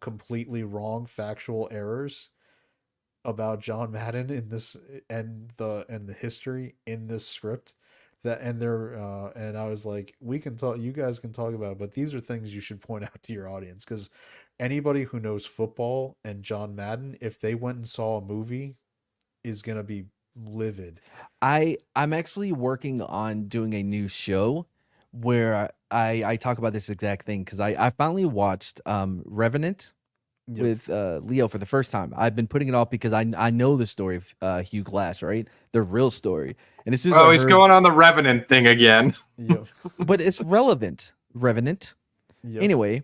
Speaker 1: completely wrong factual errors about John Madden in this and the history in this script. That and they're and I was like, we can talk. You guys can talk about it, but these are things you should point out to your audience because anybody who knows football and John Madden, if they went and saw a movie, is gonna be livid.
Speaker 5: I'm actually working on doing a new show where I talk about this exact thing because I finally watched Revenant
Speaker 1: Yep.
Speaker 5: with Leo for the first time. I've been putting it off because I know the story of Hugh Glass, right? The real story. And as soon as
Speaker 2: Oh,
Speaker 5: I
Speaker 2: he's
Speaker 5: heard,
Speaker 2: going on the Revenant thing again.
Speaker 1: Yep.
Speaker 5: but it's relevant, Revenant.
Speaker 1: Yep.
Speaker 5: Anyway,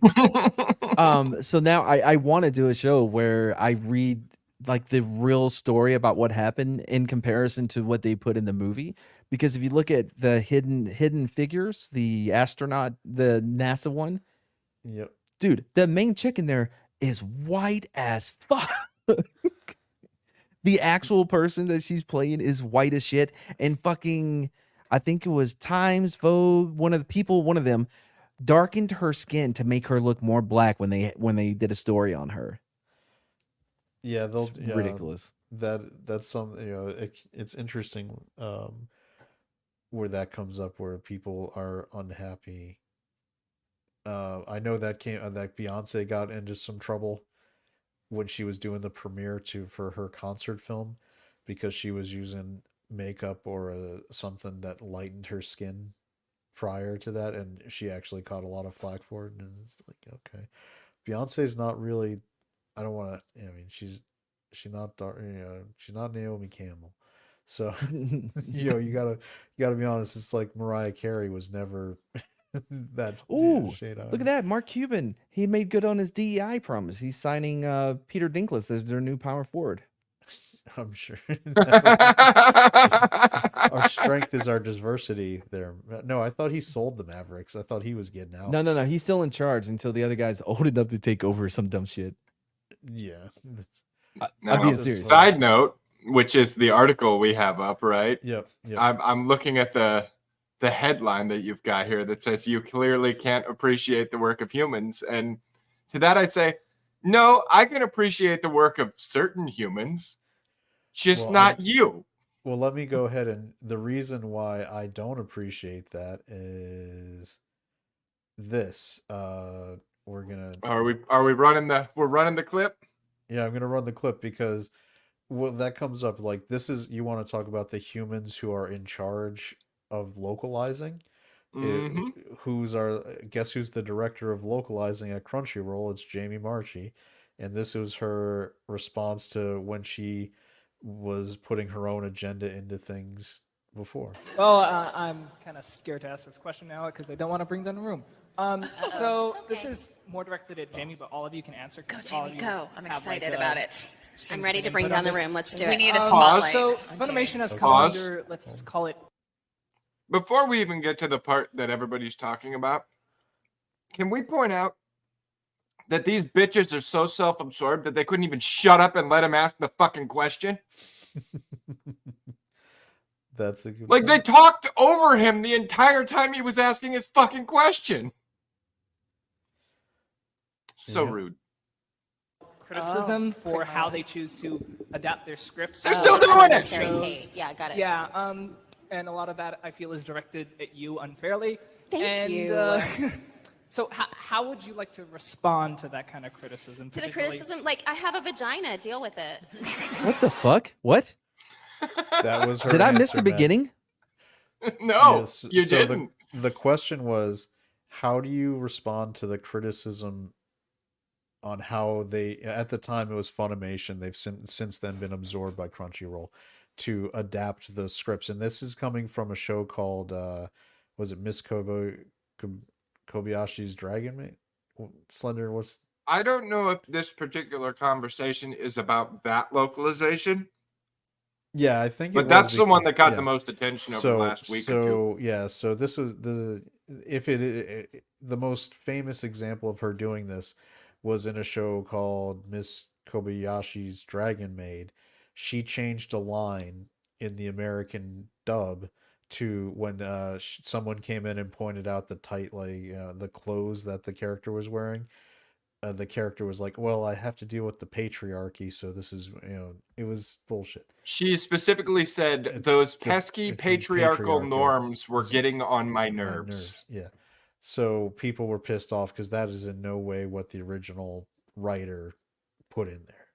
Speaker 5: so now I want to do a show where I read like the real story about what happened in comparison to what they put in the movie. Because if you look at the hidden figures, the astronaut, the NASA one,
Speaker 1: Yep.
Speaker 5: dude, the main chick in there is white as fuck. The actual person that she's playing is white as shit. And fucking, I think it was Times, Vogue, one of them darkened her skin to make her look more black when they did a story on her.
Speaker 1: Yeah,
Speaker 5: It's ridiculous.
Speaker 1: That's some it's interesting where that comes up where people are unhappy. I know that Beyonce got into some trouble when she was doing the premiere for her concert film because she was using makeup or something that lightened her skin prior to that, and she actually caught a lot of flack for it. And it's like, okay, Beyonce's not really. I don't want to. I mean, she's not dark. She's not Naomi Campbell. So you gotta be honest. It's like Mariah Carey was never that
Speaker 5: Ooh,
Speaker 1: shade on.
Speaker 5: look at that. Mark Cuban. He made good on his DEI promise. He's signing Peter Dinklage as their new power forward.
Speaker 1: I'm sure. Our strength is our diversity there. No, I thought he sold the Mavericks. I thought he was getting out.
Speaker 5: No. He's still in charge until the other guy's old enough to take over some dumb shit.
Speaker 1: Yeah.
Speaker 5: I'm being
Speaker 2: Now,
Speaker 5: serious.
Speaker 2: side note, which is the article we have up, right?
Speaker 1: Yep.
Speaker 2: I'm looking at the headline that you've got here that says you clearly can't appreciate the work of humans. And to that I say, no, I can appreciate the work of certain humans, just
Speaker 1: Well,
Speaker 2: not you.
Speaker 1: Well, let me go ahead, and the reason why I don't appreciate that is this. We're gonna
Speaker 2: Are we running the clip?
Speaker 1: Yeah, I'm gonna run the clip because well, that comes up like this is you want to talk about the humans who are in charge of localizing. Guess who's the director of localizing at Crunchyroll? It's Jamie Marchi, and this was her response to when she was putting her own agenda into things before.
Speaker 8: Well, I'm kind of scared to ask this question now because I don't want to bring down the room. So this is more directed at Jamie, but all of you can answer.
Speaker 9: Go,
Speaker 8: all of
Speaker 9: Jamie,
Speaker 8: you
Speaker 9: go. I'm
Speaker 8: have,
Speaker 9: excited
Speaker 8: like,
Speaker 9: about it.
Speaker 10: I'm ready to bring down the room. Let's do
Speaker 9: We
Speaker 10: it.
Speaker 9: need a
Speaker 2: Pause.
Speaker 9: spotlight.
Speaker 8: So
Speaker 9: on
Speaker 8: Funimation has
Speaker 9: Jamie.
Speaker 8: come
Speaker 2: Pause.
Speaker 8: under, let's call it.
Speaker 2: Before we even get to the part that everybody's talking about, can we point out that these bitches are so self-absorbed that they couldn't even shut up and let him ask the fucking question?
Speaker 1: That's a good
Speaker 2: Like, they
Speaker 1: point.
Speaker 2: talked over him the entire time he was asking his fucking question. So
Speaker 1: Yeah.
Speaker 2: rude.
Speaker 8: Criticism for how they choose to adapt their scripts.
Speaker 2: They're still doing it!
Speaker 10: Unnecessary
Speaker 8: Shows.
Speaker 10: hate. Yeah, got it.
Speaker 8: Yeah, and a lot of that I feel is directed at you unfairly.
Speaker 10: Thank you.
Speaker 8: So how would you like to respond to that kind of criticism?
Speaker 10: To the
Speaker 8: particularly-
Speaker 10: criticism, like, I have a vagina. Deal with it.
Speaker 5: What the fuck? What?
Speaker 1: That was her.
Speaker 5: Did I miss
Speaker 1: answer,
Speaker 5: the
Speaker 1: Matt.
Speaker 5: beginning?
Speaker 2: No,
Speaker 1: Yes,
Speaker 2: you
Speaker 1: so
Speaker 2: didn't.
Speaker 1: The question was, how do you respond to the criticism on how they, at the time it was Funimation, they've since then been absorbed by Crunchyroll to adapt the scripts. And this is coming from a show called, was it Miss Kobayashi's Dragon Maid? Slender, what's...
Speaker 2: I don't know if this particular conversation is about that localization,
Speaker 1: Yeah, I think it
Speaker 2: but
Speaker 1: was
Speaker 2: that's the one
Speaker 1: because-
Speaker 2: that got
Speaker 1: yeah.
Speaker 2: the most attention over the last week or two.
Speaker 1: Yeah, so this was the most famous example of her doing this was in a show called Miss Kobayashi's Dragon Maid. She changed a line in the American dub to when someone came in and pointed out the tight the clothes that the character was wearing. The character was like, "Well, I have to deal with the patriarchy, so this is it was bullshit."
Speaker 2: She specifically said those pesky
Speaker 1: it's a
Speaker 2: patriarchal
Speaker 1: patriarchal.
Speaker 2: norms were getting on my nerves.
Speaker 1: Yeah. So people were pissed off because that is in no way what the original writer put in there.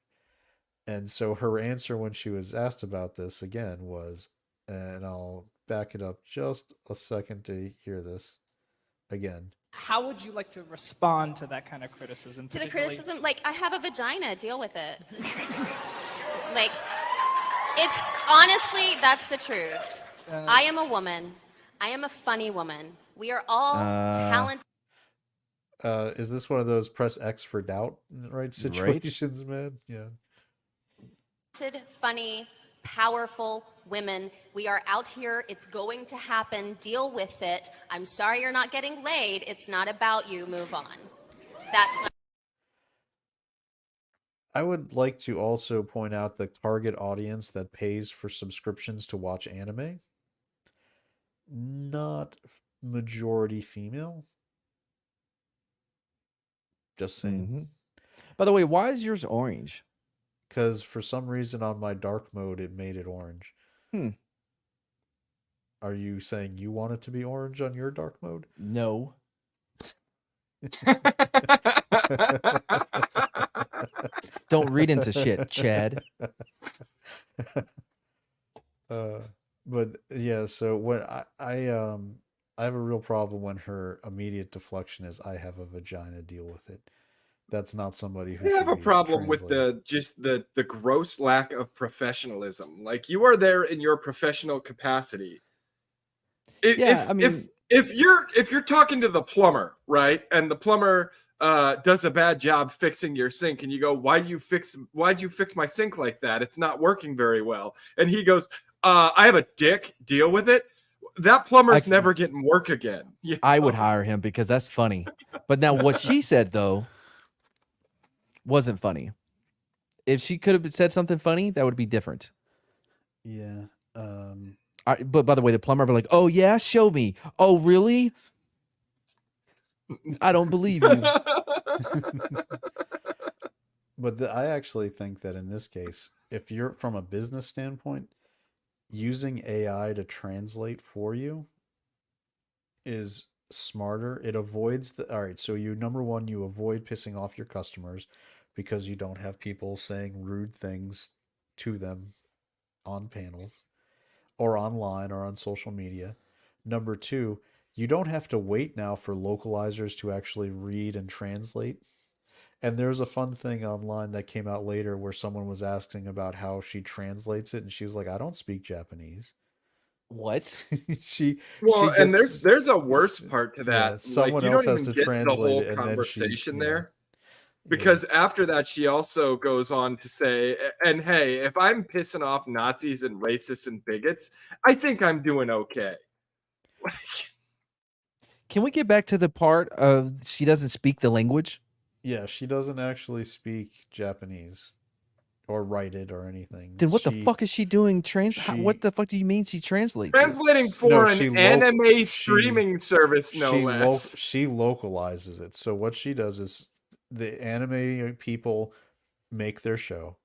Speaker 1: And so her answer when she was asked about this again was, and I'll back it up just a second to hear this again.
Speaker 8: How would you like to respond to that kind of criticism?
Speaker 10: To the
Speaker 8: particularly-
Speaker 10: criticism, like, I have a vagina. Deal with it. Like, it's honestly, that's the truth. I am a woman. I am a funny woman. We are all talented.
Speaker 1: Is this one of those press X for doubt, right? Situations, man? Yeah.
Speaker 10: Funny, powerful women. We are out here. It's going to happen. Deal with it. I'm sorry you're not getting laid. It's not about you. Move on. That's my
Speaker 1: I would like to also point out the target audience that pays for subscriptions to watch anime. Not majority female. Just saying.
Speaker 5: Mhm. By the way, why is yours orange?
Speaker 1: Because for some reason on my dark mode it made it orange. Are you saying you want it to be orange on your dark mode?
Speaker 5: No. Don't read into shit, Chad.
Speaker 1: But yeah, so when I have a real problem when her immediate deflection is I have a vagina, deal with it. That's not somebody who
Speaker 2: I have
Speaker 1: should
Speaker 2: a
Speaker 1: be
Speaker 2: problem with
Speaker 1: translated.
Speaker 2: the gross lack of professionalism. Like, you are there in your professional capacity.
Speaker 5: Yeah, I mean,
Speaker 2: if you're talking to the plumber, right, and the plumber does a bad job fixing your sink, and you go, why'd you fix my sink like that? It's not working very well. And he goes, I have a dick, deal with it. That plumber's never getting work again. You
Speaker 5: I would
Speaker 2: know?
Speaker 5: hire him because that's funny. But now what she said though wasn't funny. If she could have said something funny, that would be different.
Speaker 1: Yeah.
Speaker 5: But by the way, the plumber would be like, "Oh yeah, show me." Oh really? I don't believe you.
Speaker 1: But I actually think that in this case, if you're from a business standpoint, using AI to translate for you is smarter. It avoids all right, so number one, you avoid pissing off your customers because you don't have people saying rude things to them on panels or online or on social media. Number two, you don't have to wait now for localizers to actually read and translate. And there's a fun thing online that came out later where someone was asking about how she translates it, and she was like, "I don't speak Japanese."
Speaker 5: What?
Speaker 1: she
Speaker 2: Well,
Speaker 1: she
Speaker 2: and
Speaker 1: gets
Speaker 2: there's a worse part to that.
Speaker 1: yeah, someone
Speaker 2: you
Speaker 1: else
Speaker 2: don't
Speaker 1: has
Speaker 2: even
Speaker 1: to
Speaker 2: get the
Speaker 1: translate
Speaker 2: whole
Speaker 1: it, and then she
Speaker 2: conversation
Speaker 1: yeah.
Speaker 2: there. Because after that, she also goes on to say, and hey, if I'm pissing off Nazis and racists and bigots, I think I'm doing okay.
Speaker 5: Can we get back to the part of she doesn't speak the language?
Speaker 1: Yeah, she doesn't actually speak Japanese or write it or anything.
Speaker 5: Then what the fuck is she doing? What the fuck do you mean she translates it?
Speaker 2: Translating for an anime streaming service, no less.
Speaker 1: She localizes it. So what she does is the anime people make their show.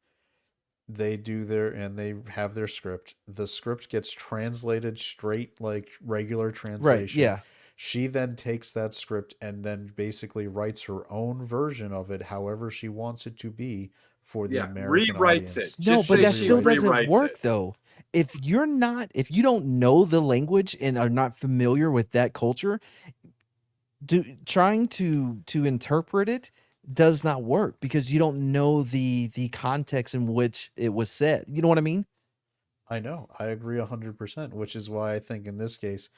Speaker 1: They do and they have their script. The script gets translated straight like regular translation.
Speaker 5: Right, yeah.
Speaker 1: She then takes that script and then basically writes her own version of it however she wants it to be for the American
Speaker 2: rewrites
Speaker 1: audience.
Speaker 5: No, but that still doesn't work though. If you don't know the language and are not familiar with that culture, trying to interpret it does not work because you don't know the context in which it was said. You know what I mean?
Speaker 1: I know. I agree 100%, which is why I think in this case,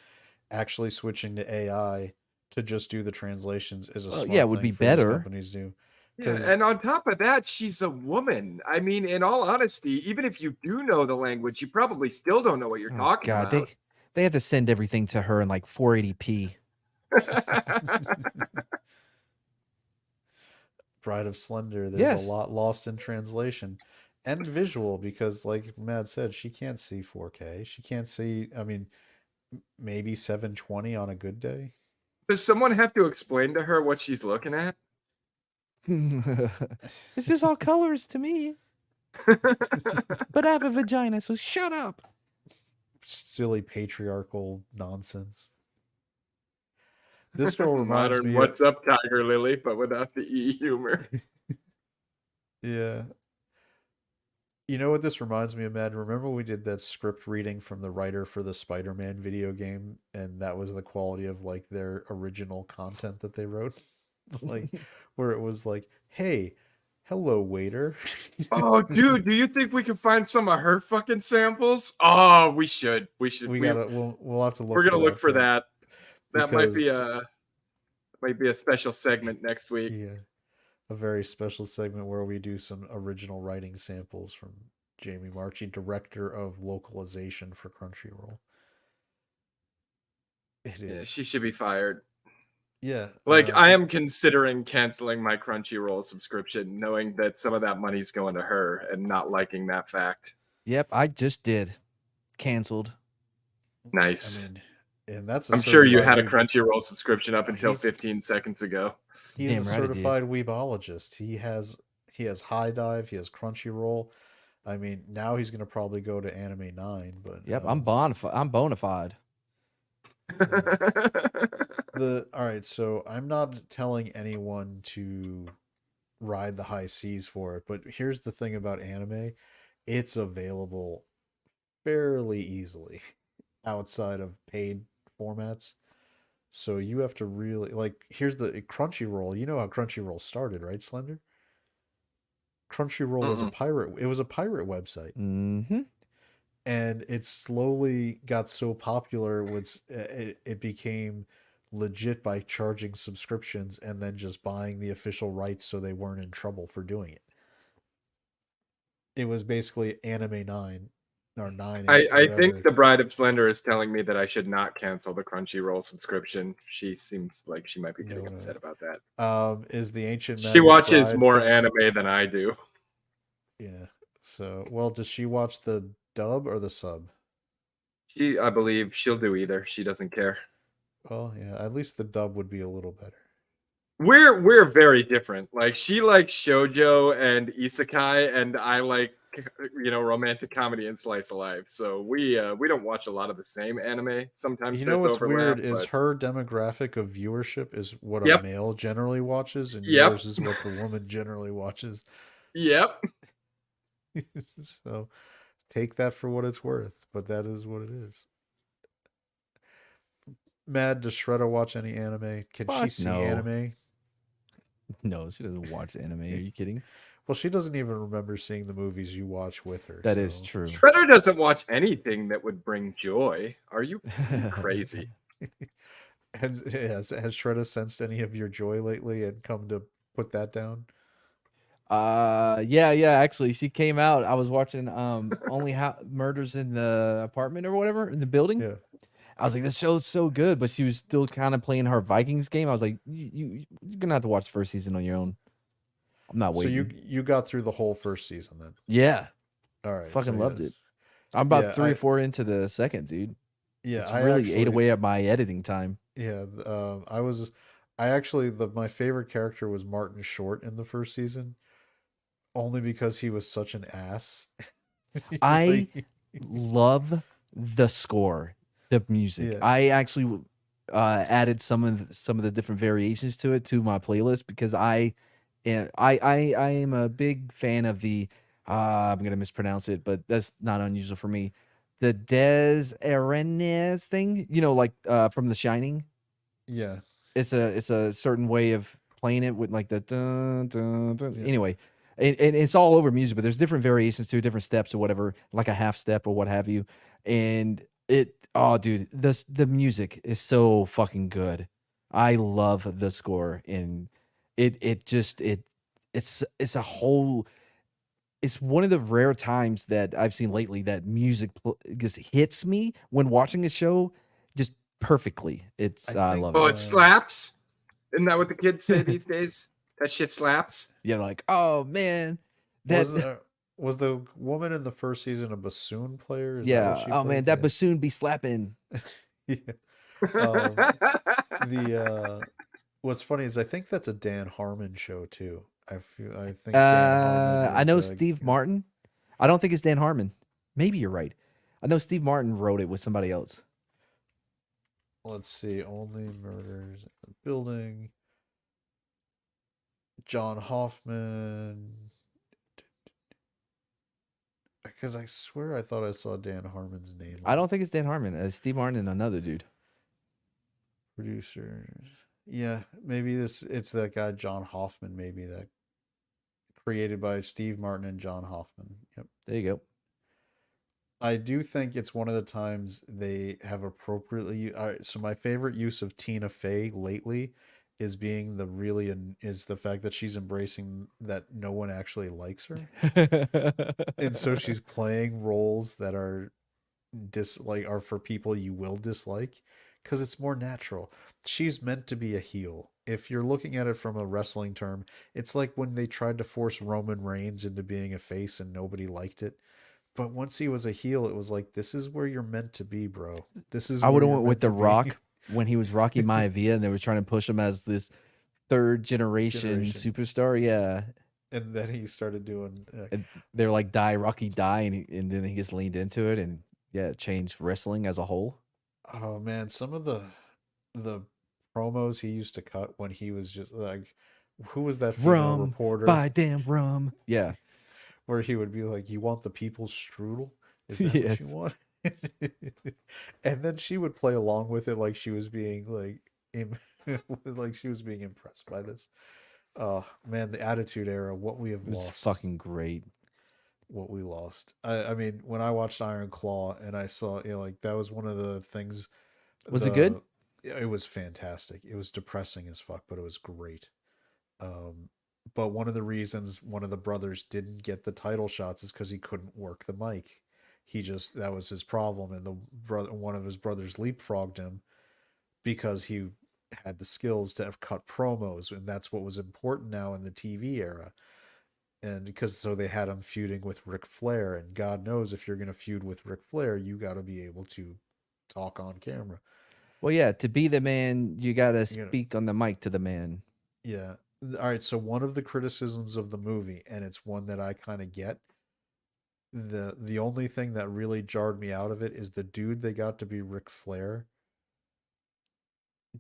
Speaker 1: actually switching to AI to just do the translations is a smart
Speaker 5: it would
Speaker 1: thing
Speaker 5: be
Speaker 1: for these
Speaker 5: better.
Speaker 1: companies do.
Speaker 2: Yeah, and on top of that, she's a woman. I mean, in all honesty, even if you do know the language, you probably still don't know what you're talking about.
Speaker 5: They have to send everything to her in like 480p.
Speaker 1: Bride of Slender, there's a lot lost in translation and visual because, like Mad said, she can't see 4K. She can't see, I mean, maybe 720 on a good day.
Speaker 2: Does someone have to explain to her what she's looking at?
Speaker 5: It's just all colors to me. But I have a vagina, so shut up.
Speaker 1: Silly patriarchal nonsense. This girl reminds me.
Speaker 2: What's up, Tiger Lily, but without the E humor.
Speaker 1: Yeah. You know what this reminds me of, Matt? Remember we did that script reading from the writer for the Spider-Man video game, and that was the quality of like their original content that they wrote? Like, where it was like, hey, hello, waiter.
Speaker 2: Oh, dude, do you think we can find some of her fucking samples? Oh, we should.
Speaker 1: We'll have to look.
Speaker 2: We're gonna look for that. That might be a special segment next week.
Speaker 1: Yeah. A very special segment where we do some original writing samples from Jamie Marchi, director of localization for Crunchyroll. It is.
Speaker 2: Yeah, she should be fired.
Speaker 1: Yeah.
Speaker 2: Like, I am considering canceling my Crunchyroll subscription, knowing that some of that money's going to her and not liking that fact.
Speaker 5: Yep, I just did. Canceled.
Speaker 2: Nice.
Speaker 1: I mean, and
Speaker 2: I'm sure you had a Crunchyroll subscription up until 15 seconds ago.
Speaker 1: He's a certified weebologist. He has High Dive. He has Crunchyroll. I mean, now he's going to probably go to Anime 9. But
Speaker 5: yep, I'm bona fide.
Speaker 1: All right, so I'm not telling anyone to ride the high seas for it, but here's the thing about anime: it's available fairly easily outside of paid formats. So you have to really here's the Crunchyroll. You know how Crunchyroll started, right, Slender? Crunchyroll was a pirate. It was a pirate website.
Speaker 5: Mm-hmm.
Speaker 1: and it slowly got so popular it became legit by charging subscriptions and then just buying the official rights so they weren't in trouble for doing it. It was basically Anime 9 or 9 8
Speaker 2: I
Speaker 1: whatever.
Speaker 2: think the Bride of Slender is telling me that I should not cancel the Crunchyroll subscription. She seems like she might be getting upset about that.
Speaker 1: Is the Ancient
Speaker 2: She
Speaker 1: Magus
Speaker 2: watches
Speaker 1: Bride
Speaker 2: more
Speaker 1: coming?
Speaker 2: anime than I do.
Speaker 1: Yeah. So, well, does she watch the dub or the sub?
Speaker 2: I believe she'll do either. She doesn't care.
Speaker 1: Well, yeah, at least the dub would be a little better.
Speaker 2: We're very different. Like she likes shoujo and isekai, and I like romantic comedy and slice of life. So we don't watch a lot of the same anime. Sometimes
Speaker 1: You know
Speaker 2: there's
Speaker 1: what's
Speaker 2: overlap.
Speaker 1: weird is her demographic of viewership is what a
Speaker 2: Yep.
Speaker 1: male generally watches, and
Speaker 2: Yep.
Speaker 1: yours is what the woman generally watches.
Speaker 2: Yep.
Speaker 1: So take that for what it's worth, but that is what it is. Mad, does Shredder watch any anime? Can she
Speaker 5: Fuck
Speaker 1: see
Speaker 5: no.
Speaker 1: anime?
Speaker 5: No, she doesn't watch anime. Are you kidding?
Speaker 1: Well, she doesn't even remember seeing the movies you watch with her.
Speaker 5: That is true.
Speaker 2: Shredder doesn't watch anything that would bring joy. Are you crazy?
Speaker 1: Has Shredder sensed any of your joy lately and come to put that down?
Speaker 5: Yeah, actually, she came out. I was watching only murders in the apartment or whatever in the building.
Speaker 1: Yeah.
Speaker 5: I was like, this show's so good, but she was still kind of playing her Vikings game. I was like, you're gonna have to watch the first season on your own. I'm not waiting.
Speaker 1: So you got through the whole first season then?
Speaker 5: Yeah.
Speaker 1: All right.
Speaker 5: Fucking
Speaker 1: so
Speaker 5: loved
Speaker 1: yes.
Speaker 5: it. I'm about 3 or 4 into the second, dude.
Speaker 1: Yeah,
Speaker 5: it's really ate away at my editing time.
Speaker 1: Yeah, my favorite character was Martin Short in the first season, only because he was such an ass.
Speaker 5: I love the score, the music.
Speaker 1: Yeah.
Speaker 5: I actually added some of the different variations to it to my playlist because I am a big fan of the I'm gonna mispronounce it, but that's not unusual for me. The Des Arenes thing, like from The Shining.
Speaker 1: Yeah.
Speaker 5: It's a certain way of playing it with like the dun, dun, dun.
Speaker 1: Yeah.
Speaker 5: Anyway, and it's all over music, but there's different variations to different steps or whatever, like a half step or what have you. And dude, the music is so fucking good. I love the score, and it's a whole. It's one of the rare times that I've seen lately that music just hits me when watching a show just perfectly. I love it.
Speaker 2: Oh, it slaps. Isn't that what the kids say these days? That shit slaps.
Speaker 5: Yeah, like, oh man,
Speaker 1: was the woman in the first season a bassoon player? Is
Speaker 5: yeah.
Speaker 1: that what she
Speaker 5: Oh man,
Speaker 1: played?
Speaker 5: that bassoon be slapping.
Speaker 1: Yeah. What's funny is I think that's a Dan Harmon show too. I think Dan Harmon
Speaker 5: I know Steve Martin. I don't think it's Dan Harmon. Maybe you're right. I know Steve Martin wrote it with somebody else.
Speaker 1: Let's see. Only Murders in the Building. John Hoffman. Because I swear I thought I saw Dan Harmon's name.
Speaker 5: I don't think it's Dan Harmon. It's Steve Martin and another dude.
Speaker 1: Producer. Yeah, maybe it's that guy John Hoffman. Maybe that created by Steve Martin and John Hoffman. Yep.
Speaker 5: There you go.
Speaker 1: I do think it's one of the times they have appropriately. So my favorite use of Tina Fey lately is being is the fact that she's embracing that no one actually likes her, and so she's playing roles that are are for people you will dislike because it's more natural. She's meant to be a heel. If you're looking at it from a wrestling term, it's like when they tried to force Roman Reigns into being a face and nobody liked it. But once he was a heel, it was like, this is where you're meant to be, bro. This is.
Speaker 5: I would have
Speaker 1: where
Speaker 5: went
Speaker 1: you're
Speaker 5: with The
Speaker 1: meant to be.
Speaker 5: Rock when he was Rocky Maivia, and they were trying to push him as this third generation superstar. Yeah.
Speaker 1: And then he started doing.
Speaker 5: And they're like, die, Rocky, die. And then he just leaned into it and, yeah, changed wrestling as a whole.
Speaker 1: Oh, man. Some of the promos he used to cut when he was just like, who was that female reporter?
Speaker 5: Buy damn rum. Yeah.
Speaker 1: Where he would be like, you want the people's strudel? Is that what you want? And then she would play along with it like she was being like she was being impressed by this. Oh man, the Attitude Era, what we have
Speaker 5: It was
Speaker 1: lost.
Speaker 5: fucking great.
Speaker 1: what we lost. I mean, when I watched Iron Claw and I saw, like that was one of the things.
Speaker 5: Was it good?
Speaker 1: It was fantastic. It was depressing as fuck, but it was great. Um, but one of the reasons one of the brothers didn't get the title shots is because he couldn't work the mic. He just that was his problem, and the brother, one of his brothers, leapfrogged him because he had the skills to have cut promos, and that's what was important now in the TV era. And because so they had him feuding with Ric Flair, and God knows if you're going to feud with Ric Flair, you got to be able to talk on camera.
Speaker 5: Well, yeah, to be the man, you got to
Speaker 1: You gotta-
Speaker 5: speak on the mic to the man.
Speaker 1: Yeah. All right. So one of the criticisms of the movie, and it's one that I kind of get, the only thing that really jarred me out of it is the dude they got to be Ric Flair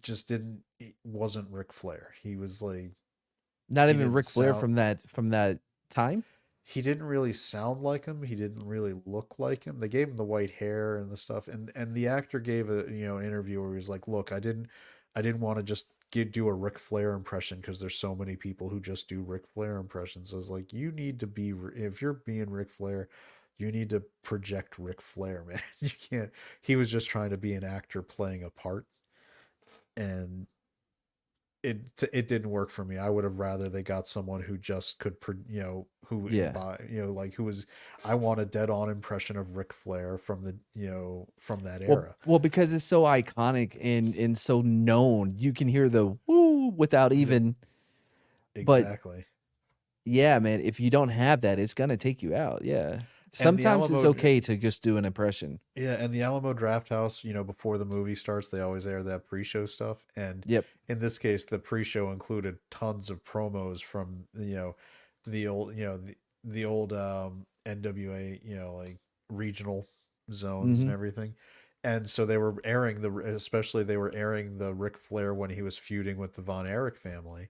Speaker 1: just didn't he wasn't Ric Flair. He was like
Speaker 5: Not
Speaker 1: he
Speaker 5: even
Speaker 1: didn't
Speaker 5: Ric Flair
Speaker 1: sound
Speaker 5: from that time.
Speaker 1: he didn't really sound like him. He didn't really look like him. They gave him the white hair and the stuff, and the actor gave a an interview where he was like, "Look, I didn't want to just do a Ric Flair impression because there's so many people who just do Ric Flair impressions." So I was like, "You need to be if you're being Ric Flair, you need to project Ric Flair, man. You can't." He was just trying to be an actor playing a part, and it didn't work for me. I would have rather they got someone who just could, who
Speaker 5: Yeah.
Speaker 1: like who was. I want a dead on impression of Ric Flair from the from that
Speaker 5: Well,
Speaker 1: era.
Speaker 5: well, because it's so iconic and so known, you can hear the woo without even. But
Speaker 1: Exactly.
Speaker 5: yeah, man, if you don't have that, it's gonna take you out. Yeah.
Speaker 1: And the
Speaker 5: Sometimes it's
Speaker 1: Alamo,
Speaker 5: okay to just do an impression.
Speaker 1: yeah, and the Alamo Draft House, before the movie starts, they always air that pre-show stuff. And
Speaker 5: Yep.
Speaker 1: in this case, the pre-show included tons of promos from the old the old NWA like regional zones and
Speaker 5: Hmm.
Speaker 1: everything. And so they were airing especially they were airing the Ric Flair when he was feuding with the Von Erich family,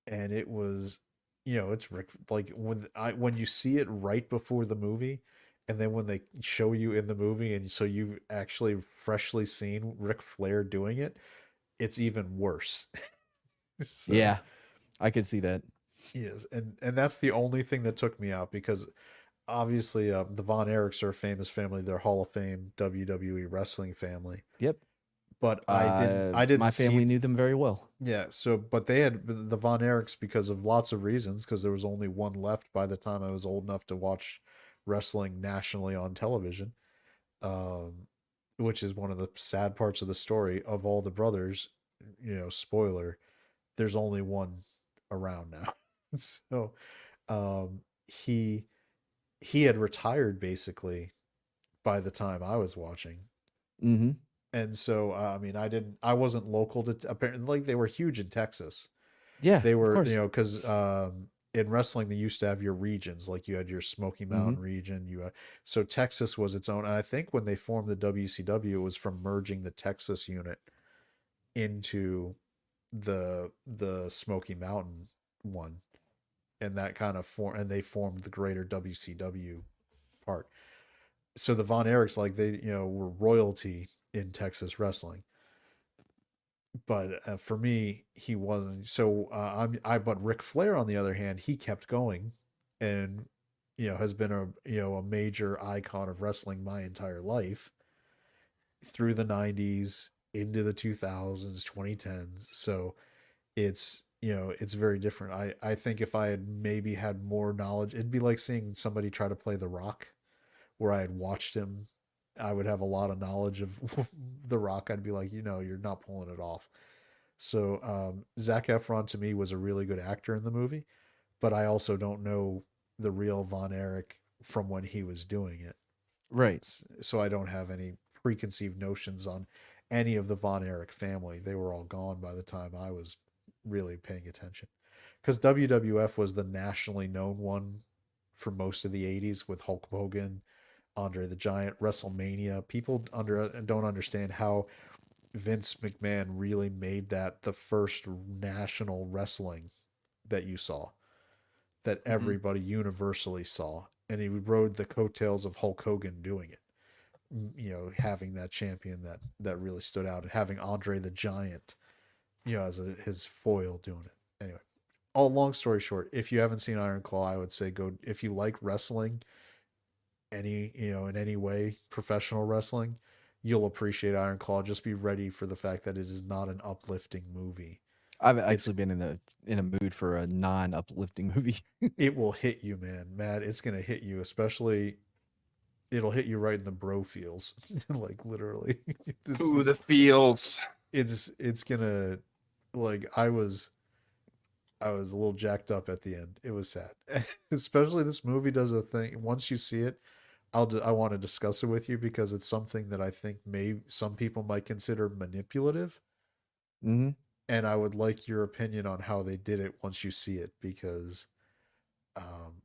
Speaker 1: and it was it's Rick, like when you see it right before the movie, and then when they show you in the movie, and so you've actually freshly seen Ric Flair doing it, it's even worse. So
Speaker 5: Yeah, I could see that.
Speaker 1: yes, and that's the only thing that took me out, because obviously the Von Erichs are a famous family. They're Hall of Fame WWE wrestling family,
Speaker 5: Yep.
Speaker 1: but I didn't
Speaker 5: My family
Speaker 1: see.
Speaker 5: knew them very well.
Speaker 1: Yeah, so but they had the Von Erichs because of lots of reasons, because there was only one left by the time I was old enough to watch wrestling nationally on television. Um, which is one of the sad parts of the story. Of all the brothers, spoiler, there's only one around now. So, um, he he had retired basically by the time I was watching.
Speaker 5: Hmm.
Speaker 1: And so, I mean, I wasn't local to, apparently, like, they were huge in Texas.
Speaker 5: Yeah,
Speaker 1: They
Speaker 5: of
Speaker 1: were,
Speaker 5: course.
Speaker 1: because in wrestling, they used to have your regions. Like, you had your Smoky
Speaker 5: Hmm.
Speaker 1: Mountain region. So Texas was its own. And I think when they formed the WCW, it was from merging the Texas unit into the Smoky Mountain one, and that kind of and they formed the greater WCW part. So the Von Erichs, like, they were royalty in Texas wrestling. But for me, he wasn't. So but Ric Flair, on the other hand, he kept going, and has been a major icon of wrestling my entire life, through the '90s into the 2000s, 2010s. So it's very different. I think if I had maybe had more knowledge, it'd be like seeing somebody try to play The Rock, where I had watched him. I would have a lot of knowledge of The Rock. I'd be like, you're not pulling it off. So Zac Efron to me was a really good actor in the movie, but I also don't know the real Von Erich from when he was doing it.
Speaker 5: Right.
Speaker 1: So I don't have any preconceived notions on any of the Von Erich family. They were all gone by the time I was really paying attention. Because WWF was the nationally known one for most of the 80s, with Hulk Hogan, Andre the Giant, WrestleMania. People don't understand how Vince McMahon really made that the first national wrestling that you saw, that
Speaker 5: Hmm.
Speaker 1: everybody universally saw. And he rode the coattails of Hulk Hogan doing it. Having that champion that really stood out, and having Andre the Giant, as his foil doing it. Anyway, Oh, long story short, if you haven't seen Iron Claw, I would say go. If you like wrestling, in any way, professional wrestling, you'll appreciate Iron Claw. Just be ready for the fact that it is not an uplifting movie.
Speaker 5: I've
Speaker 1: It's
Speaker 5: actually been in a mood for a non-uplifting movie.
Speaker 1: it will hit you, man. Matt, it's gonna hit you, especially it'll hit you right in the bro feels. Like literally.
Speaker 2: Ooh, the feels.
Speaker 1: It's gonna like I was a little jacked up at the end. It was sad. Especially this movie does a thing. Once you see it, I want to discuss it with you because it's something that I think some people might consider manipulative,
Speaker 5: Hmm.
Speaker 1: and I would like your opinion on how they did it once you see it because um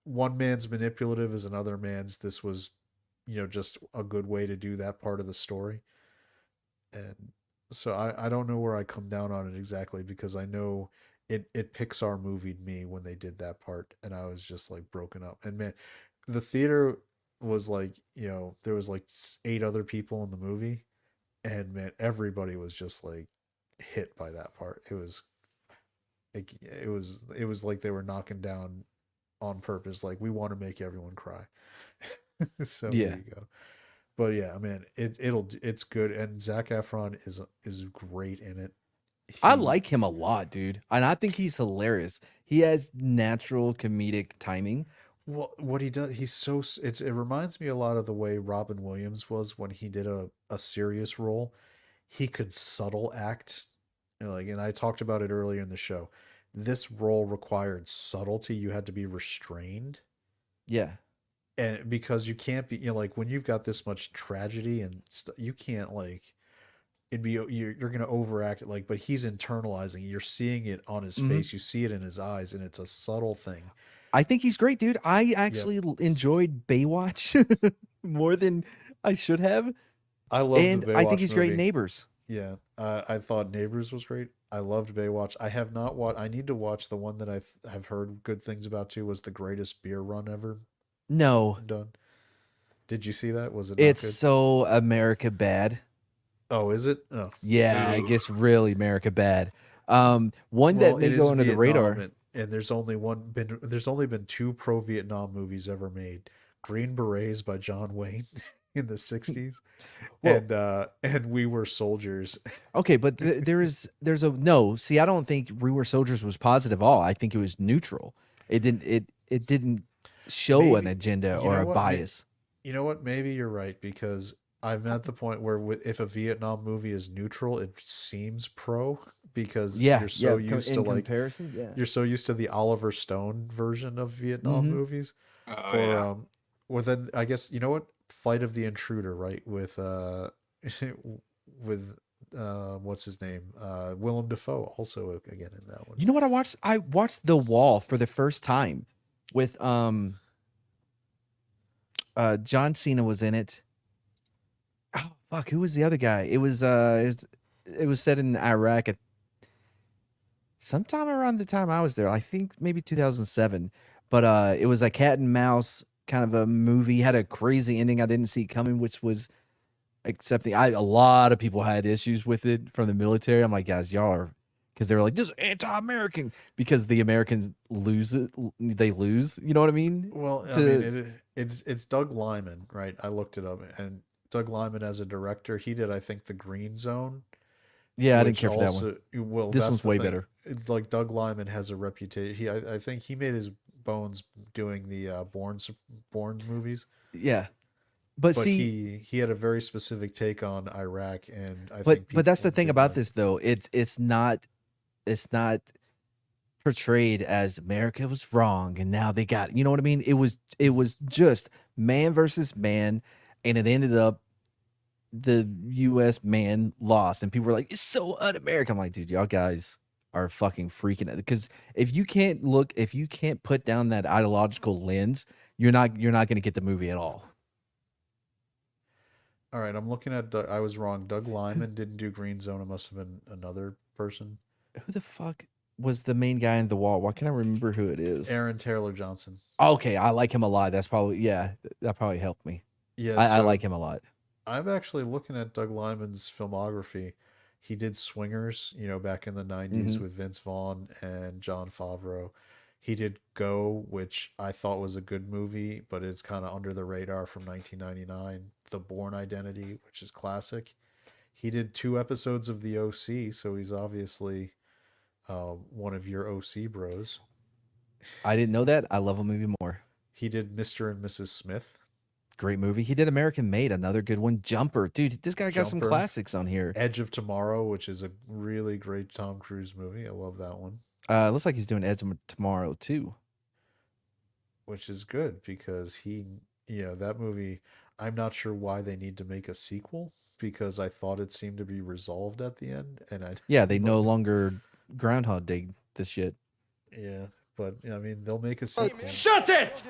Speaker 1: one man's manipulative is another man's this was just a good way to do that part of the story. And so I don't know where I come down on it exactly because I know it Pixar movied me when they did that part and I was just like broken up. And man, the theater was like, there was like eight other people in the movie and man, everybody was just like hit by that part. It was like they were knocking down on purpose like we want to make everyone cry. So
Speaker 5: Yeah.
Speaker 1: there you go. But yeah, man, it's good, and Zac Efron is great in it.
Speaker 5: I
Speaker 1: He
Speaker 5: like him a lot, dude, and I think he's hilarious. He has natural comedic timing.
Speaker 1: what he does, it reminds me a lot of the way Robin Williams was when he did a serious role. He could subtle act, like, and I talked about it earlier in the show. This role required subtlety. You had to be restrained,
Speaker 5: Yeah.
Speaker 1: and because you can't be, like when you've got this much tragedy and you can't like you're gonna overact it but he's internalizing it. You're seeing it on his
Speaker 5: Mhm.
Speaker 1: face, you see it in his eyes, and it's a subtle thing.
Speaker 5: I think he's great, dude. I
Speaker 1: Yep.
Speaker 5: actually enjoyed Baywatch more than I should have,
Speaker 1: I love
Speaker 5: and
Speaker 1: the
Speaker 5: I think
Speaker 1: Baywatch
Speaker 5: he's great in
Speaker 1: movie.
Speaker 5: Neighbors.
Speaker 1: Yeah, I thought Neighbors was great. I loved Baywatch. I have not watched. I need to watch the one that I've heard good things about too. Was the greatest beer run ever
Speaker 5: No,
Speaker 1: done? Did you see that? Was it not
Speaker 5: it's
Speaker 1: good?
Speaker 5: so America bad.
Speaker 1: Oh, is it? Oh,
Speaker 5: Yeah, I
Speaker 2: Ooh.
Speaker 5: guess really America bad. One
Speaker 1: well,
Speaker 5: that may
Speaker 1: it
Speaker 5: go
Speaker 1: is
Speaker 5: under the
Speaker 1: Vietnam,
Speaker 5: radar.
Speaker 1: and there's only been two pro Vietnam movies ever made: Green Berets by John Wayne in the '60s,
Speaker 5: Well,
Speaker 1: and We Were Soldiers.
Speaker 5: okay, but there's a no. See, I don't think We Were Soldiers was positive at all. I think it was neutral. It didn't show an
Speaker 1: Maybe
Speaker 5: agenda
Speaker 1: you
Speaker 5: or
Speaker 1: know
Speaker 5: a
Speaker 1: what?
Speaker 5: bias.
Speaker 1: You know what? Maybe you're right because I'm at the point where if a Vietnam movie is neutral, it seems pro because
Speaker 5: Yeah,
Speaker 1: you're
Speaker 5: yeah.
Speaker 1: so used to
Speaker 5: In
Speaker 1: like
Speaker 5: comparison, yeah.
Speaker 1: you're so used to the Oliver Stone version of Vietnam
Speaker 5: Hmm.
Speaker 1: movies.
Speaker 2: Oh
Speaker 1: Or
Speaker 2: yeah.
Speaker 1: or then I guess you know what? Flight of the Intruder, right? With with what's his name? Willem Dafoe also again in that one.
Speaker 5: You know what I watched? I watched The Wall for the first time with John Cena was in it. Oh fuck, who was the other guy? It was set in Iraq at sometime around the time I was there. I think maybe 2007. But it was a cat and mouse kind of a movie. Had a crazy ending I didn't see coming, which was accepting. A lot of people had issues with it from the military. I'm like, guys, y'all are, because they were like, this is anti-American because the Americans lose it. They lose. You know what I mean?
Speaker 1: Well, I
Speaker 5: To
Speaker 1: mean, it's Doug Liman, right? I looked it up, and Doug Liman as a director, he did I think The Green Zone,
Speaker 5: yeah, I didn't
Speaker 1: which
Speaker 5: care for that one.
Speaker 1: also well,
Speaker 5: This
Speaker 1: that's
Speaker 5: one's
Speaker 1: the
Speaker 5: way
Speaker 1: thing.
Speaker 5: better.
Speaker 1: It's like Doug Liman has a reputation. I think he made his bones doing the Bourne movies,
Speaker 5: Yeah, but
Speaker 1: but
Speaker 5: see,
Speaker 1: he had a very specific take on Iraq, and I
Speaker 5: but
Speaker 1: think
Speaker 5: but that's the
Speaker 1: people
Speaker 5: thing
Speaker 1: didn't
Speaker 5: about
Speaker 1: like.
Speaker 5: this though. It's not portrayed as America was wrong and now they got, you know what I mean? It was just man versus man, and it ended up the US man lost, and people were like, it's so un-American. I'm like, dude, y'all guys are fucking freaking out. Because if you can't put down that ideological lens, you're not gonna get the movie at all.
Speaker 1: All right, I'm looking at. I was wrong. Doug Liman didn't do Green Zone. It must have been another person.
Speaker 5: Who the fuck was the main guy in The Wall? Why can't I remember who it is?
Speaker 1: Aaron Taylor Johnson.
Speaker 5: Okay, I like him a lot. That's probably, yeah, that probably helped me.
Speaker 1: Yeah,
Speaker 5: I
Speaker 1: so
Speaker 5: like him a lot.
Speaker 1: I'm actually looking at Doug Liman's filmography. He did Swingers, back in the 90s
Speaker 5: Mhm.
Speaker 1: with Vince Vaughn and Jon Favreau. He did Go, which I thought was a good movie, but it's kind of under the radar from 1999. The Bourne Identity, which is classic. He did 2 episodes of The OC, so he's obviously one of your OC bros.
Speaker 5: I didn't know that. I love him even more.
Speaker 1: He did Mr. and Mrs. Smith.
Speaker 5: Great movie. He did American Made, another good one. Jumper, dude. This guy got some
Speaker 1: Jumper.
Speaker 5: classics on here.
Speaker 1: Edge of Tomorrow, which is a really great Tom Cruise movie. I love that one.
Speaker 5: Looks like he's doing Edge of Tomorrow too.
Speaker 1: Which is good because that movie, I'm not sure why they need to make a sequel because I thought it seemed to be resolved at the end. And
Speaker 5: Yeah, they no longer Groundhog Day this shit.
Speaker 1: Yeah, but I mean, they'll make a sequel.
Speaker 2: Shut it!